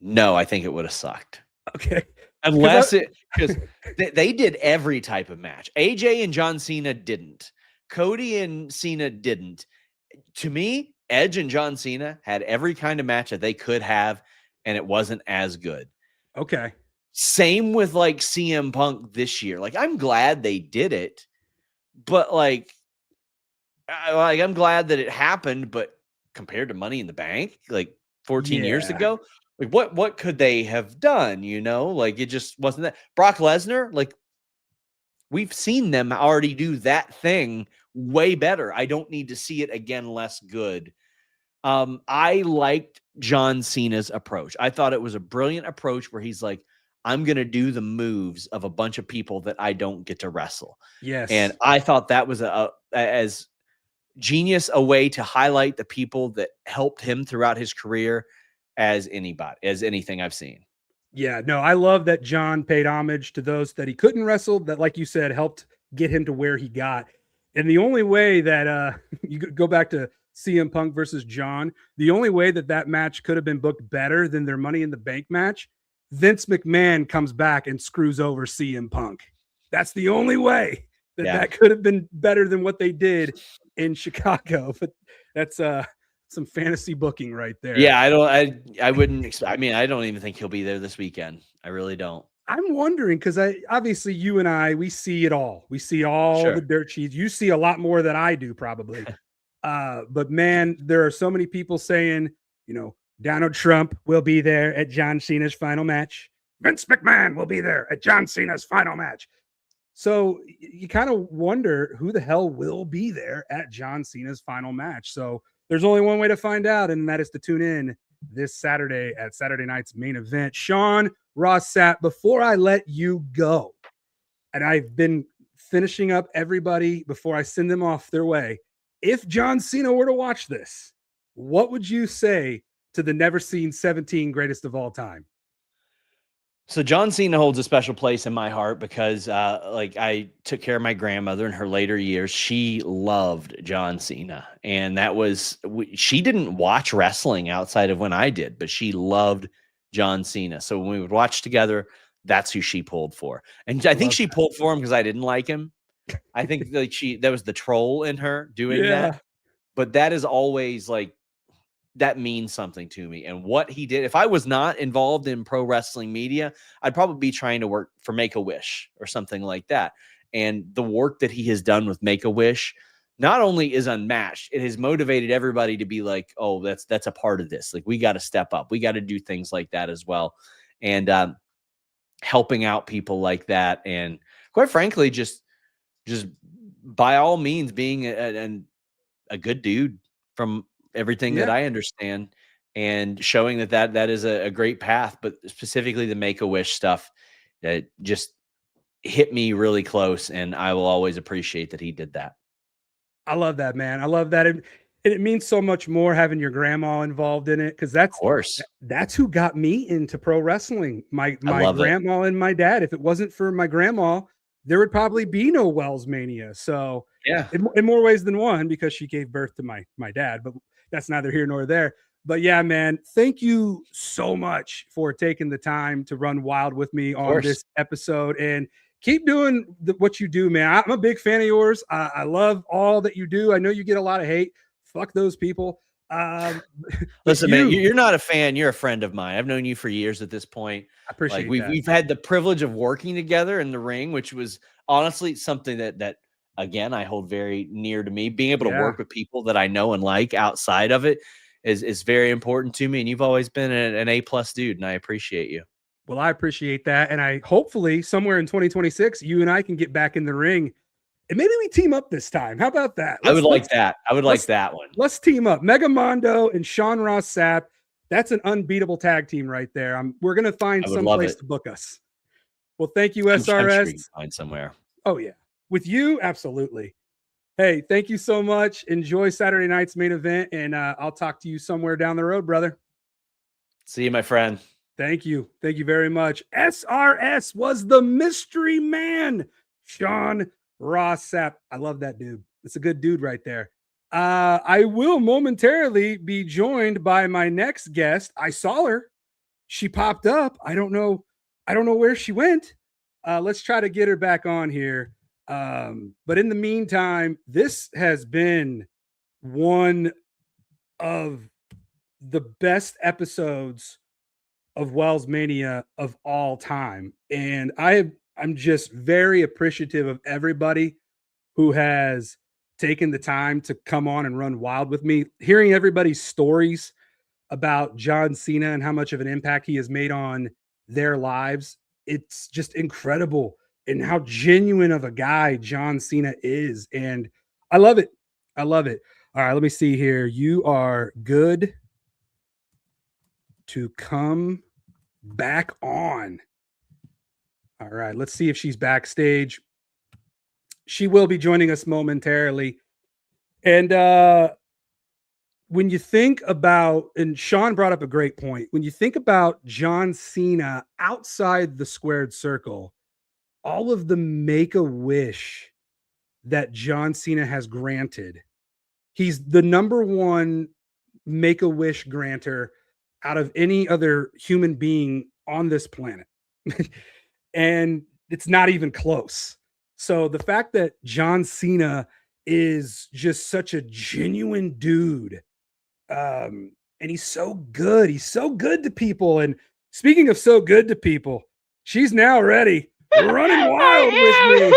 No, I think it would have sucked. Okay. Unless because they did every type of match. AJ and John Cena didn't. Cody and Cena didn't. To me, Edge and John Cena had every kind of match that they could have, and it wasn't as good. Okay. Same with like CM Punk this year. Like, I'm glad they did it, but like I'm glad that it happened. But compared to Money in the Bank, like 14 years ago, like what could they have done? You know, like it just wasn't that. Brock Lesnar, like we've seen them already do that thing way better. I don't need to see it again less good. I liked John Cena's approach. I thought it was a brilliant approach where he's like, I'm going to do the moves of a bunch of people that I don't get to wrestle. Yes. And I thought that was as genius a way to highlight the people that helped him throughout his career as anything I've seen. Yeah, no, I love that John paid homage to those that he couldn't wrestle, that, like you said, helped get him to where he got. And the only way that you go back to CM Punk versus John, the only way that match could have been booked better than their Money in the Bank match, Vince McMahon comes back and screws over CM Punk. That's the only way that could have been better than what they did in Chicago. But that's some fantasy booking right there. Yeah, I wouldn't. I mean, I don't even think he'll be there this weekend. I really don't. I'm wondering because obviously you and I, we see it all. We see all the dirt sheets. You see a lot more than I do probably. But man, there are so many people saying, you know, Donald Trump will be there at John Cena's final match. Vince McMahon will be there at John Cena's final match. So you kind of wonder who the hell will be there at John Cena's final match. So there's only one way to find out, and that is to tune in this Saturday at Saturday night's main event. Sean, Ross Sapp, before I let you go, and I've been finishing up everybody before I send them off their way. If John Cena were to watch this, what would you say to the never seen 17 greatest of all time? So John Cena holds a special place in my heart because like I took care of my grandmother in her later years. She loved John Cena, and she didn't watch wrestling outside of when I did, but she loved John Cena. So when we would watch together, that's who she pulled for. And I think she pulled for him because I didn't like him. I think like that was the troll in her doing that. But that is always like, that means something to me. And what he did, if I was not involved in pro wrestling media, I'd probably be trying to work for Make-A-Wish or something like that. And the work that he has done with Make-A-Wish not only is unmatched, it has motivated everybody to be like, oh, that's a part of this. Like, we got to step up. We got to do things like that as well. And helping out people like that. And quite frankly, just by all means being a good dude from everything that I understand, and showing that is a great path. But specifically the Make-A-Wish stuff that just hit me really close, and I will always appreciate that he did that. I love that, man. I love that. And it means so much more having your grandma involved in it, because that's who got me into pro wrestling. My grandma and my dad. If it wasn't for my grandma, there would probably be no WellsMania. So yeah, in more ways than one, because she gave birth to my dad, but that's neither here nor there. But yeah, man, thank you so much for taking the time to run wild with me on this episode, and keep doing what you do, man. I'm a big fan of yours. I love all that you do. I know you get a lot of hate. Fuck those people. Listen, man, you're not a fan. You're a friend of mine. I've known you for years at this point. I appreciate that. We've had the privilege of working together in the ring, which was honestly something that again, I hold very near to me. Being able to work with people that I know and like outside of it is very important to me. And you've always been an A+ dude, and I appreciate you. Well, I appreciate that. And I hopefully somewhere in 2026, you and I can get back in the ring. And maybe we team up this time. How about that? I would like that. I would like that one. Let's team up. Mega Mondo and Sean Ross Sapp. That's an unbeatable tag team right there. We're going to find some place to book us. Well, thank you, SRS. I'm sure you can find somewhere. Oh, yeah. With you, absolutely. Hey, thank you so much. Enjoy Saturday night's main event, and I'll talk to you somewhere down the road, brother. See you, my friend. Thank you. Thank you very much. SRS was the mystery man, Sean Ross Sapp. I love that dude. It's a good dude right there. I will momentarily be joined by my next guest. I saw her. She popped up. I don't know where she went. Let's try to get her back on here. But in the meantime, this has been one of the best episodes of WellsMania of all time. And I'm just very appreciative of everybody who has taken the time to come on and run wild with me. Hearing everybody's stories about John Cena and how much of an impact he has made on their lives, it's just incredible. And how genuine of a guy John Cena is. And I love it. I love it. All right, let me see here. You are good to come back on. All right, let's see if she's backstage. She will be joining us momentarily. And when you think about, and Sean brought up a great point, when you think about John Cena outside the squared circle, all of the Make-A-Wish that John Cena has granted, he's the number one Make-A-Wish granter out of any other human being on this planet. And it's not even close. So the fact that John Cena is just such a genuine dude, and he's so good. He's so good to people. And speaking of so good to people, she's now ready. Running wild with me.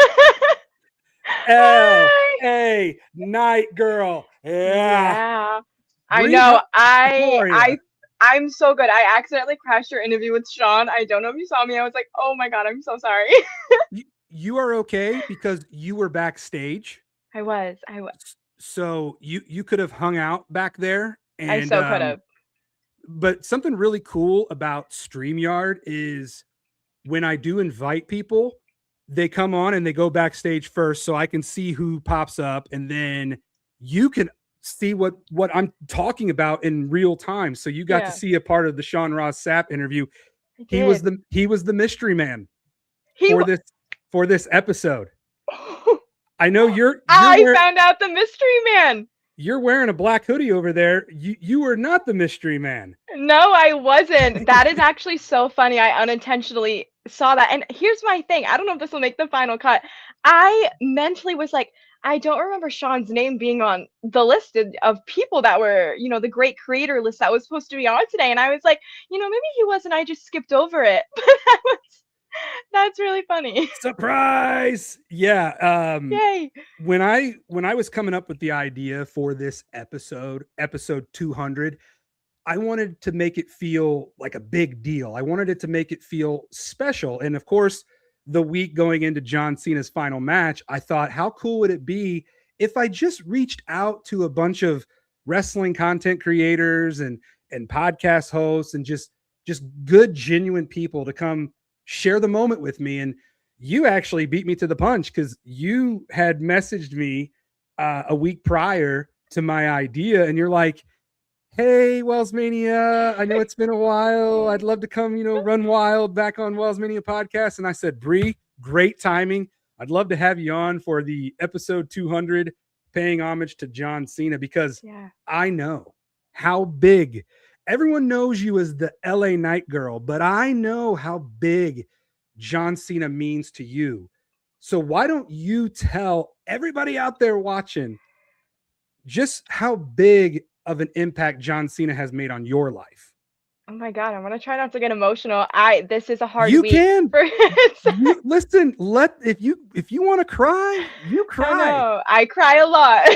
Hey, Knight Girl. Yeah. I know. I'm so good. I accidentally crashed your interview with Sean. I don't know if you saw me. I was like, oh my God, I'm so sorry. You are okay because you were backstage. I was. So you could have hung out back there. And, I so could have. But something really cool about StreamYard is when I do invite people, they come on and they go backstage first so I can see who pops up, and then you can see what I'm talking about in real time. So you got to see a part of the Sean Ross Sapp interview. He was the mystery man for this episode. I know I found out the mystery man. You're wearing a black hoodie over there. You were not the mystery man. No, I wasn't. That is actually so funny. I unintentionally saw that. And here's my thing. I don't know if this will make the final cut. I mentally was like, I don't remember Sean's name being on the list of people that were, the great creator list that was supposed to be on today. And I was like, maybe he wasn't. I just skipped over it. But that's really funny. Surprise. Yeah. Yay. When I was coming up with the idea for this episode 200, I wanted to make it feel like a big deal. I wanted it to make it feel special. And of course, the week going into John Cena's final match, I thought, how cool would it be if I just reached out to a bunch of wrestling content creators and podcast hosts and just good, genuine people to come share the moment with me. And you actually beat me to the punch because you had messaged me a week prior to my idea, and you're like, hey, WellsMania, I know it's been a while. I'd love to come, run wild back on WellsMania Podcast. And I said, Bri, great timing. I'd love to have you on for the episode 200, paying homage to John Cena, because I know how big everyone knows you as the LA Knight Girl, but I know how big John Cena means to you. So why don't you tell everybody out there watching just how big of an impact John Cena has made on your life? Oh my God, I'm gonna try not to get emotional. This is a hard You week. can. Listen, if you want to cry, you cry. I know, I cry a lot.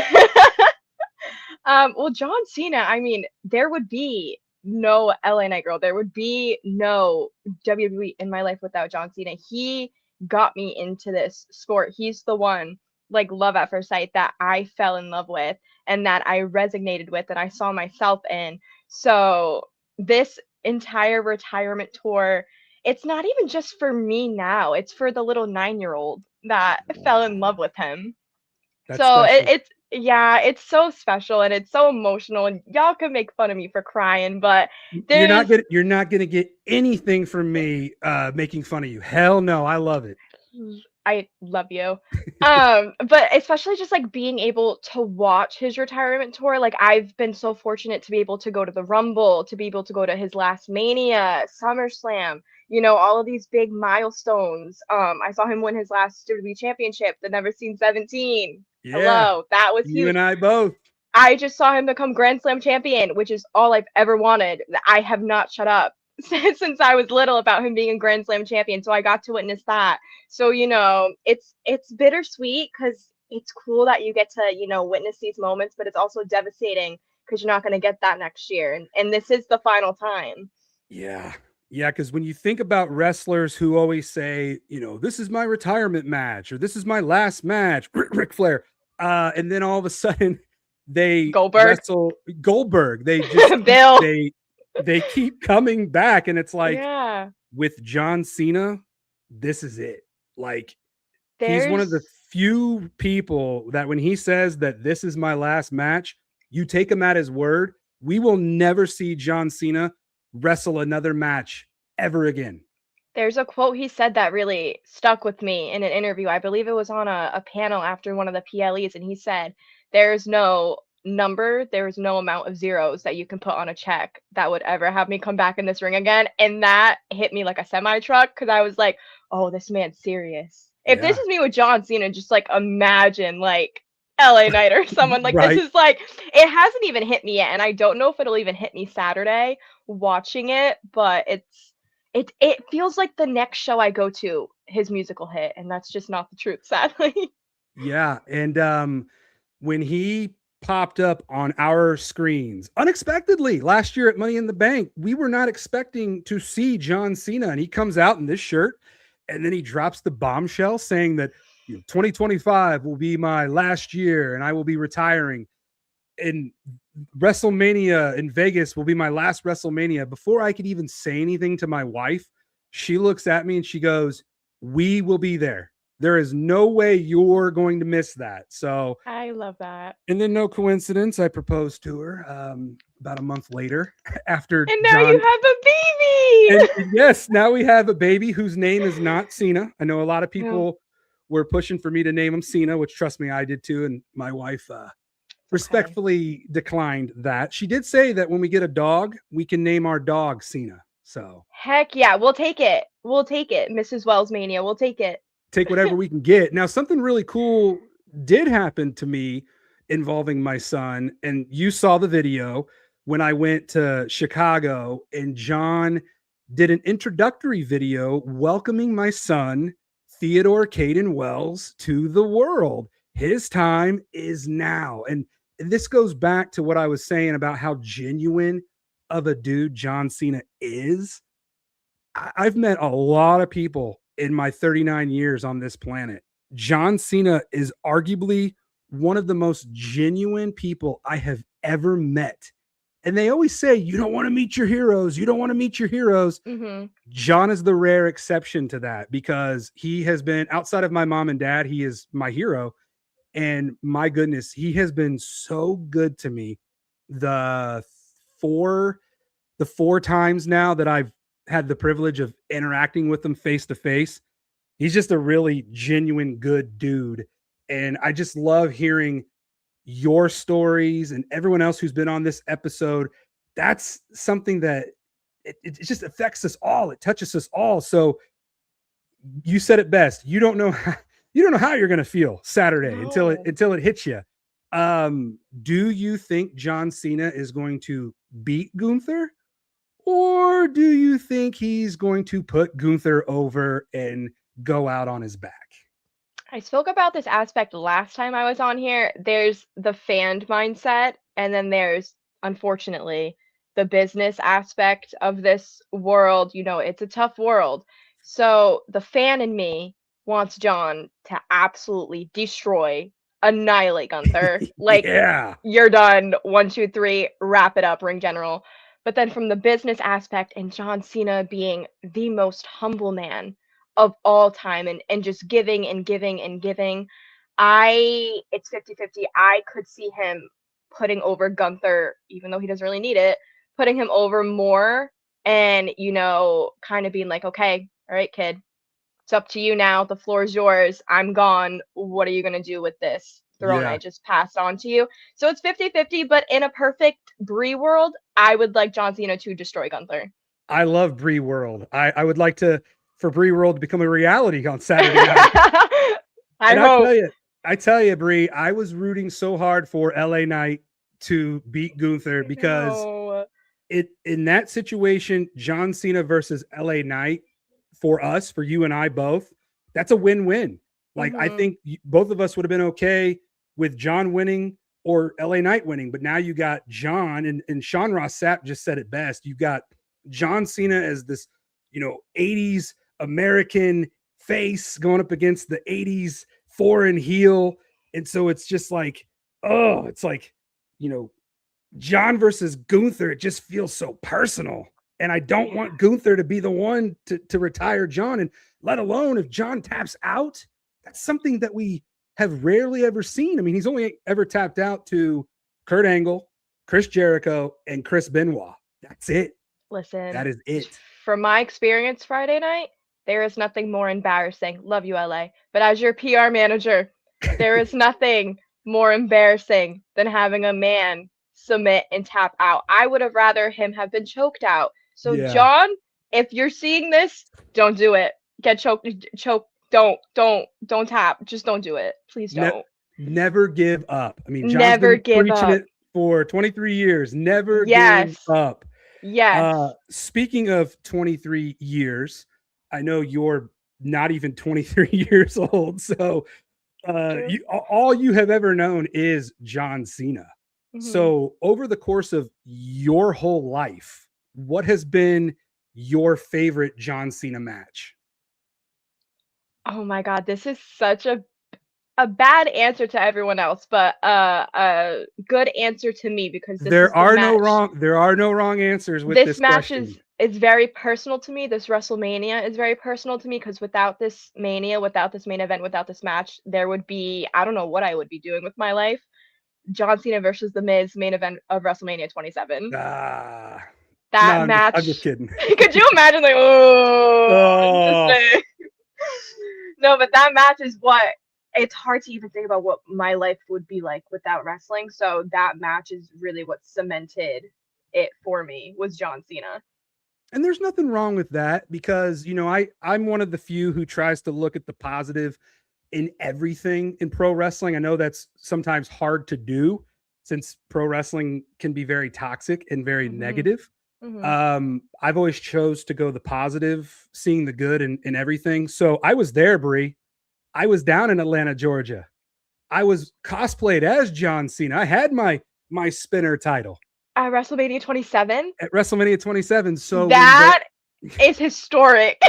Well, John Cena, I mean, there would be no LA Knight Girl. There would be no WWE in my life without John Cena. He got me into this sport. He's the one, like, love at first sight that I fell in love with and that I resonated with, that I saw myself in. So this entire retirement tour, it's not even just for me now. It's for the little 9-year-old that fell in love with him. That's so special. it's so special and it's so emotional, and y'all can make fun of me for crying, but you're not gonna get anything from me making fun of you. Hell no, I love it. I love you. But especially just like being able to watch his retirement tour. Like, I've been so fortunate to be able to go to the Rumble, to be able to go to his last Mania, SummerSlam, all of these big milestones. I saw him win his last WWE championship, the Never Seen 17. Yeah, hello, that was you huge. and I both. I just saw him become Grand Slam champion, which is all I've ever wanted. I have not shut up since I was little about him being a Grand Slam champion, so I got to witness that. So it's bittersweet because it's cool that you get to witness these moments, but it's also devastating because you're not going to get that next year, and this is the final time. Yeah, because when you think about wrestlers who always say, this is my retirement match or this is my last match, Ric Flair, and then all of a sudden they wrestle Goldberg, they just Bill. They keep coming back, and it's like, with John Cena, this is it. Like, he's one of the few people that when he says that this is my last match, you take him at his word. We will never see John Cena wrestle another match ever again. There's a quote he said that really stuck with me in an interview. I believe it was on a panel after one of the PLEs, and he said, there's no number, there's no amount of zeros that you can put on a check that would ever have me come back in this ring again. And that hit me like a semi truck, because I was like, oh, this man's serious. If this is me with John Cena, just like imagine like LA Knight or someone like Right. This is like, it hasn't even hit me yet, and I don't know if it'll even hit me Saturday watching it, but it feels like the next show I go to, his musical hit, and that's just not the truth, sadly. Yeah, and when he popped up on our screens unexpectedly last year at Money in the Bank, we were not expecting to see John Cena, and he comes out in this shirt, and then he drops the bombshell saying that 2025 will be my last year and I will be retiring, and WrestleMania in Vegas will be my last WrestleMania. Before I could even say anything to my wife, she looks at me and she goes, we will be there. There is no way you're going to miss that. So I love that. And then, no coincidence, I proposed to her about a month later after. And now you have a baby. And yes, now we have a baby whose name is not Cena. I know a lot of people were pushing for me to name him Cena, which, trust me, I did too. And my wife respectfully declined that. She did say that when we get a dog, we can name our dog Cena. So heck yeah, we'll take it. We'll take it, Mrs. WellsMania. We'll take it. Take whatever we can get. Now, something really cool did happen to me involving my son, and you saw the video when I went to Chicago, and John did an introductory video welcoming my son, Theodore Caden Wells, to the world. His time is now. And this goes back to what I was saying about how genuine of a dude John Cena is. I've met a lot of people in my 39 years on this planet. John Cena is arguably one of the most genuine people I have ever met. And they always say, you don't want to meet your heroes. You don't want to meet your heroes. Mm-hmm. John is the rare exception to that, because he has been, outside of my mom and dad, he is my hero. And my goodness, he has been so good to me. The four times now that I've had the privilege of interacting with him face to face, he's just a really genuine good dude. And I just love hearing your stories and everyone else who's been on this episode. That's something that it just affects us all. It touches us all. So you said it best. You don't know how you're going to feel Saturday until it hits you. Do you think John Cena is going to beat Gunther, or do you think he's going to put Gunther over and go out on his back? I spoke about this aspect last time I was on here. There's the fan mindset, and then there's, unfortunately, the business aspect of this world. You know, it's a tough world. So the fan in me wants John to absolutely destroy, annihilate Gunther. Like, Yeah. you're done. 1, 2, 3, wrap it up, ring general. But then from the business aspect, and John Cena being the most humble man of all time, and just giving and giving and giving, it's 50-50. I could see him putting over Gunther, even though he doesn't really need it, putting him over more, and, you know, kind of being like, okay, all right, kid, it's up to you now. The floor is yours. I'm gone. What are you going to do with this throne I just passed on to you? So it's 50-50, but in a perfect Bri world, I would like John Cena to destroy Gunther. I love Bri World. I would like for Bri World to become a reality on Saturday night. I tell you, Bri, I was rooting so hard for LA Knight to beat Gunther because in that situation, John Cena versus LA Knight, for you and I both, that's a win-win. Like, I think both of us would have been okay with John winning or LA Knight winning, but now you got John, and Sean Ross Sapp just said it best. You got John Cena as this, 80s American face going up against the 80s foreign heel. And so it's just like, John versus Gunther, it just feels so personal. And I don't want Gunther to be the one to retire John. And let alone if John taps out, that's something that we have rarely ever seen. I mean, he's only ever tapped out to Kurt Angle, Chris Jericho, and Chris Benoit. That's it. Listen, that is it. From my experience Friday night, there is nothing more embarrassing. Love you, LA. But as your PR manager, there is nothing more embarrassing than having a man submit and tap out. I would have rather him have been choked out. So John, if you're seeing this, don't do it. Get choked. Don't tap. Just don't do it. Please don't. Never give up. I mean, John's never been give preaching up. it for 23 years. Never give up. Yes. Speaking of 23 years, I know you're not even 23 years old. So all you have ever known is John Cena. Mm-hmm. So over the course of your whole life, what has been your favorite John Cena match? Oh my God, this is such a bad answer to everyone else, but a good answer to me, because there are no wrong answers with this match. Question. Is very personal to me. This WrestleMania is very personal to me, because without this Mania, without this main event, without this match, there would be, I don't know what I would be doing with my life. John Cena versus The Miz, main event of WrestleMania 27. That match. I'm just kidding. Could you imagine, like, no, but that match is what, it's hard to even think about what my life would be like without wrestling. So that match is really what cemented it for me, was John Cena. And there's nothing wrong with that, because, I'm one of the few who tries to look at the positive in everything in pro wrestling. I know that's sometimes hard to do, since pro wrestling can be very toxic and very negative. Mm-hmm. I've always chose to go the positive, seeing the good in everything. So I was there, Bri. I was down in Atlanta, Georgia. I was cosplayed as John Cena. I had my spinner title at WrestleMania 27. At WrestleMania 27. So that is historic.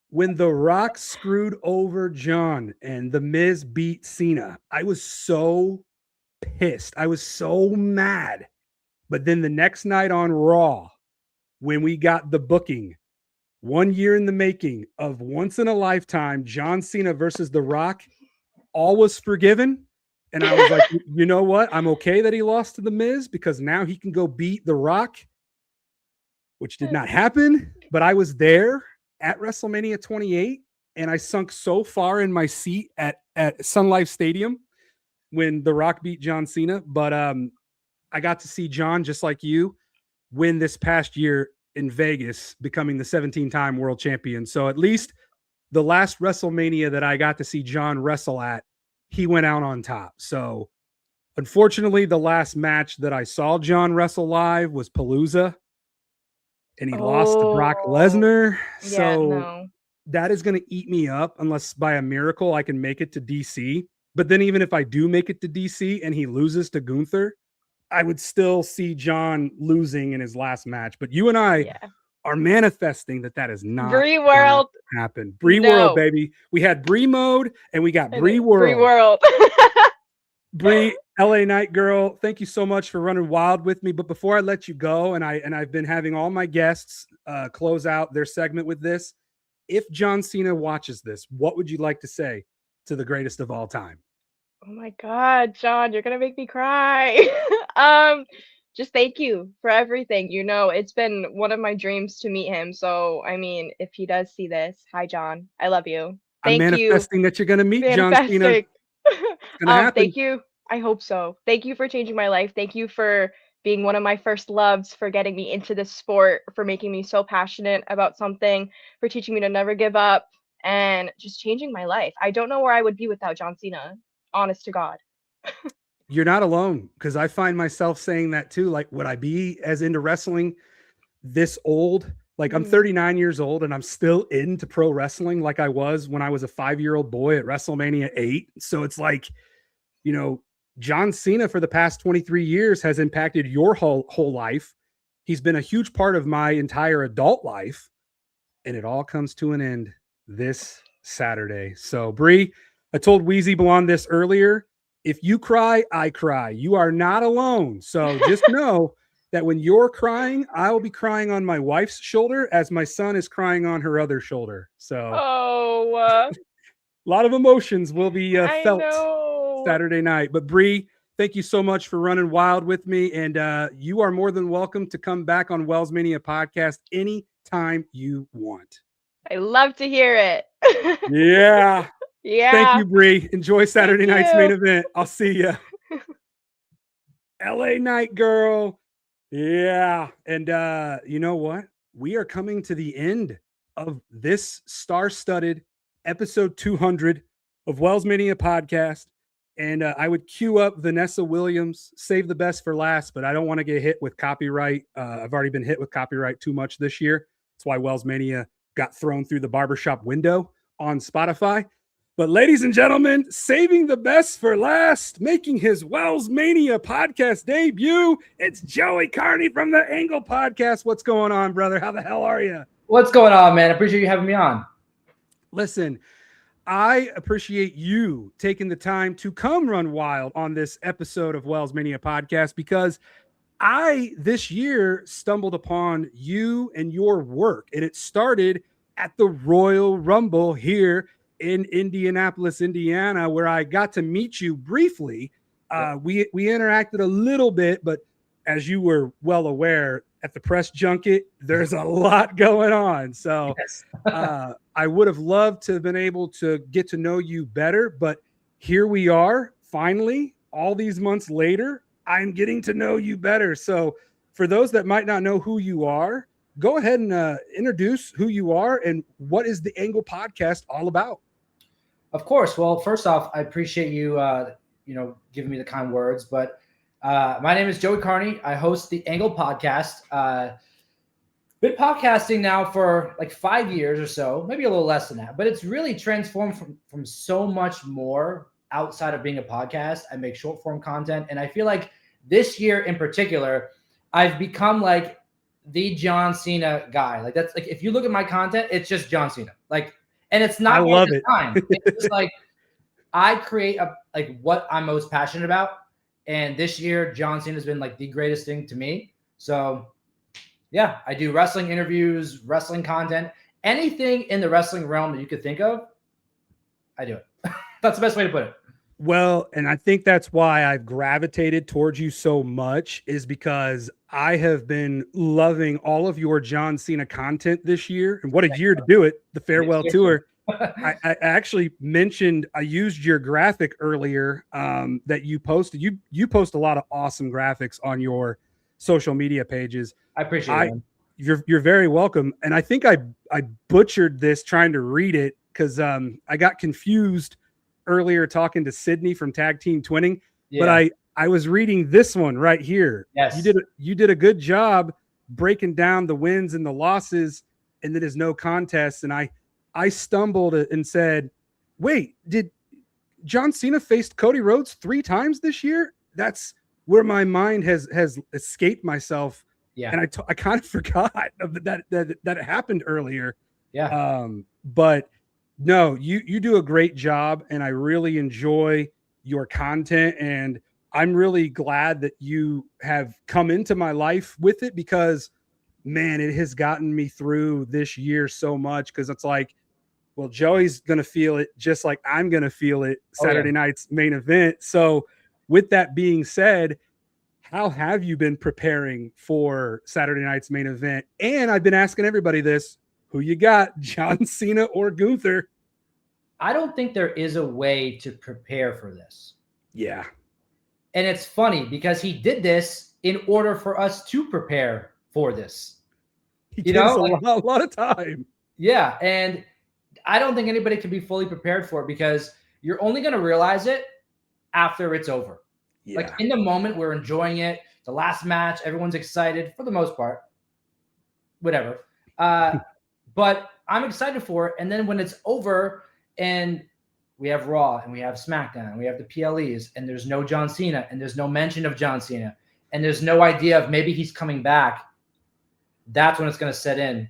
When The Rock screwed over John and The Miz beat Cena, I was so pissed. I was so mad. But then the next night on Raw, when we got the booking, 1 year in the making of once in a lifetime, John Cena versus The Rock, all was forgiven. And I was like, you know what? I'm okay that he lost to The Miz because now he can go beat The Rock, which did not happen. But I was there at WrestleMania 28, and I sunk so far in my seat at Sun Life Stadium when The Rock beat John Cena. But I got to see John, just like you, win this past year in Vegas, becoming the 17-time world champion. So at least the last WrestleMania that I got to see John wrestle at, he went out on top. So unfortunately, the last match that I saw John wrestle live was Palooza, and he lost to Brock Lesnar. So that is going to eat me up unless by a miracle I can make it to DC. But then even if I do make it to DC and he loses to Gunther, I would still see John losing in his last match. But you and I are manifesting that is not Bri World happen. Bri World, baby. We had Bri mode and we got Bri World. Bri World. Bri, LA Knight Girl, thank you so much for running wild with me. But before I let you go, and I've been having all my guests close out their segment with this. If John Cena watches this, what would you like to say to the greatest of all time? Oh my God, John, you're gonna make me cry. Just thank you for everything. You know, it's been one of my dreams to meet him. So, I mean, if he does see this, hi, John. I love you. I'm manifesting that you're going to meet John Cena. It's gonna happen. Thank you. I hope so. Thank you for changing my life. Thank you for being one of my first loves, for getting me into this sport, for making me so passionate about something, for teaching me to never give up, and just changing my life. I don't know where I would be without John Cena. Honest to God. You're not alone, because I find myself saying that too. Like, would I be as into wrestling this old? Like, I'm 39 years old and I'm still into pro wrestling like I was when I was a 5-year-old boy at WrestleMania 8. So it's like, you know, John Cena for the past 23 years has impacted your whole life. He's been a huge part of my entire adult life, and it all comes to an end this Saturday. So, Bri, I told wheezyblonde this earlier. If you cry, I cry. You are not alone. So just know that when you're crying, I will be crying on my wife's shoulder as my son is crying on her other shoulder. So a lot of emotions will be felt Saturday night. But Bri, thank you so much for running wild with me. And you are more than welcome to come back on WellsMania Podcast anytime you want. I love to hear it. Yeah. Yeah. Thank you, Bri. Enjoy Saturday night's main event. I'll see you. LA Knight Girl. Yeah. And you know what? We are coming to the end of this star-studded episode 200 of WellsMania Podcast. And I would cue up Vanessa Williams, save the best for last, but I don't want to get hit with copyright. I've already been hit with copyright too much this year. That's why WellsMania got thrown through the barbershop window on Spotify. But ladies and gentlemen, saving the best for last, making his WellsMania Podcast debut, it's Joey Karni from the Angle Podcast. What's going on, brother? How the hell are you? What's going on, man? I appreciate you having me on. Listen, I appreciate you taking the time to come run wild on this episode of WellsMania Podcast, because I, this year, stumbled upon you and your work, and it started at the Royal Rumble here in Indianapolis, Indiana, where I got to meet you briefly. We interacted a little bit, but as you were well aware, at the press junket, there's a lot going on. So I would have loved to have been able to get to know you better, but here we are, finally, all these months later, I'm getting to know you better. So for those that might not know who you are, go ahead and introduce who you are and what is the Angle Podcast all about. Of course. Well, first off, I appreciate you, giving me the kind words. But my name is Joey Karni. I host the Angle Podcast. Been podcasting now for like 5 years or so, maybe a little less than that. But it's really transformed from so much more outside of being a podcast. I make short form content, and I feel like this year in particular, I've become like the John Cena guy. Like, that's like, if you look at my content, it's just John Cena. Like. And it's not all the time. It's just like I create what I'm most passionate about. And this year, John Cena has been like the greatest thing to me. So yeah, I do wrestling interviews, wrestling content, anything in the wrestling realm that you could think of, I do it. That's the best way to put it. Well, and I think that's why I've gravitated towards you so much, is because I have been loving all of your John Cena content this year. And what a year to do it, the farewell tour. I actually mentioned, I used your graphic earlier that you posted. You post a lot of awesome graphics on your social media pages. I appreciate it. You're very welcome. And I think I butchered this trying to read it because I got confused earlier talking to Cydney from Tag Team Twinning, but I was reading this one right here. Yes, you did a good job breaking down the wins and the losses, and then there's no contest. And I stumbled and said, "Wait, did John Cena faced Cody Rhodes 3 times this year?" That's where my mind has escaped myself. Yeah, and I kind of forgot that it happened earlier. Yeah, but. No, you do a great job, and I really enjoy your content, and I'm really glad that you have come into my life with it because, man, it has gotten me through this year so much because it's like, well, Joey's going to feel it just like I'm going to feel it Saturday night's main event. So with that being said, how have you been preparing for Saturday night's main event? And I've been asking everybody this, who you got, John Cena or Gunther? I don't think there is a way to prepare for this. Yeah. And it's funny because he did this in order for us to prepare for this. He gives a lot of time. Yeah. And I don't think anybody can be fully prepared for it because you're only going to realize it after it's over. Yeah. Like in the moment, we're enjoying it. The last match, everyone's excited for the most part. Whatever. But I'm excited for it. And then when it's over and we have Raw and we have SmackDown and we have the PLEs and there's no John Cena and there's no mention of John Cena and there's no idea of maybe he's coming back, that's when it's going to set in.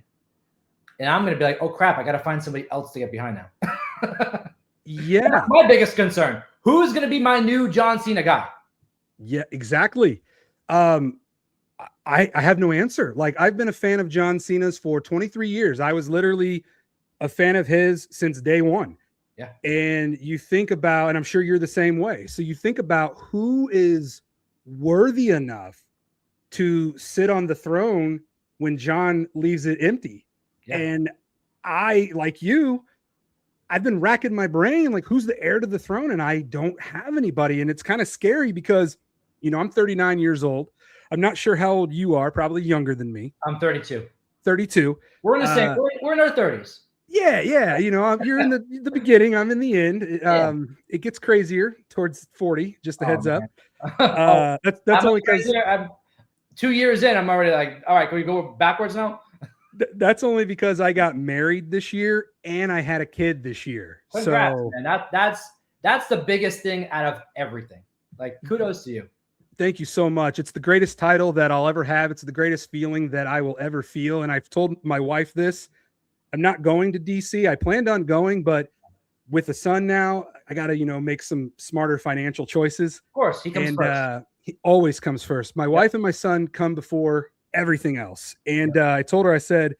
And I'm going to be like, oh, crap, I got to find somebody else to get behind now. Yeah. That's my biggest concern. Who's going to be my new John Cena guy? Yeah, exactly. I have no answer. Like, I've been a fan of John Cena's for 23 years. I was literally a fan of his since day one. Yeah. And you think about, and I'm sure you're the same way. So you think about who is worthy enough to sit on the throne when John leaves it empty. Yeah. And I, like you, I've been racking my brain, like, who's the heir to the throne? And I don't have anybody. And it's kind of scary because, you know, I'm 39 years old. I'm not sure how old you are, probably younger than me. I'm 32. 32. We're in the same, we're in our 30s. Yeah. You know, you're in the beginning. I'm in the end. It gets crazier towards 40, just a heads up. That's only because I'm 2 years in, I'm already like, all right, can we go backwards now? That's only because I got married this year and I had a kid this year. Congrats, so man. That's the biggest thing out of everything. Like, kudos to you. Thank you so much. It's the greatest title that I'll ever have. It's the greatest feeling that I will ever feel. And I've told my wife this. I'm not going to DC. I planned on going, but with a son now, I got to, you know, make some smarter financial choices. Of course, he comes first. He always comes first. My wife and my son come before everything else. And I told her, I said,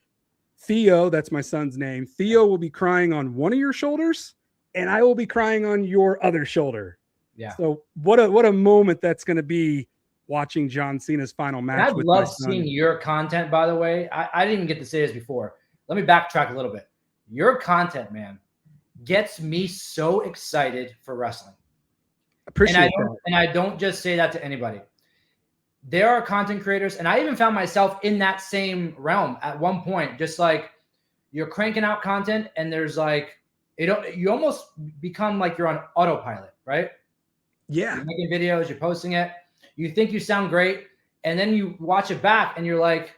Theo, that's my son's name. Theo will be crying on one of your shoulders and I will be crying on your other shoulder. Yeah. So what a moment that's going to be watching John Cena's final match. I love seeing your content, by the way. I didn't even get to say this before. Let me backtrack a little bit. Your content, man, gets me so excited for wrestling. Appreciate that. And I don't just say that to anybody. There are content creators, and I even found myself in that same realm at one point. Just like, you're cranking out content, and there's like, you almost become like you're on autopilot, right? Yeah. You're making videos, you're posting it, you think you sound great, and then you watch it back and you're like,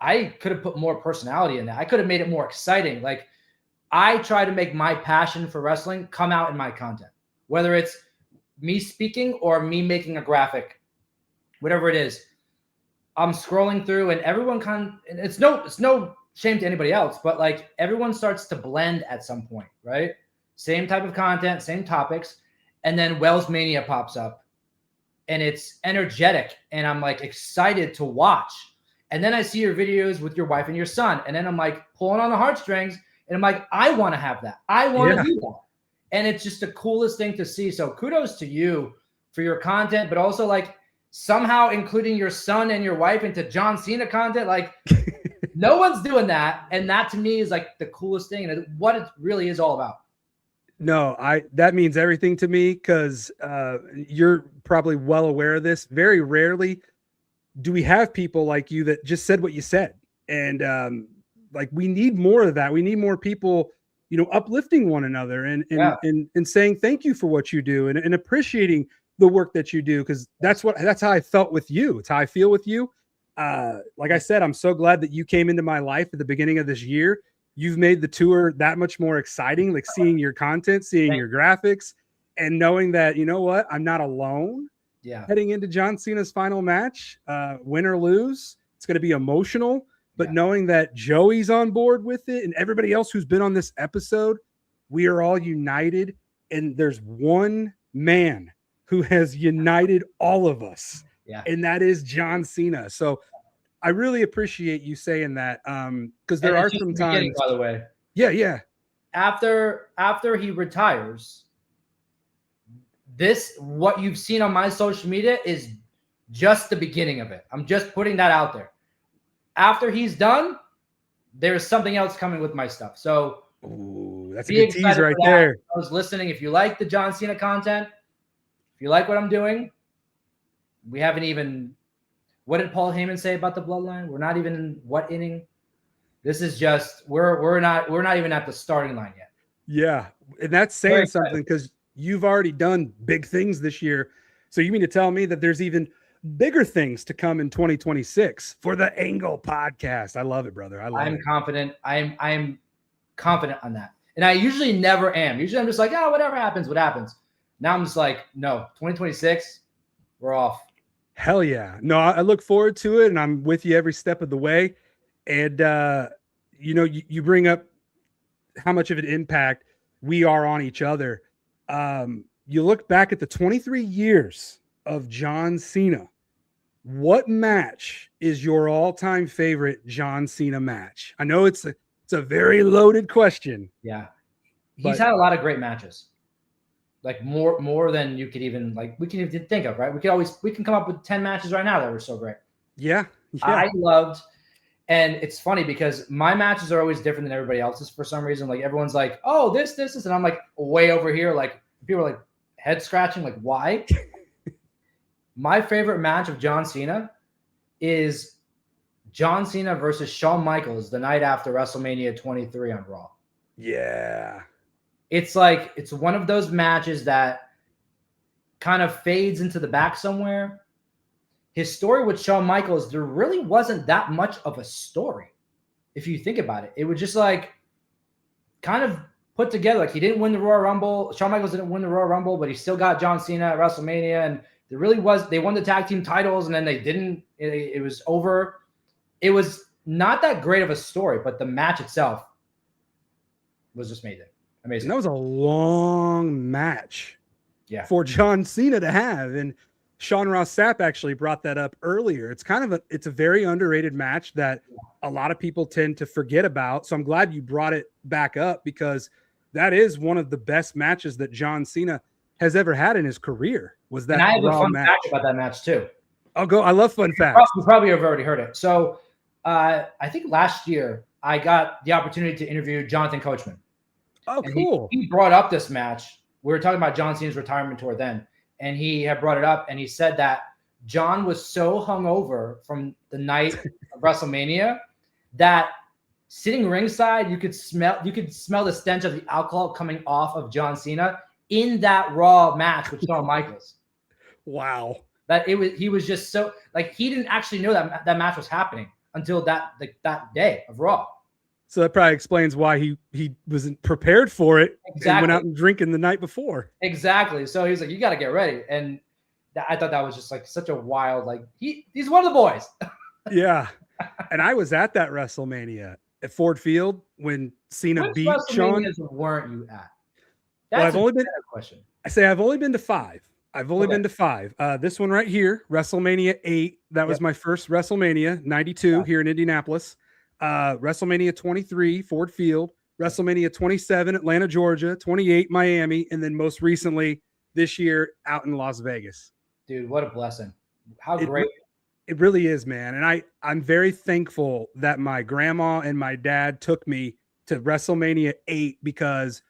I could have put more personality in that. I could have made it more exciting. Like, I try to make my passion for wrestling come out in my content, whether it's me speaking or me making a graphic, whatever it is. I'm scrolling through and everyone it's no shame to anybody else, but like, everyone starts to blend at some point, right? Same type of content, same topics. And then WellsMania pops up and it's energetic and I'm like excited to watch. And then I see your videos with your wife and your son. And then I'm like pulling on the heartstrings and I'm like, I want to have that. I want to do that. And it's just the coolest thing to see. So kudos to you for your content, but also like somehow including your son and your wife into John Cena content. Like no one's doing that. And that to me is like the coolest thing and what it really is all about. No, that means everything to me because you're probably well aware of this. Very rarely do we have people like you that just said what you said. And like we need more of that. We need more people, you know, uplifting one another and saying thank you for what you do and appreciating the work that you do, because that's how I felt with you. It's how I feel with you. Like I said, I'm so glad that you came into my life at the beginning of this year. You've made the tour that much more exciting, like seeing your content, seeing your graphics, and knowing that, you know what, I'm not alone. Yeah. Heading into John Cena's final match, win or lose, it's going to be emotional. But knowing that Joey's on board with it and everybody else who's been on this episode, we are all united. And there's one man who has united all of us. Yeah. And that is John Cena. So I really appreciate you saying that. Because there are some times, by the way. Yeah. After he retires, what you've seen on my social media is just the beginning of it. I'm just putting that out there. After he's done, there's something else coming with my stuff. So that's a good tease right there. I was listening. If you like the John Cena content, if you like what I'm doing, we haven't even. What did Paul Heyman say about the bloodline? We're not even in what inning? This is just we're not even at the starting line yet. Yeah, and that's saying something because you've already done big things this year. So you mean to tell me that there's even bigger things to come in 2026 for the Angle podcast? I love it, brother. I'm confident. I'm confident on that. And I usually never am. Usually I'm just like, whatever happens, what happens. Now I'm just like, no, 2026, we're off. Hell yeah. No, I look forward to it and I'm with you every step of the way. And, you know, you bring up how much of an impact we are on each other. You look back at the 23 years of John Cena. What match is your all-time favorite John Cena match? I know it's a very loaded question. Yeah. He's had a lot of great matches. Like more than you could even we can even think of, right? We can come up with 10 matches right now that were so great. Yeah. I loved, and it's funny because my matches are always different than everybody else's for some reason. Like everyone's like, oh, this, and I'm like way over here. Like people are like head scratching, like why? My favorite match of John Cena is John Cena versus Shawn Michaels the night after WrestleMania 23 on Raw. Yeah. It's like, it's one of those matches that kind of fades into the back somewhere. His story with Shawn Michaels, there really wasn't that much of a story. If you think about it, it was just like kind of put together. Like he didn't win the Royal Rumble. Shawn Michaels didn't win the Royal Rumble, but he still got John Cena at WrestleMania. And there really was, they won the tag team titles and then they didn't, it was over. It was not that great of a story, but the match itself was just amazing. And that was a long match for John Cena to have. And Sean Ross Sapp actually brought that up earlier. It's it's a very underrated match that a lot of people tend to forget about. So I'm glad you brought it back up because that is one of the best matches that John Cena has ever had in his career. Was that? And I have a fun match. fact about that match too. I'll go. I love fun facts. You probably have already heard it. So I think last year I got the opportunity to interview Jonathan Coachman. Oh, cool. He brought up this match. We were talking about John Cena's retirement tour then, and he had brought it up, and he said that John was so hungover from the night of WrestleMania that sitting ringside, you could smell the stench of the alcohol coming off of John Cena in that Raw match with Shawn Michaels. Wow. That he was just so like he didn't actually know that match was happening until that day of Raw. So that probably explains why he wasn't prepared for it. Exactly. And went out and drinking the night before. Exactly. So he's like, you got to get ready. And I thought that was just like such a wild, like he's one of the boys. Yeah. And I was at that WrestleMania at Ford Field when Cena beat Shawn. Weren't you at? That's I've only been to 5. I've only been to 5. This one right here, WrestleMania 8. That was my first WrestleMania, 92 here in Indianapolis. WrestleMania 23, Ford Field, WrestleMania 27, Atlanta, Georgia, 28, Miami, and then most recently this year out in Las Vegas. Dude, what a blessing. How great. It really is, man. And I'm very thankful that my grandma and my dad took me to WrestleMania 8 because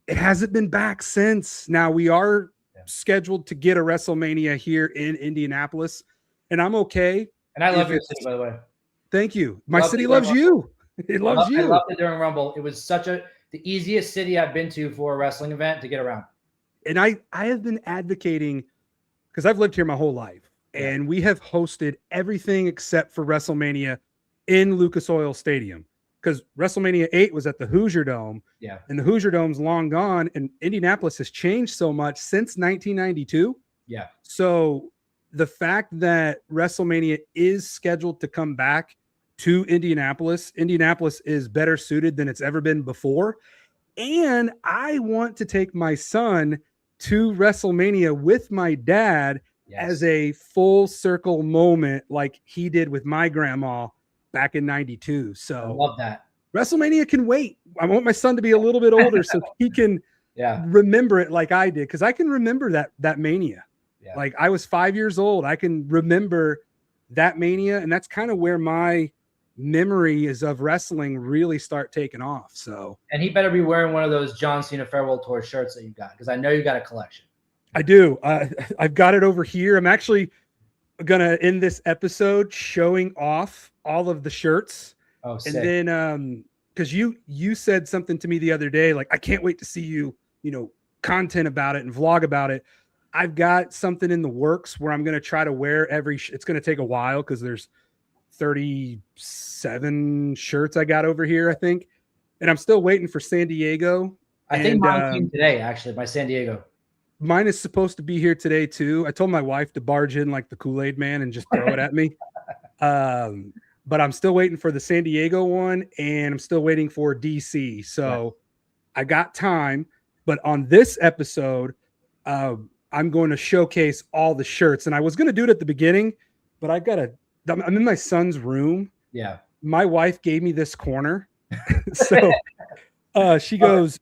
it hasn't been back since. Now we are scheduled to get a WrestleMania here in Indianapolis, and I'm okay. And I love your city, by the way. Thank you. My city loves you. It loves you. I loved it during Rumble. It was the easiest city I've been to for a wrestling event to get around. And I have been advocating, because I've lived here my whole life, and we have hosted everything except for WrestleMania in Lucas Oil Stadium. Because WrestleMania 8 was at the Hoosier Dome, and the Hoosier Dome's long gone, and Indianapolis has changed so much since 1992. Yeah. So the fact that WrestleMania is scheduled to come back to Indianapolis is better suited than it's ever been before. And I want to take my son to WrestleMania with my dad as a full circle moment like he did with my grandma back in 92. So I love that. WrestleMania can wait. I want my son to be a little bit older so he can remember it like I did, because I can remember that Mania. Yeah. Like I was 5 years old. I can remember that Mania, and that's kind of where my memories of wrestling really start taking off. So, and he better be wearing one of those John Cena Farewell Tour shirts that you got, because I know you got a collection. I do. I've got it over here. I'm actually gonna end this episode showing off all of the shirts. Oh, sick. And then because you said something to me the other day, like I can't wait to see you content about it and vlog about it. I've got something in the works where I'm gonna try to wear it's gonna take a while because there's 37 shirts I got over here, I think, and I'm still waiting for San Diego. I think mine came today, actually, my San Diego. Mine is supposed to be here today too. I told my wife to barge in like the Kool-Aid man and just throw it at me. But I'm still waiting for the San Diego one, and I'm still waiting for DC. So I got time. But on this episode, I'm going to showcase all the shirts. And I was going to do it at the beginning, but I'm in my son's room. Yeah. My wife gave me this corner. So she goes,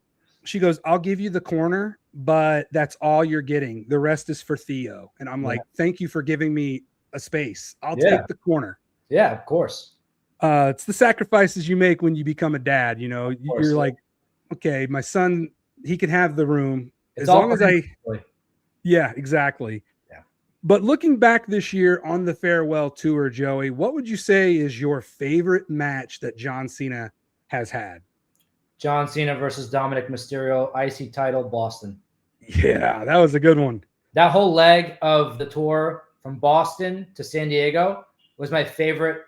I'll give you the corner, but that's all you're getting. The rest is for Theo. And I'm like, thank you for giving me a space. I'll take the corner. Yeah, of course. It's the sacrifices you make when you become a dad. You're like, okay, my son, he can have the room as long as yeah, exactly. Yeah. But looking back this year on the farewell tour, Joey, what would you say is your favorite match that John Cena has had? John Cena versus Dominic Mysterio, IC title, Boston. Yeah, that was a good one. That whole leg of the tour from Boston to San Diego was my favorite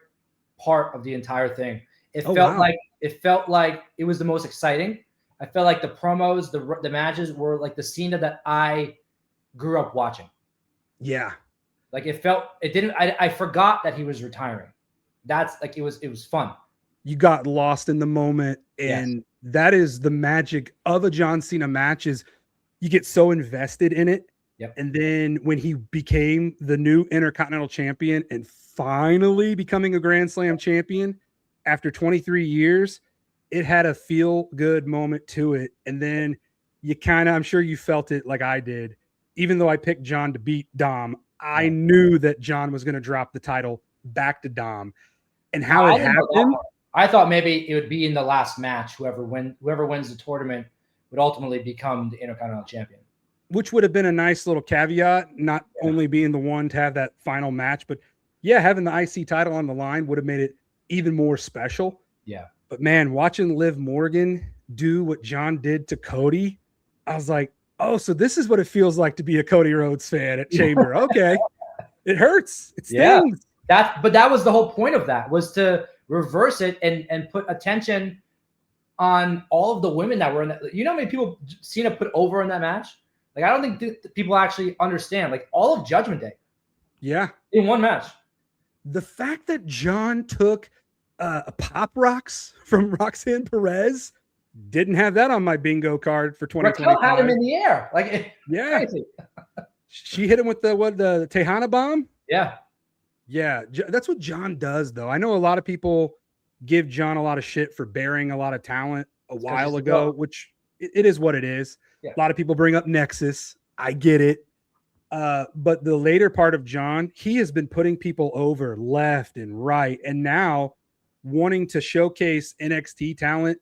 part of the entire thing. It felt like it was the most exciting. I felt like the promos, the matches were like the Cena that I grew up watching. Yeah. Like I forgot that he was retiring. That's like, it was fun. You got lost in the moment, and that is the magic of a John Cena match, is you get so invested in it. Yep. And then when he became the new Intercontinental Champion and finally becoming a Grand Slam champion after 23 years, it had a feel-good moment to it. And then I'm sure you felt it like I did. Even though I picked John to beat Dom, I knew that John was going to drop the title back to Dom. And how it happened, I thought maybe it would be in the last match. Whoever wins the tournament would ultimately become the Intercontinental Champion. Which would have been a nice little caveat, not only being the one to have that final match, but having the IC title on the line would have made it even more special. Yeah. But man, watching Liv Morgan do what John did to Cody, I was like, oh, so this is what it feels like to be a Cody Rhodes fan at Chamber. Okay. It hurts. It stings. But that was the whole point of that, was to reverse it and put attention on all of the women that were in that. You know how many people Cena put over in that match? Like, I don't think people actually understand, like, all of Judgment Day. Yeah. In one match. The fact that John took a Pop Rocks from Roxanne Perez, didn't have that on my bingo card for 2025. Raquel had him in the air. Like, crazy. She hit him with the Tejana bomb? Yeah. Yeah. That's what John does, though. I know a lot of people give John a lot of shit for burying a lot of talent a It's 'cause while he's a ago, goat. which it is what it is. Yeah. A lot of people bring up Nexus. I get it. But the later part of John, he has been putting people over left and right, and now wanting to showcase NXT talent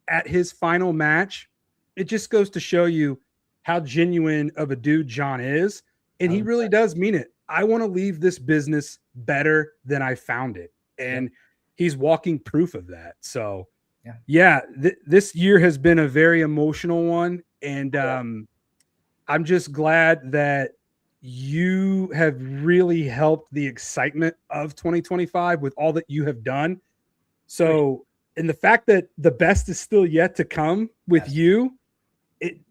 at his final match. It just goes to show you how genuine of a dude John is. And he really does mean it. I want to leave this business better than I found it. And he's walking proof of that. So this year has been a very emotional one. And I'm just glad that you have really helped the excitement of 2025 with all that you have done. So, and the fact that the best is still yet to come with you,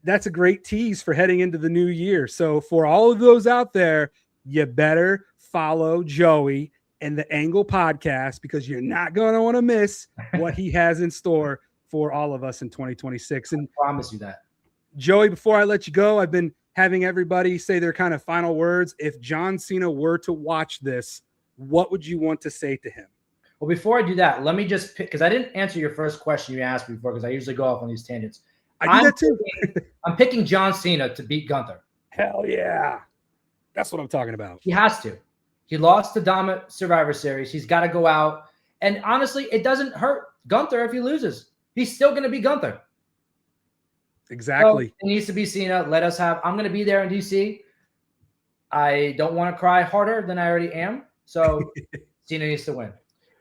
that's a great tease for heading into the new year. So for all of those out there, you better follow Joey and the Angle Podcast, because you're not going to want to miss what he has in store for all of us in 2026. And I promise you that. Joey, before I let you go, I've been having everybody say their kind of final words. If John Cena were to watch this, what would you want to say to him? Well, before I do that, let me just pick, because I didn't answer your first question you asked before, because I usually go off on these tangents. I do that too. I'm picking John Cena to beat Gunther. Hell yeah. That's what I'm talking about. He has to. He lost the Dominant Survivor Series. He's got to go out. And honestly, it doesn't hurt Gunther if he loses. He's still going to be Gunther. Exactly. So it needs to be Cena. I'm going to be there in DC. I don't want to cry harder than I already am. So Cena needs to win.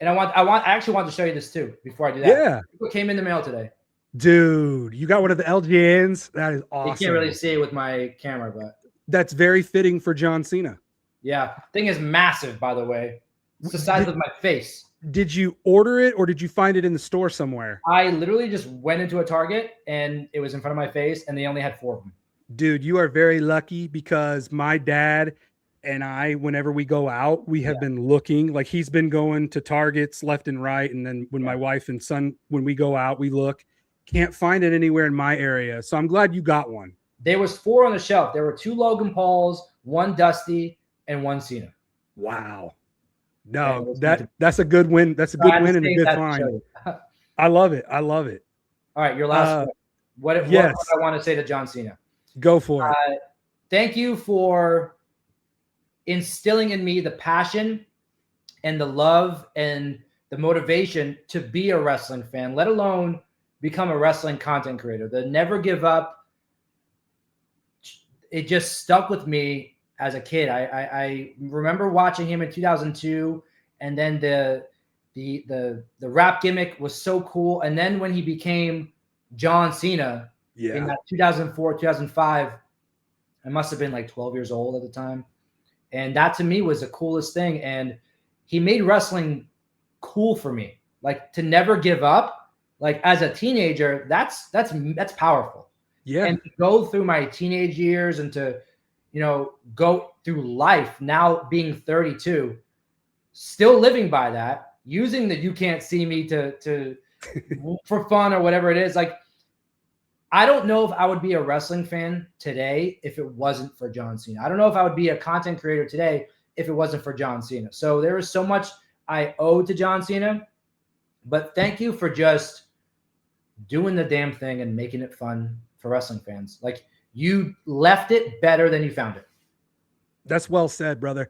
And I actually want to show you this too before I do that. Yeah. It came in the mail today. Dude, you got one of the LGNs? That is awesome. You can't really see it with my camera, but that's very fitting for John Cena. Yeah. Thing is massive, by the way. It's the size of my face. Did you order it or did you find it in the store somewhere? I literally just went into a Target and it was in front of my face and they only had 4 of them. Dude, you are very lucky, because my dad and I, whenever we go out, we have been looking. Like, he's been going to Targets left and right. And then when my wife and son, when we go out, we look. Can't find it anywhere in my area. So I'm glad you got one. There was 4 on the shelf. There were 2 Logan Pauls, 1 Dusty, and 1 Cena. Wow. No, that's a good win. That's a good win and a good find. I love it. I love it. All right, your last what do I want to say to John Cena? Go for it. Thank you for instilling in me the passion and the love and the motivation to be a wrestling fan, let alone become a wrestling content creator. The never give up. It just stuck with me as a kid. I remember watching him in 2002, and then the rap gimmick was so cool. And then when he became John Cena in that 2004, 2005, I must have been like 12 years old at the time. And that to me was the coolest thing. And he made wrestling cool for me, like to never give up. Like as a teenager, that's powerful. Yeah. And to go through my teenage years and to, go through life now being 32, still living by that, using the you can't see me to for fun or whatever it is. Like, I don't know if I would be a wrestling fan today if it wasn't for John Cena. I don't know if I would be a content creator today if it wasn't for John Cena. So there is so much I owe to John Cena, but thank you for just doing the damn thing and making it fun for wrestling fans. Like, you left it better than you found it. That's well said, brother.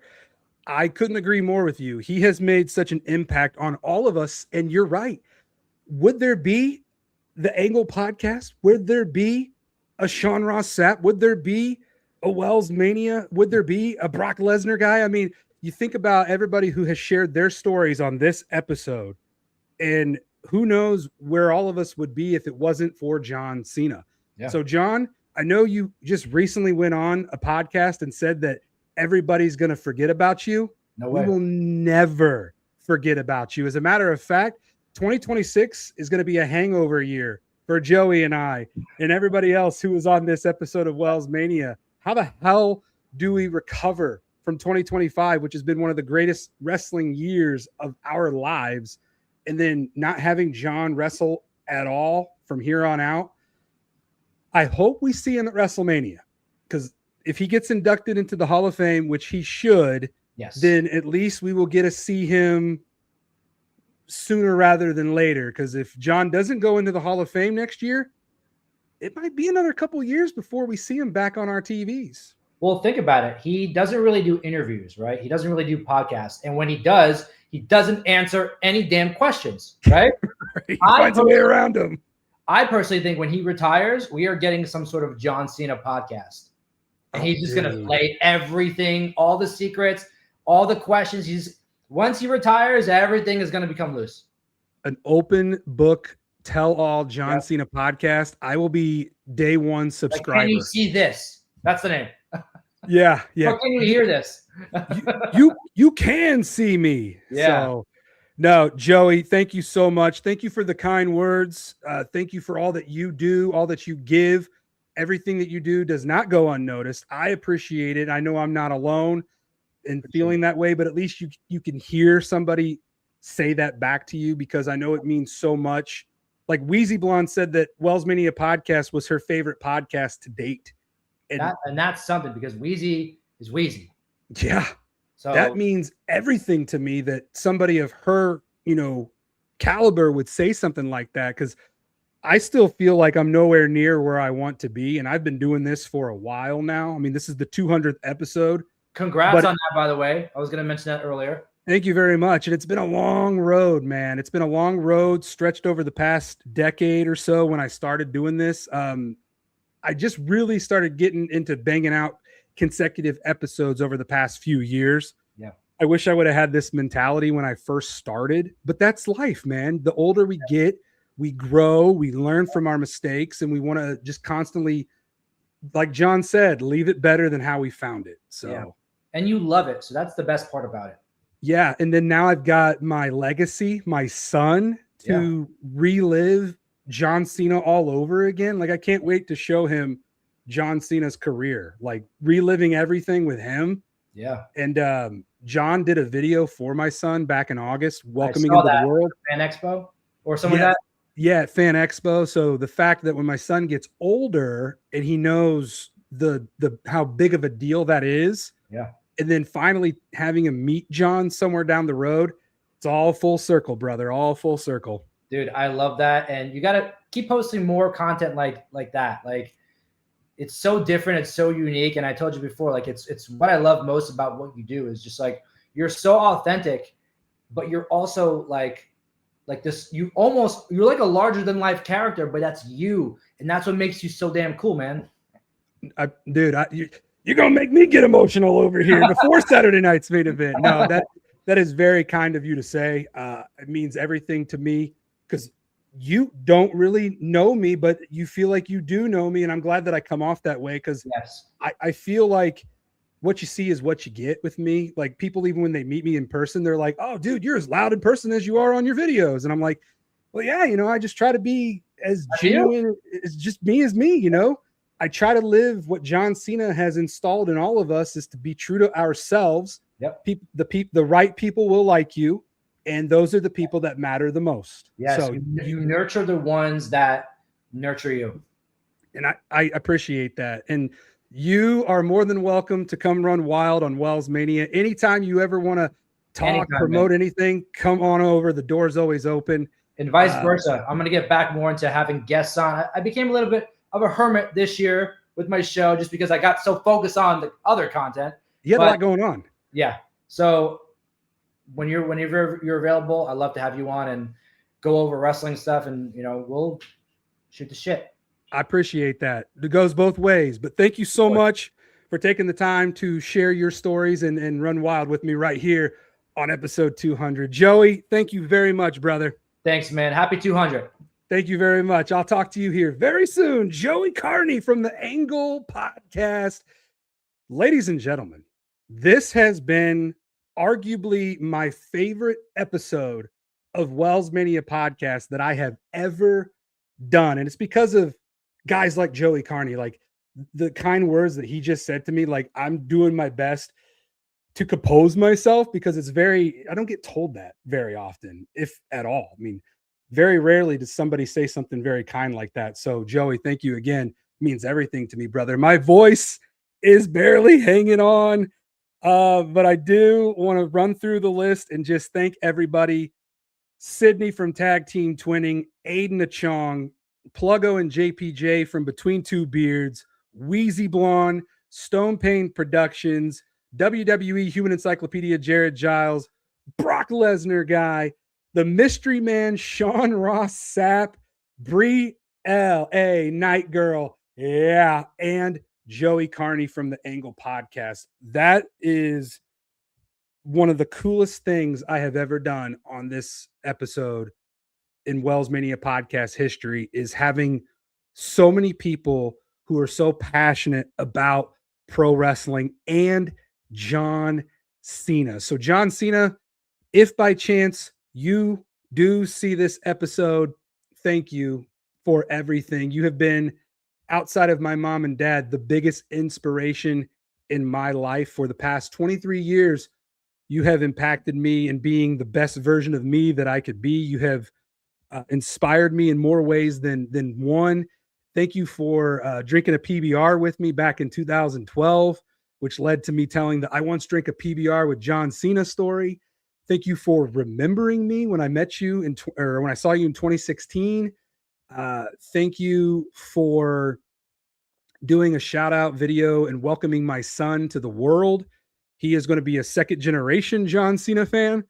I couldn't agree more with you. He has made such an impact on all of us. And you're right. Would there be the Angle Podcast? Would there be a Sean Ross Sapp? Would there be a WellsMania? Would there be a Brock Lesnar guy? I mean, you think about everybody who has shared their stories on this episode, and who knows where all of us would be if it wasn't for John Cena. Yeah. So, John, I know you just recently went on a podcast and said that everybody's going to forget about you. No way. We will never forget about you. As a matter of fact, 2026 is going to be a hangover year for Joey and I and everybody else who was on this episode of WellsMania. How the hell do we recover from 2025, which has been one of the greatest wrestling years of our lives, and then not having John wrestle at all from here on out? I hope we see him at WrestleMania, because if he gets inducted into the Hall of Fame, which he should, yes, then at least we will get to see him sooner rather than later, because if John doesn't go into the Hall of Fame next year, it might be another couple years before we see him back on our TVs. Well, think about it. He doesn't really do interviews, right? He doesn't really do podcasts. And when he does, he doesn't answer any damn questions, right? He finds a way around them. I personally think when he retires, we are getting some sort of John Cena podcast. And he's just going to play everything, all the secrets, all the questions. Once he retires, everything is going to become loose. An open book tell-all John Cena podcast. I will be day one subscriber. Like, can you see this? That's the name. Yeah. Or can you hear this? you can see me. Yeah. So, no, Joey, thank you so much. Thank you for the kind words. Thank you for all that you do, all that you give. Everything that you do does not go unnoticed. I appreciate it. I know I'm not alone in feeling that way, but at least you can hear somebody say that back to you, because I know it means so much. Like wheezyblonde said that WellsMania Podcast was her favorite podcast to date. And that's something, because Wheezy is Wheezy. Yeah. So that means everything to me, that somebody of her, caliber would say something like that, because I still feel like I'm nowhere near where I want to be. And I've been doing this for a while now. I mean, this is the 200th episode. Congrats on that, by the way. I was going to mention that earlier. Thank you very much. And it's been a long road, man. It's been a long road stretched over the past decade or so when I started doing this. I just really started getting into banging out consecutive episodes over the past few years. Yeah. I wish I would have had this mentality when I first started, but that's life, man. The older we get, we grow, we learn from our mistakes, and we want to just constantly, like John said, leave it better than how we found it. So, yeah. And you love it. So that's the best part about it. Yeah. And then now I've got my legacy, my son, to relive John Cena all over again. Like, I can't wait to show him John Cena's career, like reliving everything with him. Yeah. And John did a video for my son back in August, welcoming him to the world. Fan Expo or something like that? Yeah, Fan Expo. So the fact that when my son gets older and he knows the how big of a deal that is. Yeah. And then finally having him meet John somewhere down the road, it's all full circle, brother. All full circle. Dude, I love that. And you got to keep posting more content like that. Like, it's so different. It's so unique. And I told you before, like, it's what I love most about what you do is just like, you're so authentic, but you're also like this, you're like a larger than life character, but that's you. And that's what makes you so damn cool, man. You're going to make me get emotional over here before Saturday night's main event. No, that is very kind of you to say. It means everything to me, because you don't really know me, but you feel like you do know me. And I'm glad that I come off that way, because I feel like what you see is what you get with me. Like, people, even when they meet me in person, they're like, oh, dude, you're as loud in person as you are on your videos. And I'm like, well, yeah, I just try to be as genuine as just me as me, I try to live what John Cena has installed in all of us, is to be true to ourselves. Yep. The right people will like you, and those are the people that matter the most. Yes, so you nurture the ones that nurture you. And I appreciate that. And you are more than welcome to come run wild on WellsMania. Anytime you ever want to talk, promote anything, come on over. The door's always open. And vice versa. I'm going to get back more into having guests on. I became a little bit of a hermit this year with my show, just because I got so focused on the other content. You had a lot going on. Yeah. So whenever you're available, I'd love to have you on and go over wrestling stuff, and we'll shoot the shit. I appreciate that. It goes both ways. But thank you so much for taking the time to share your stories and run wild with me right here on episode 200. Joey, thank you very much, brother. Thanks, man. Happy 200. Thank you very much. I'll talk to you here very soon. Joey Karni from the Angle Podcast. Ladies and gentlemen, this has been arguably my favorite episode of WellsMania Podcast that I have ever done. And it's because of guys like Joey Karni, like the kind words that he just said to me. Like, I'm doing my best to compose myself, because I don't get told that very often, if at all. I mean, very rarely does somebody say something very kind like that. So Joey, thank you again. It means everything to me, brother. My voice is barely hanging on, but I do want to run through the list and just thank everybody Cydney from Tag Team Twinning, Aidanachong, Pluggo and JPJ from Between Two Beards, wheezyblonde, Stone Payne Productions, WWE Human Encyclopedia Jared Giles, Brock Lesnar Guy, the Mystery Man Sean Ross Sapp, Bri L.A. Knight Girl, yeah, and Joey Karni from the Angle Podcast. That is one of the coolest things I have ever done on this episode in WellsMania Podcast history, is having so many people who are so passionate about pro wrestling and John Cena. So John Cena, if by chance you do see this episode, thank you for everything. You have been, outside of my mom and dad, the biggest inspiration in my life for the past 23 years. You have impacted me in being the best version of me that I could be. You have inspired me in more ways than one. Thank you for drinking a PBR with me back in 2012, which led to me telling the I once drank a PBR with John Cena story. Thank you for remembering me when I met you or when I saw you in 2016. Thank you for doing a shout out video and welcoming my son to the world. He is going to be a second generation John Cena fan.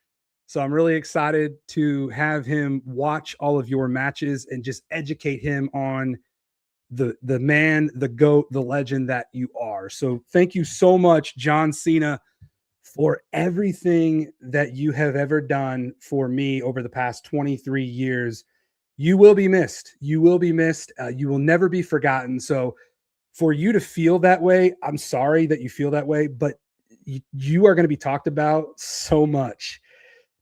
So I'm really excited to have him watch all of your matches and just educate him on the man, the GOAT, the legend that you are. So thank you so much, John Cena, for everything that you have ever done for me over the past 23 years. You will be missed. You will be missed. You will never be forgotten. So for you to feel that way, I'm sorry that you feel that way, but you are going to be talked about so much.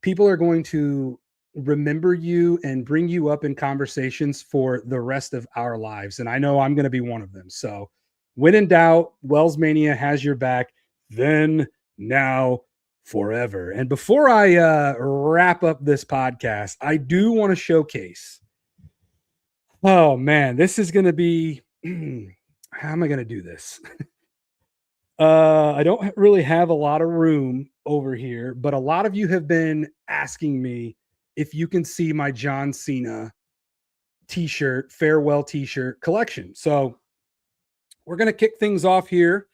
People are going to remember you and bring you up in conversations for the rest of our lives. And I know I'm going to be one of them. So when in doubt, WellsMania has your back then, now, forever. And before I wrap up this podcast, I do want to showcase. Oh man, this is going to be, how am I going to do this? I don't really have a lot of room over here, but a lot of you have been asking me if you can see my John Cena t-shirt, farewell t-shirt collection. So we're going to kick things off here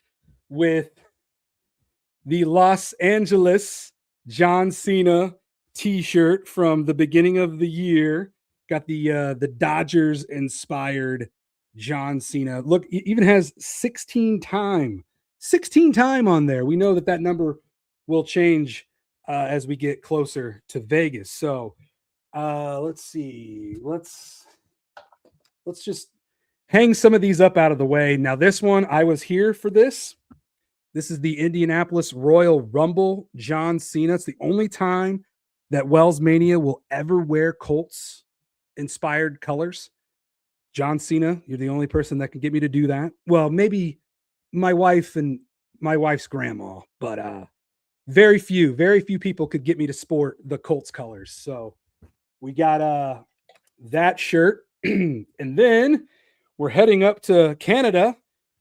with the Los Angeles John Cena t-shirt from the beginning of the year. Got the Dodgers inspired John Cena. Look, it even has 16 time on there. We know that number will change as we get closer to Vegas. So let's see. Let's just hang some of these up out of the way. Now, this one, I was here for this. This is the Indianapolis Royal Rumble John Cena. It's the only time that WellsMania will ever wear Colts inspired colors. John Cena, you're the only person that can get me to do that. Well, maybe my wife and my wife's grandma, but very few people could get me to sport the Colts colors. So we got that shirt. And then we're heading up to Canada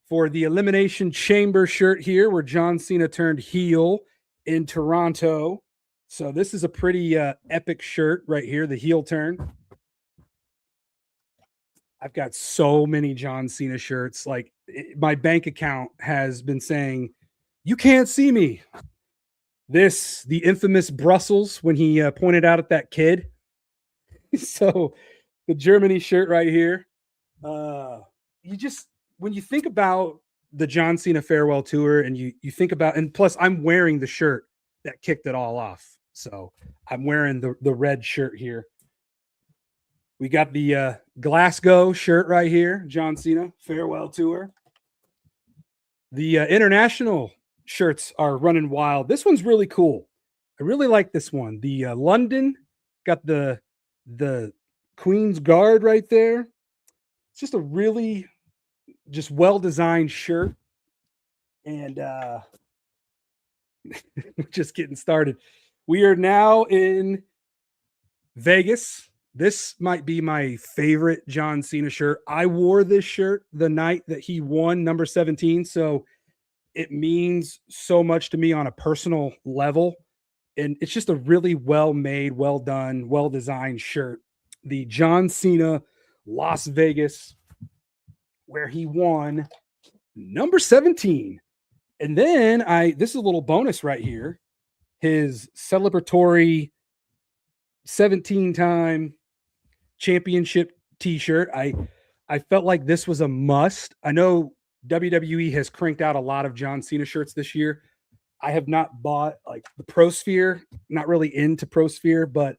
for the Elimination Chamber shirt here, where John Cena turned heel in Toronto. So this is a pretty epic shirt right here, the heel turn. I've got so many John Cena shirts. Like, my bank account has been saying, you can't see me. The infamous Brussels, when he pointed out at that kid. So the Germany shirt right here. When you think about the John Cena farewell tour, and you think about, and plus I'm wearing the shirt that kicked it all off. So I'm wearing the red shirt here. We got the Glasgow shirt right here, John Cena farewell tour. The international shirts are running wild. This one's really cool. I really like this one. The London got the Queen's Guard right there. It's just a really well-designed shirt. And we're just getting started. We are now in Vegas. This might be my favorite John Cena shirt. I wore this shirt the night that he won number 17. So it means so much to me on a personal level. And it's just a really well-made, well-done, well-designed shirt. The John Cena Las Vegas, where he won number 17. And then this is a little bonus right here. His celebratory 17-time championship t-shirt. I felt like this was a must. I know WWE has cranked out a lot of John Cena shirts this year. I have not bought like the Pro Sphere, not really into Pro Sphere, but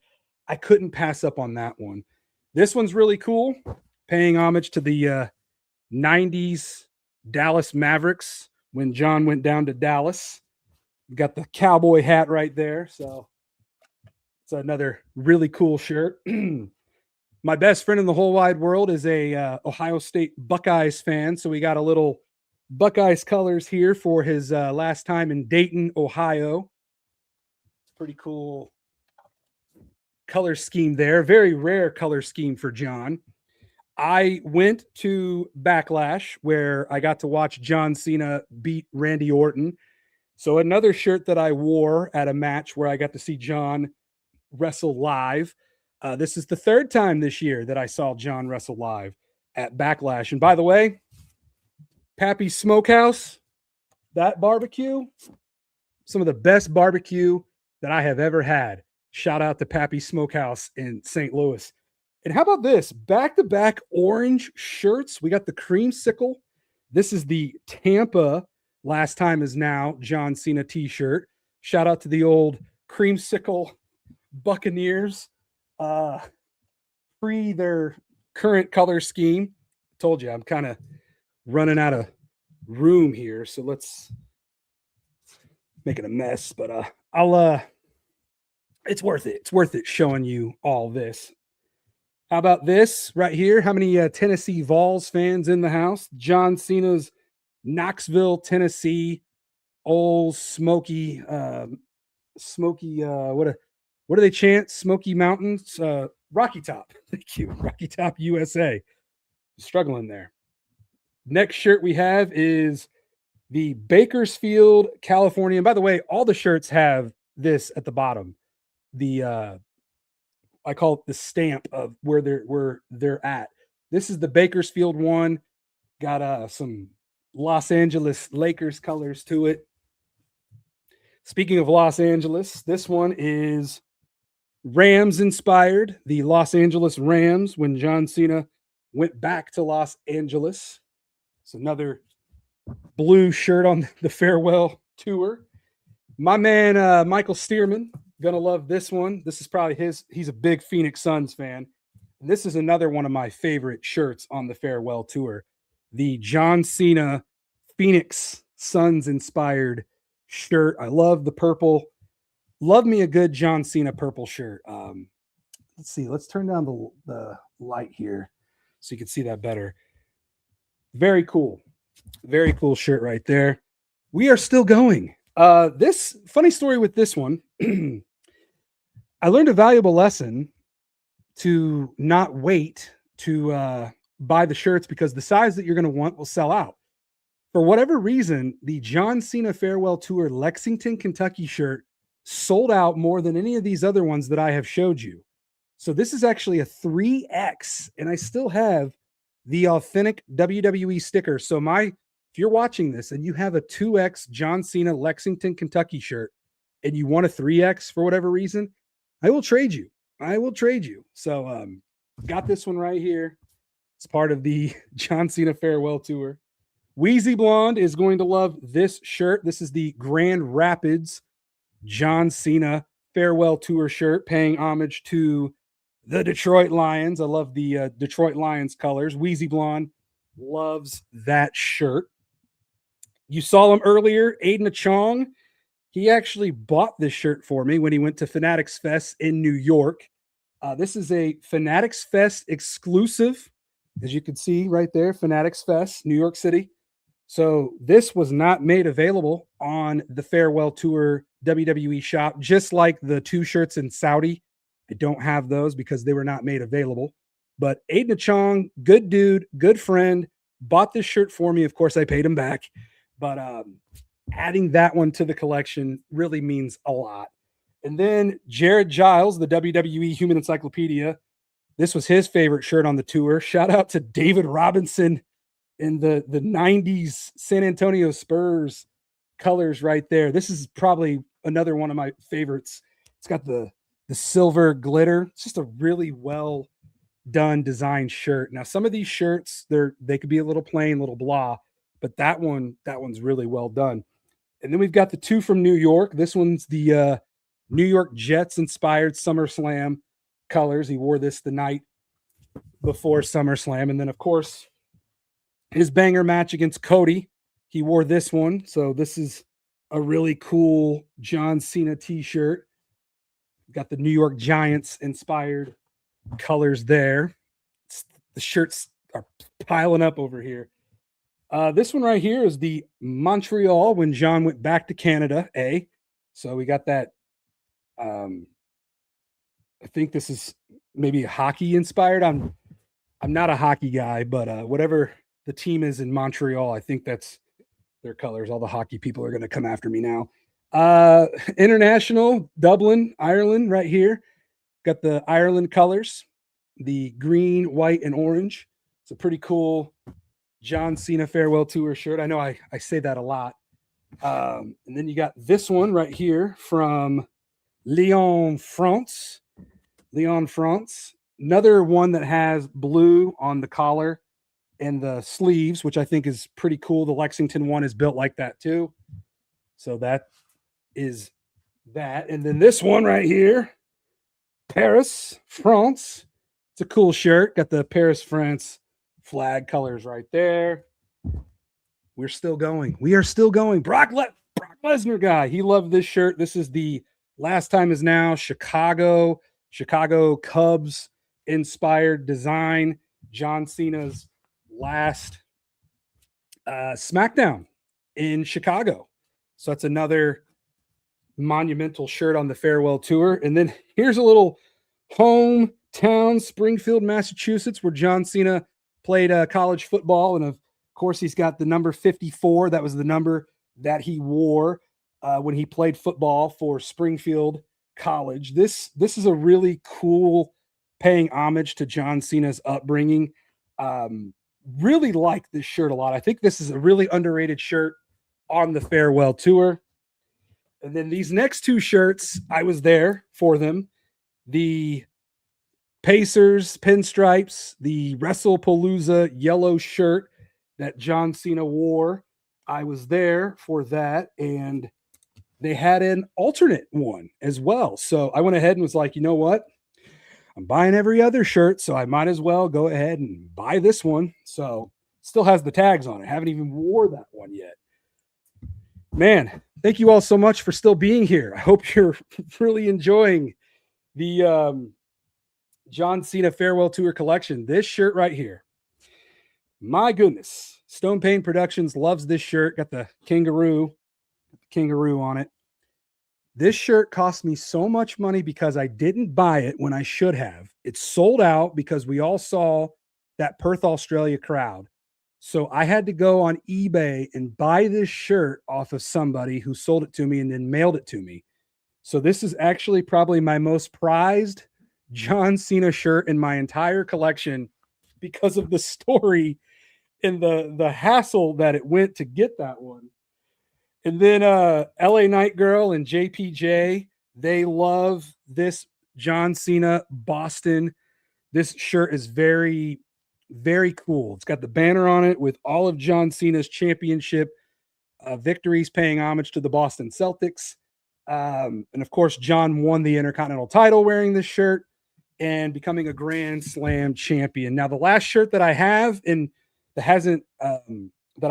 I couldn't pass up on that one. This one's really cool, paying homage to the 90s Dallas Mavericks when John went down to Dallas. You got the cowboy hat right there. So it's another really cool shirt. My best friend in the whole wide world is a Ohio State Buckeyes fan. So we got a little Buckeyes colors here for his last time in Dayton, Ohio. Pretty cool color scheme there. Very rare color scheme for John. I went to Backlash where I got to watch John Cena beat Randy Orton. So another shirt that I wore at a match where I got to see John wrestle live. This is the third time this year that I saw John wrestle live at Backlash. And by the way, Pappy's Smokehouse, that barbecue, some of the best barbecue that I have ever had. Shout out to Pappy's Smokehouse in St. Louis. And how about this? Back-to-back orange shirts. We got the creamsicle. This is the Tampa Last Time Is Now John Cena t-shirt. Shout out to the old creamsicle Buccaneers. Free their current color scheme. Told you I'm kind of running out of room here, so let's make it a mess, but it's worth it. It's worth it showing you all this. How about this right here? How many Tennessee Vols fans in the house? John Cena's Knoxville, Tennessee, old smoky what do they chant? Smoky Mountains, Rocky Top. Thank you. Rocky Top, USA. Struggling there. Next shirt we have is the Bakersfield, California. And by the way, all the shirts have this at the bottom. The I call it the stamp of where they're at. This is the Bakersfield one. Got some Los Angeles Lakers colors to it. Speaking of Los Angeles, this one is Rams inspired, the Los Angeles Rams when John Cena went back to Los Angeles. It's another blue shirt on the farewell tour. My man, Michael Stearman, gonna love this one. This is probably he's a big Phoenix Suns fan. And this is another one of my favorite shirts on the farewell tour. The John Cena Phoenix Suns inspired shirt. I love the purple. Love me a good John Cena purple shirt. Let's see. Let's turn down the light here so you can see that better. Very cool. Very cool shirt right there. We are still going. This funny story with this one. I learned a valuable lesson to not wait to buy the shirts because the size that you're going to want will sell out. For whatever reason, the John Cena Farewell Tour Lexington, Kentucky shirt sold out more than any of these other ones that I have showed you. So this is actually a 3X, and I still have the authentic WWE sticker. So if you're watching this and you have a 2X John Cena Lexington, Kentucky shirt, and you want a 3X for whatever reason, I will trade you. I will trade you. So got this one right here. It's part of the John Cena Farewell Tour. wheezyblonde is going to love this shirt. This is the Grand Rapids John Cena Farewell Tour shirt, paying homage to the Detroit Lions. I love the Detroit Lions colors. wheezyblonde loves that shirt. You saw him earlier, Aidanachong. He actually bought this shirt for me when he went to Fanatics Fest in New York. This is a Fanatics Fest exclusive, as you can see right there, Fanatics Fest, New York City. So this was not made available on the Farewell Tour WWE shop, just like the two shirts in Saudi. I don't have those because they were not made available. But Aidanachong, good dude, good friend, bought this shirt for me. Of course, I paid him back. But adding that one to the collection really means a lot. And then Jared Giles, the WWE Human Encyclopedia. This was his favorite shirt on the tour. Shout out to David Robinson in the 90s San Antonio Spurs colors right there. This is probably another one of my favorites. It's got the silver glitter. It's just a really well done design shirt. Now, some of these shirts, they could be a little plain, little blah, but that one's really well done. And then we've got the two from New York. This one's the New York Jets inspired SummerSlam colors. He wore this the night before SummerSlam. And then, of course, his banger match against Cody, he wore this one. So this is a really cool John Cena t-shirt. Got the New York Giants inspired colors there. The shirts are piling up over here. This one right here is the Montreal when John went back to Canada. So we got that. I think this is maybe hockey inspired. I'm not a hockey guy, but whatever the team is in Montreal, I think that's their colors. All the hockey people are going to come after me now. International, Dublin, Ireland, right here. Got the Ireland colors, the green, white, and orange. It's a pretty cool John Cena farewell tour shirt. I know I say that a lot. And then you got this one right here from Lyon, France. Lyon, France. Another one that has blue on the collar and the sleeves, which I think is pretty cool. The Lexington one is built like that too. So that is that. And then this one right here, Paris, France. It's a cool shirt. Got the Paris, France flag colors right there. We're still going. We are still going. Brock Lesnar guy. He loved this shirt. This is the Last Time Is Now Chicago Cubs inspired design. John Cena's last SmackDown in Chicago. So that's another monumental shirt on the farewell tour. And then here's a little hometown, Springfield, Massachusetts, where John Cena played college football. And of course, he's got the number 54. That was the number that he wore when he played football for Springfield College. This is a really cool paying homage to John Cena's upbringing. Really like this shirt a lot. I think this is a really underrated shirt on the farewell tour. And then these next two shirts, I was there for them. The Pacers pinstripes, the WrestlePalooza yellow shirt that John Cena wore. I was there for that, and they had an alternate one as well. So I went ahead and was like, you know what? I'm buying every other shirt, so I might as well go ahead and buy this one. So still has the tags on it. Haven't even wore that one yet. Man, thank you all so much for still being here. I hope you're really enjoying the John Cena Farewell Tour collection. This shirt right here. My goodness. Stone Payne Productions loves this shirt. Got the kangaroo on it. This shirt cost me so much money because I didn't buy it when I should have. It sold out because we all saw that Perth, Australia crowd. So I had to go on eBay and buy this shirt off of somebody who sold it to me and then mailed it to me. So this is actually probably my most prized John Cena shirt in my entire collection because of the story and the hassle that it went to get that one. And then LA Knight Girl and JPJ, they love this John Cena Boston. This shirt is very, very cool. It's got the banner on it with all of John Cena's championship victories paying homage to the Boston Celtics. And of course, John won the Intercontinental title wearing this shirt and becoming a Grand Slam champion. Now, the last shirt that I have that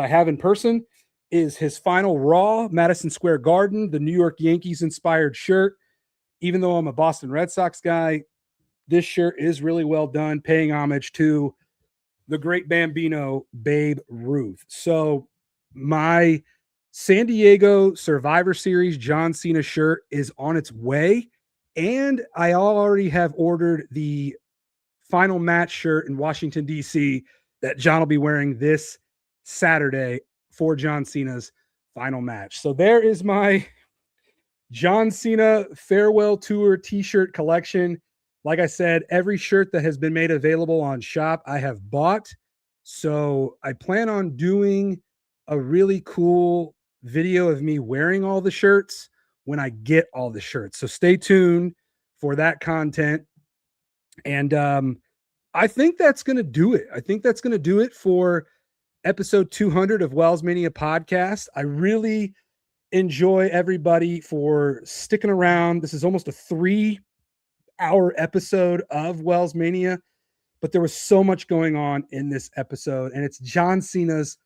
I have in person is his final Raw, Madison Square Garden, the New York Yankees inspired shirt. Even though I'm a Boston Red Sox guy, this shirt is really well done, paying homage to the great Bambino, Babe Ruth. So my San Diego Survivor Series John Cena shirt is on its way, and I already have ordered the final match shirt in Washington, D.C. that John will be wearing this Saturday for John Cena's final match. So there is my John Cena Farewell Tour t-shirt collection. Like I said, every shirt that has been made available on shop, I have bought. So I plan on doing a really cool video of me wearing all the shirts when I get all the shirts. So stay tuned for that content. And I think that's going to do it. I think that's going to do it for episode 200 of WellsMania Podcast. I really enjoy everybody for sticking around. This is almost a 3-hour episode of WellsMania, but there was so much going on in this episode, and it's John Cena's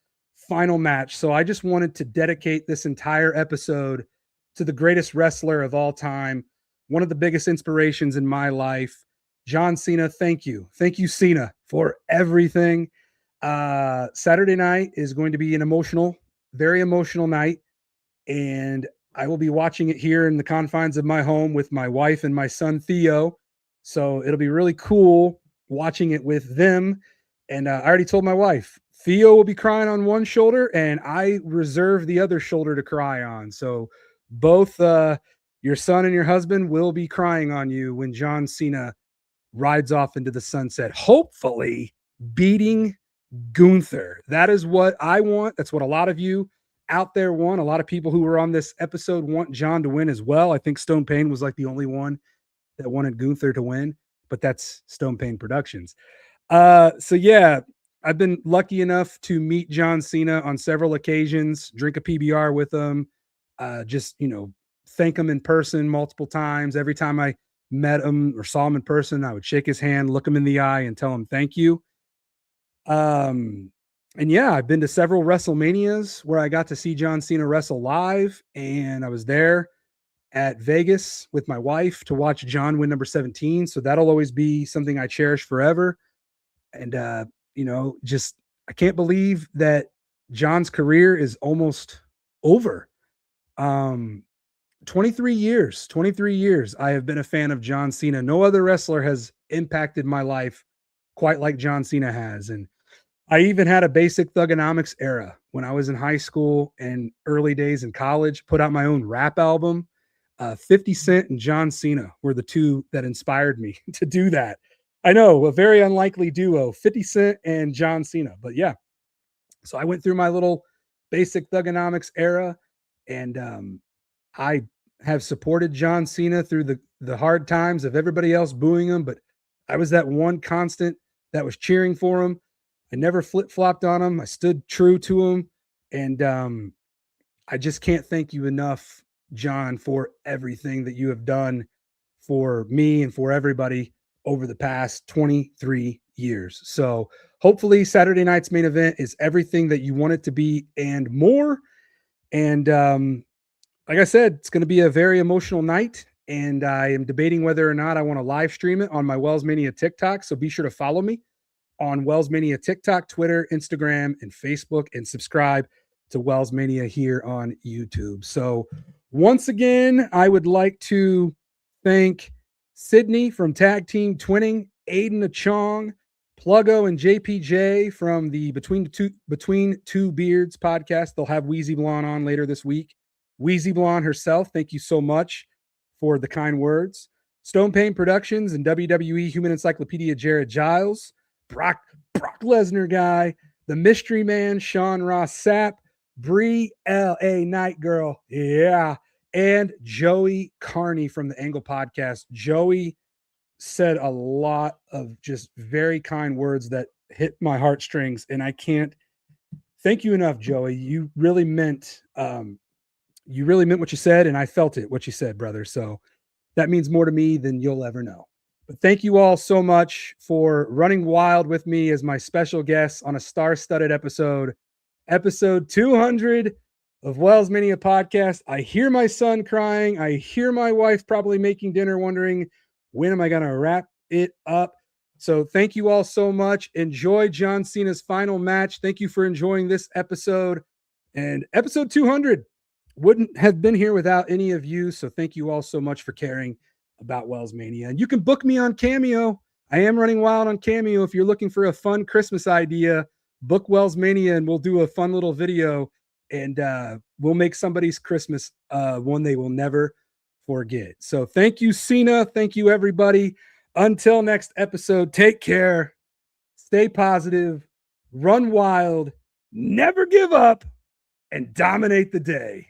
final match. So I just wanted to dedicate this entire episode to the greatest wrestler of all time, one of the biggest inspirations in my life, John Cena. Thank you. Thank you, Cena, for everything. Saturday night is going to be an emotional, very emotional night, and I will be watching it here in the confines of my home with my wife and my son, Theo. So it'll be really cool watching it with them. And I already told my wife, Theo will be crying on one shoulder, and I reserve the other shoulder to cry on. So both your son and your husband will be crying on you when John Cena rides off into the sunset, hopefully beating Gunther. That is what I want. That's what a lot of you out there want. A lot of people who were on this episode want John to win as well. I think Stone Payne was like the only one that wanted Gunther to win, but that's Stone Payne Productions. So yeah, I've been lucky enough to meet John Cena on several occasions, drink a PBR with him, just, thank him in person multiple times. Every time I met him or saw him in person, I would shake his hand, look him in the eye, and tell him thank you. And yeah, I've been to several WrestleManias where I got to see John Cena wrestle live, and I was there at Vegas with my wife to watch John win number 17. So that'll always be something I cherish forever. And, just, I can't believe that John's career is almost over. 23 years I have been a fan of John Cena. No other wrestler has impacted my life quite like John Cena has. And I even had a basic thugonomics era when I was in high school and early days in college, put out my own rap album. 50 Cent and John Cena were the two that inspired me to do that. I know, a very unlikely duo, 50 Cent and John Cena, but yeah. So I went through my little basic thugonomics era, and I have supported John Cena through the hard times of everybody else booing him, but I was that one constant that was cheering for him. I never flip-flopped on him. I stood true to him, and I just can't thank you enough, John, for everything that you have done for me and for everybody over the past 23 years. So hopefully Saturday night's main event is everything that you want it to be and more. And like I said, it's going to be a very emotional night, and I am debating whether or not I want to live stream it on my WellsMania TikTok. So be sure to follow me on WellsMania TikTok, Twitter, Instagram, and Facebook, and subscribe to WellsMania here on YouTube. So once again, I would like to thank Cydney from Tag Team Twinning, Aidanachong, Pluggo and JPJ from the Between Two Beards podcast. They'll have wheezyblonde on later this week. wheezyblonde herself, thank you so much for the kind words. Stone Payne Productions and WWE Human Encyclopedia Jared Giles, Brock Lesnar Guy, the Mystery Man Sean Ross Sapp, Bri L.A. Knight Girl, yeah, and Joey Karni from the Angle Podcast. Joey said a lot of just very kind words that hit my heartstrings, and I can't thank you enough, Joey. You really meant what you said, and I felt it, what you said, brother. So that means more to me than you'll ever know. But thank you all so much for running wild with me as my special guest on a star-studded episode 200 of WellsMania Podcast. I hear my son crying. I hear my wife probably making dinner, wondering, when am I going to wrap it up? So thank you all so much. Enjoy John Cena's final match. Thank you for enjoying this episode. And episode 200 wouldn't have been here without any of you. So thank you all so much for caring about WellsMania. And you can book me on Cameo. I am running wild on Cameo. If you're looking for a fun Christmas idea, book WellsMania and we'll do a fun little video, and we'll make somebody's Christmas one they will never forget. So thank you, Cena. Thank you, everybody. Until next episode, take care. Stay positive. Run wild. Never give up. And dominate the day.